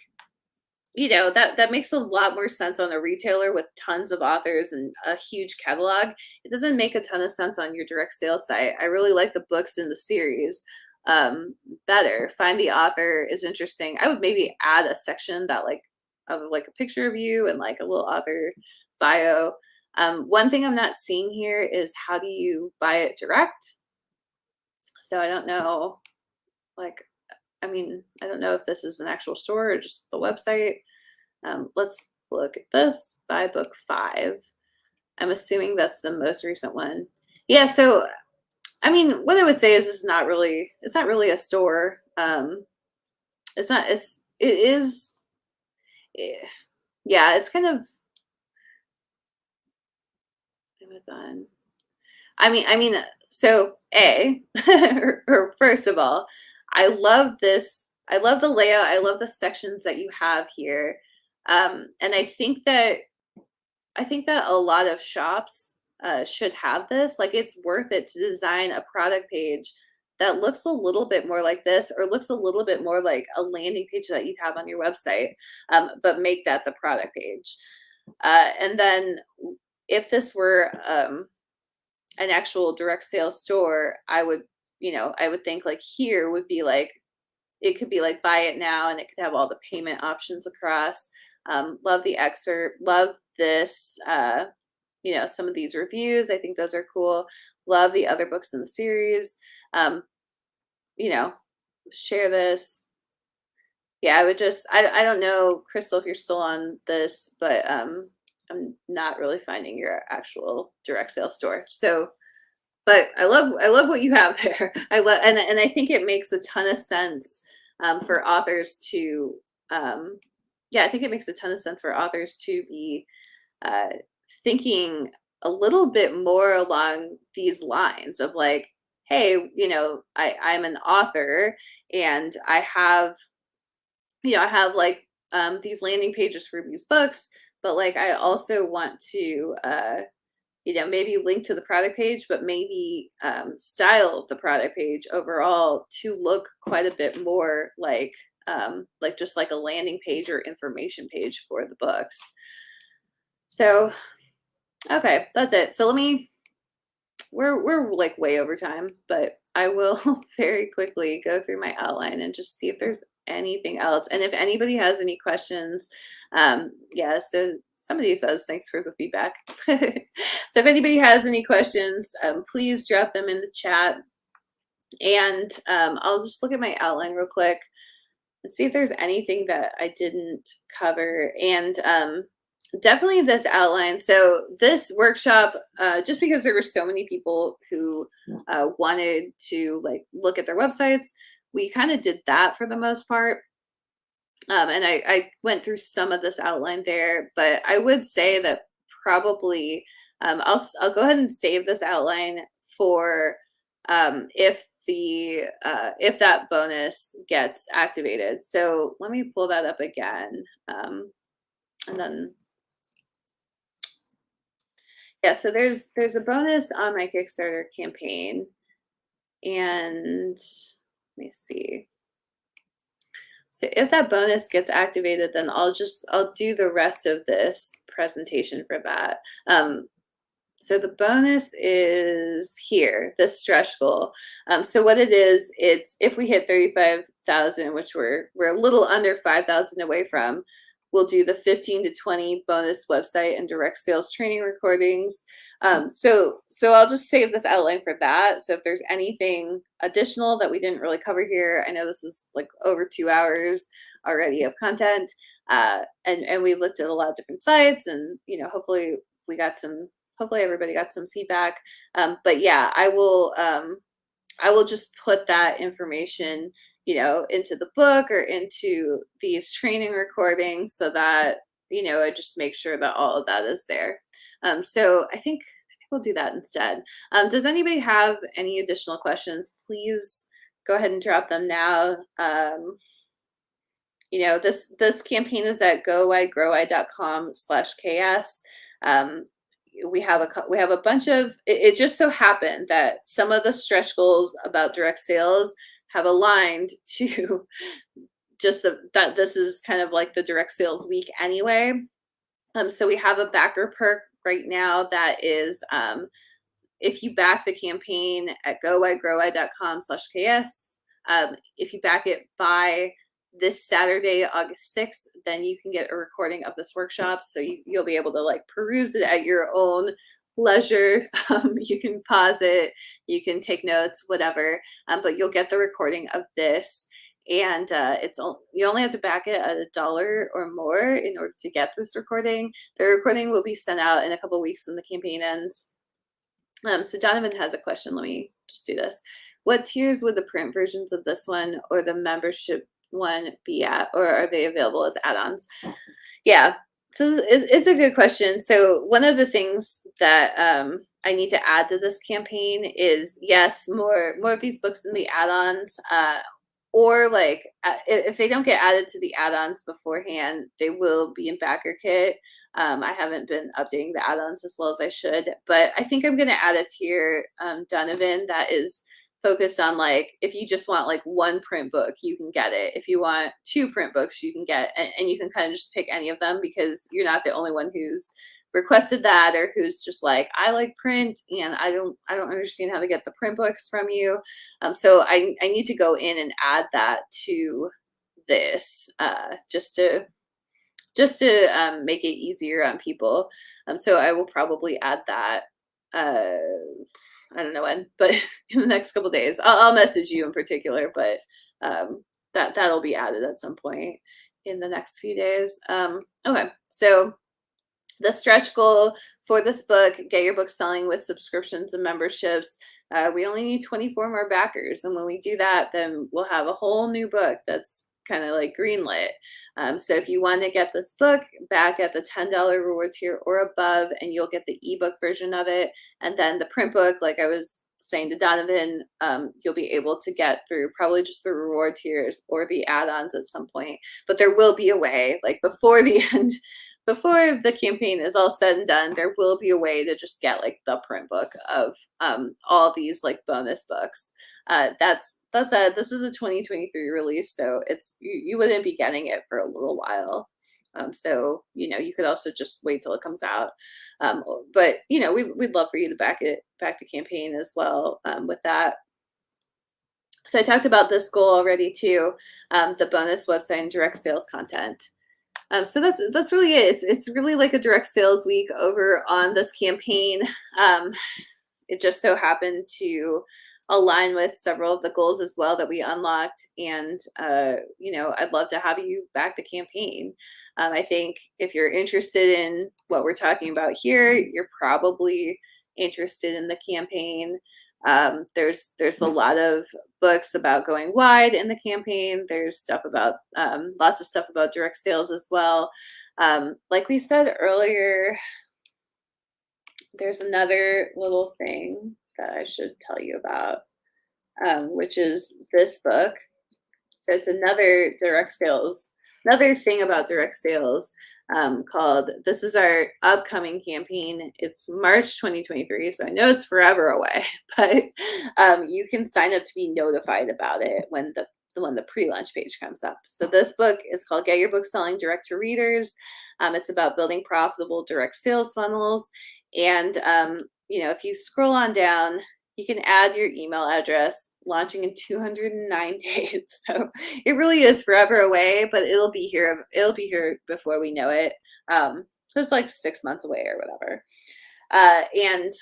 [SPEAKER 1] that makes a lot more sense on a retailer with tons of authors and a huge catalog. It doesn't make a ton of sense on your direct sales site. I really like the books in the series better. Find the author is interesting. I would maybe add a section that like of like a picture of you and like a little author bio. One thing I'm not seeing here is how do you buy it direct? So I don't know, like, I mean, I don't know if this is an actual store or just the website. Let's look at this. Buy book 5. I'm assuming that's the most recent one. Yeah, so I mean, what I would say is it's not really a store. It's not it's it is eh, yeah, it's kind of Amazon. I mean, so or first of all, I love this. I love the layout. I love the sections that you have here. And I think that a lot of shops should have this. Like, it's worth it to design a product page that looks a little bit more like this, or looks a little bit more like a landing page that you'd have on your website, but make that the product page. And then if this were an actual direct sales store, I would think like here would be like, it could be like buy it now, and it could have all the payment options across. Love the excerpt. Love this. Some of these reviews. I think those are cool. Love the other books in the series. Um, you know, Share this. Yeah, I would just. I don't know, Crystal, if you're still on this, but I'm not really finding your actual direct sales store. So, but I love what you have there. I love, and I think it makes a ton of sense for authors to, yeah, I think it makes a ton of sense for authors to be thinking a little bit more along these lines of like, hey, I'm an author and I have, I have like these landing pages for these books, but like I also want to, maybe link to the product page, but maybe style the product page overall to look quite a bit more like just like a landing page or information page for the books. So, okay, that's it. So we're like way over time, but I will very quickly go through my outline and just see if there's anything else. And if anybody has any questions, yeah, so somebody says, thanks for the feedback. So if anybody has any questions, please drop them in the chat. And I'll just look at my outline real quick and see if there's anything that I didn't cover. And definitely this outline. So this workshop, just because there were so many people who wanted to like look at their websites, we kind of did that for the most part. And I went through some of this outline there, but I would say that probably I'll go ahead and save this outline for if that bonus gets activated. So let me pull that up again, and then. Yeah, so there's a bonus on my Kickstarter campaign, and let me see. So if that bonus gets activated, then I'll do the rest of this presentation for that. So the bonus is here, this stretch goal. So what it is, it's if we hit 35,000, which we're a little under 5,000 away from, we'll do the 15 to 20 bonus website and direct sales training recordings. So I'll just save this outline for that. So if there's anything additional that we didn't really cover here, I know this is like over 2 hours already of content, and we looked at a lot of different sites, and hopefully everybody got some feedback. But yeah, I will just put that information into the book or into these training recordings so that, I just make sure that all of that is there. So I think we'll do that instead. Does anybody have any additional questions? Please go ahead and drop them now. This campaign is at gowidegrowwide.com/KS. We have a bunch of, it just so happened that some of the stretch goals about direct sales have aligned to just that this is kind of like the direct sales week anyway. So we have a backer perk right now that is, if you back the campaign at gowidegrowwide.com/KS, if you back it by this Saturday, August 6th, then you can get a recording of this workshop. So you'll be able to like peruse it at your own leisure. You can pause it, you can take notes, whatever, but you'll get the recording of this. And you only have to back it at $1 or more in order to get this recording. The recording will be sent out in a couple of weeks when the campaign ends. So Donovan has a question. Let me just do this. What tiers would the print versions of this one or the membership one be at, or are they available as add-ons? Yeah, so it's a good question. So one of the things that I need to add to this campaign is, yes, more of these books in the add-ons, or like if they don't get added to the add-ons beforehand, they will be in backer kit. I haven't been updating the add-ons as well as I should, but I think I'm going to add a tier, Donovan, that is focused on like, if you just want like one print book, you can get it. If you want 2 print books, you can get, and you can kind of just pick any of them, because you're not the only one who's requested that, or who's just like, I like print and I don't understand how to get the print books from you. So I need to go in and add that to this, just to make it easier on people. So I will probably add that. I don't know when, but in the next couple of days, I'll message you in particular, but that'll be added at some point in the next few days. Okay, so the stretch goal for this book, get your book selling with subscriptions and memberships We only need 24 more backers. And when we do that, then we'll have a whole new book that's kind of like greenlit. So if you want to get this book back at the $10 reward tier or above, and you'll get the ebook version of it, and then the print book, like I was saying to Donovan, you'll be able to get through probably just the reward tiers or the add-ons at some point. But there will be a way, like before the end, before the campaign is all said and done, there will be a way to just get like the print book of all these like bonus books. This is a 2023 release, so it's you wouldn't be getting it for a little while. So you could also just wait till it comes out. But we'd love for you to back the campaign as well with that. So I talked about this goal already too, the bonus website and direct sales content. So that's really it. It's really like a direct sales week over on this campaign. It just so happened to align with several of the goals as well that we unlocked. And, I'd love to have you back the campaign. I think if you're interested in what we're talking about here, you're probably interested in the campaign. There's a lot of books about going wide in the campaign. There's stuff about lots of stuff about direct sales as well. Like we said earlier, there's another little thing that I should tell you about, which is this book. So it's another thing about direct sales called, this is our upcoming campaign. It's March 2023, so I know it's forever away, but you can sign up to be notified about it when the pre-launch page comes up. So this book is called Get Your Book Selling Direct to Readers. It's about building profitable direct sales funnels. And, if you scroll on down, you can add your email address, launching in 209 days. So it really is forever away, but it'll be here. It'll be here before we know it. So it's like 6 months away or whatever. And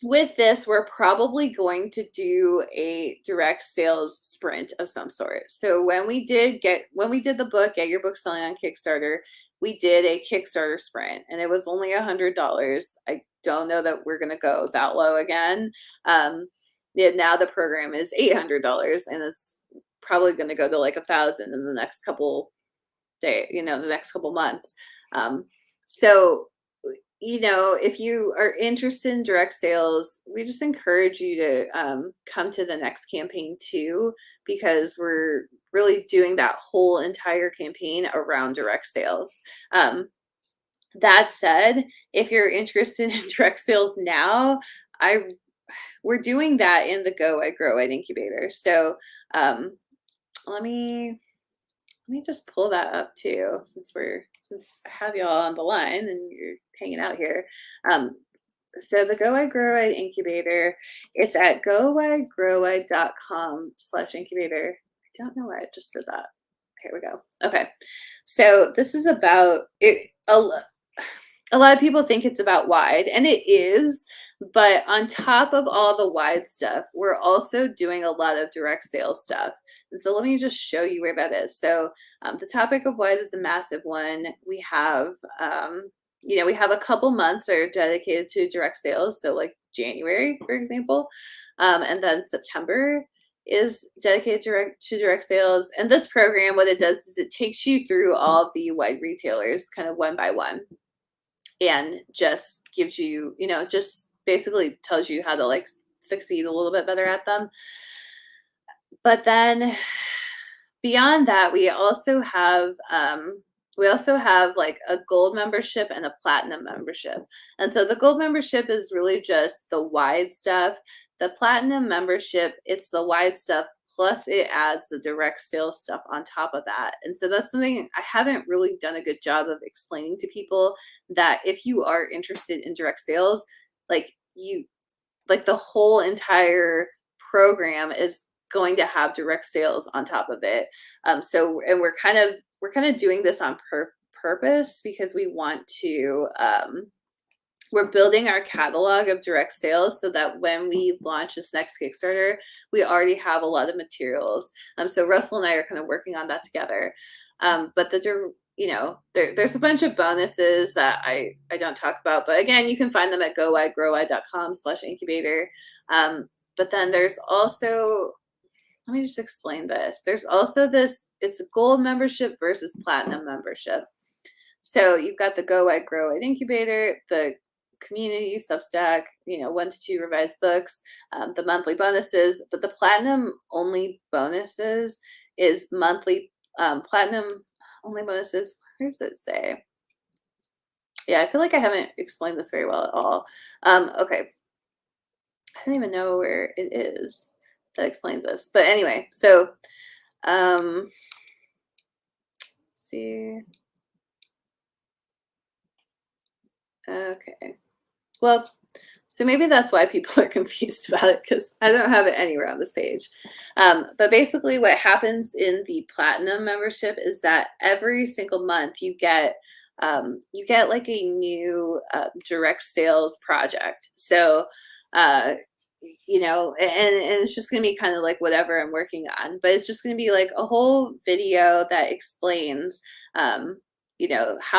[SPEAKER 1] with this, we're probably going to do a direct sales sprint of some sort. So when we did the book, Get Your Book Selling on Kickstarter, we did a Kickstarter sprint, and it was only $100. I don't know that we're going to go that low again. Now the program is $800, and it's probably going to go to like 1,000 in the next couple days, the next couple months. So if you are interested in direct sales, we just encourage you to come to the next campaign too, because we're really doing that whole entire campaign around direct sales. That said, if you're interested in direct sales now, we're doing that in the Go Wide Grow Wide incubator. So let me just pull that up too, since I have y'all on the line and you're hanging out here. So the Go Wide Grow Wide incubator, it's at gowidegrowwide.com/incubator. I don't know why I just did that. Here we go. Okay. So this is about it. A lot of people think it's about wide, and it is, but on top of all the wide stuff, we're also doing a lot of direct sales stuff. And so let me just show you where that is. So the topic of wide is a massive one. We have, we have a couple months that are dedicated to direct sales. So like January, for example, and then September is dedicated to direct sales. And this program, what it does is it takes you through all the wide retailers kind of one by one, and just gives you, just basically tells you how to like succeed a little bit better at them. But then beyond that, we also have like a gold membership and a platinum membership. And so the gold membership is really just the wide stuff. The platinum membership, it's the wide stuff, plus it adds the direct sales stuff on top of that. And so that's something I haven't really done a good job of explaining to people, that if you are interested in direct sales, like the whole entire program is going to have direct sales on top of it. And we're kind of doing this on purpose, because we want to, we're building our catalog of direct sales so that when we launch this next Kickstarter, we already have a lot of materials. So Russell and I are kind of working on that together. But there's a bunch of bonuses that I don't talk about, but again, you can find them at gowhygrowwhy.com/incubator. But then there's also, let me just explain this. There's also this, it's a gold membership versus platinum membership. So you've got the Go Wide Grow Wide Incubator, the community Substack, 1 to 2 revised books, the monthly bonuses, but the platinum only bonuses is monthly platinum only bonuses. Where does it say? Yeah, I feel like I haven't explained this very well at all. Okay. I don't even know where it is that explains this. But anyway, so let's see. Okay. Well, so maybe that's why people are confused about it, because I don't have it anywhere on this page. But basically what happens in the platinum membership is that every single month you get like a new direct sales project. So and it's just going to be kind of like whatever I'm working on, but it's just going to be like a whole video that explains how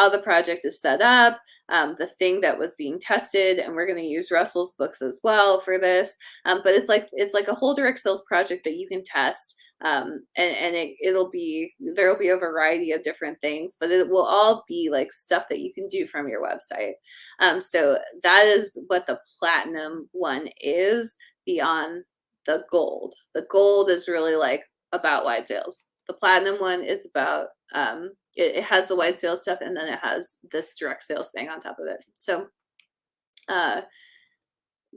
[SPEAKER 1] the project is set up, the thing that was being tested, and we're going to use Russell's books as well for this. But it's like a whole direct sales project that you can test, and there'll be a variety of different things, but it will all be like stuff that you can do from your website. So that is what the platinum one is beyond the gold. The gold is really like about wide sales. The platinum one is about it has the wide sales stuff, and then it has this direct sales thing on top of it. So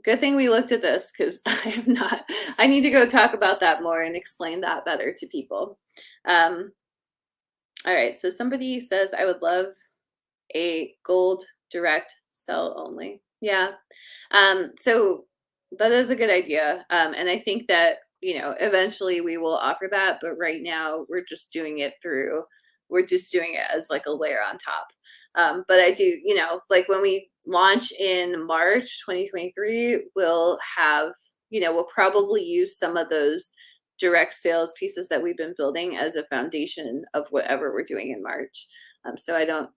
[SPEAKER 1] good thing we looked at this, because I need to go talk about that more and explain that better to people. All right, so somebody says, I would love a gold direct sell only. Yeah. So that is a good idea. And I think that, eventually we will offer that, but right now we're just doing it as like a layer on top. But I do, like when we launch in March 2023, we'll have, we'll probably use some of those direct sales pieces that we've been building as a foundation of whatever we're doing in March. So I don't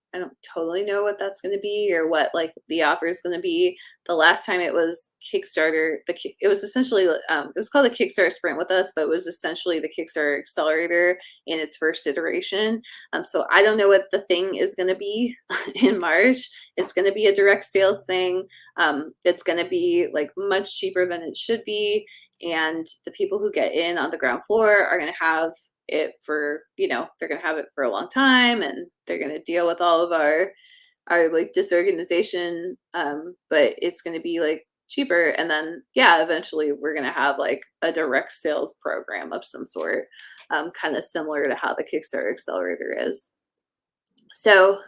[SPEAKER 1] totally know what that's going to be, or what like the offer is going to be. The last time it was Kickstarter, it was essentially it was called the Kickstarter Sprint with us, but it was essentially the Kickstarter Accelerator in its first iteration. So I don't know what the thing is going to be in March. It's going to be a direct sales thing. It's going to be like much cheaper than it should be, and the people who get in on the ground floor are going to have it for, they're going to have it for a long time, and they're going to deal with all of our like disorganization, but it's going to be like cheaper. And then eventually we're going to have like a direct sales program of some sort, kind of similar to how the Kickstarter Accelerator is. So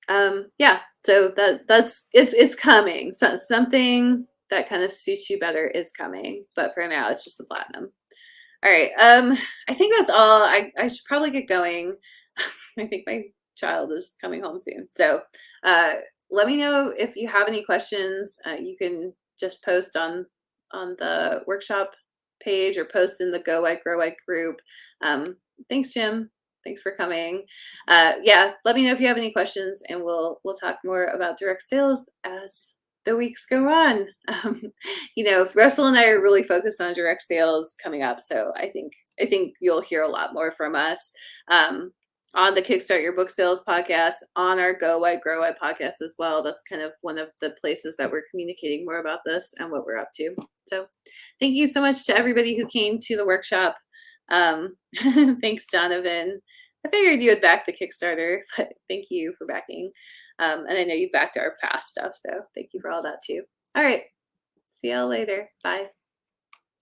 [SPEAKER 1] so that's it's coming. So something that kind of suits you better is coming, but for now it's just the platinum. All right. I think that's all. I should probably get going. I think my child is coming home soon. So let me know if you have any questions. You can just post on the workshop page, or post in the Go Wide Grow Wide group. Thanks, Jim. Thanks for coming. Let me know if you have any questions, and we'll talk more about direct sales as the weeks go on. Russell and I are really focused on direct sales coming up, so I think you'll hear a lot more from us on the Kickstart Your Book Sales podcast, on our Go Wide Grow Wide podcast as well. That's kind of one of the places that we're communicating more about this and what we're up to. So thank you so much to everybody who came to the workshop. Thanks, Donovan. I figured you would back the Kickstarter, but thank you for backing. And I know you backed our past stuff, so thank you for all that too. All right. See y'all later. Bye.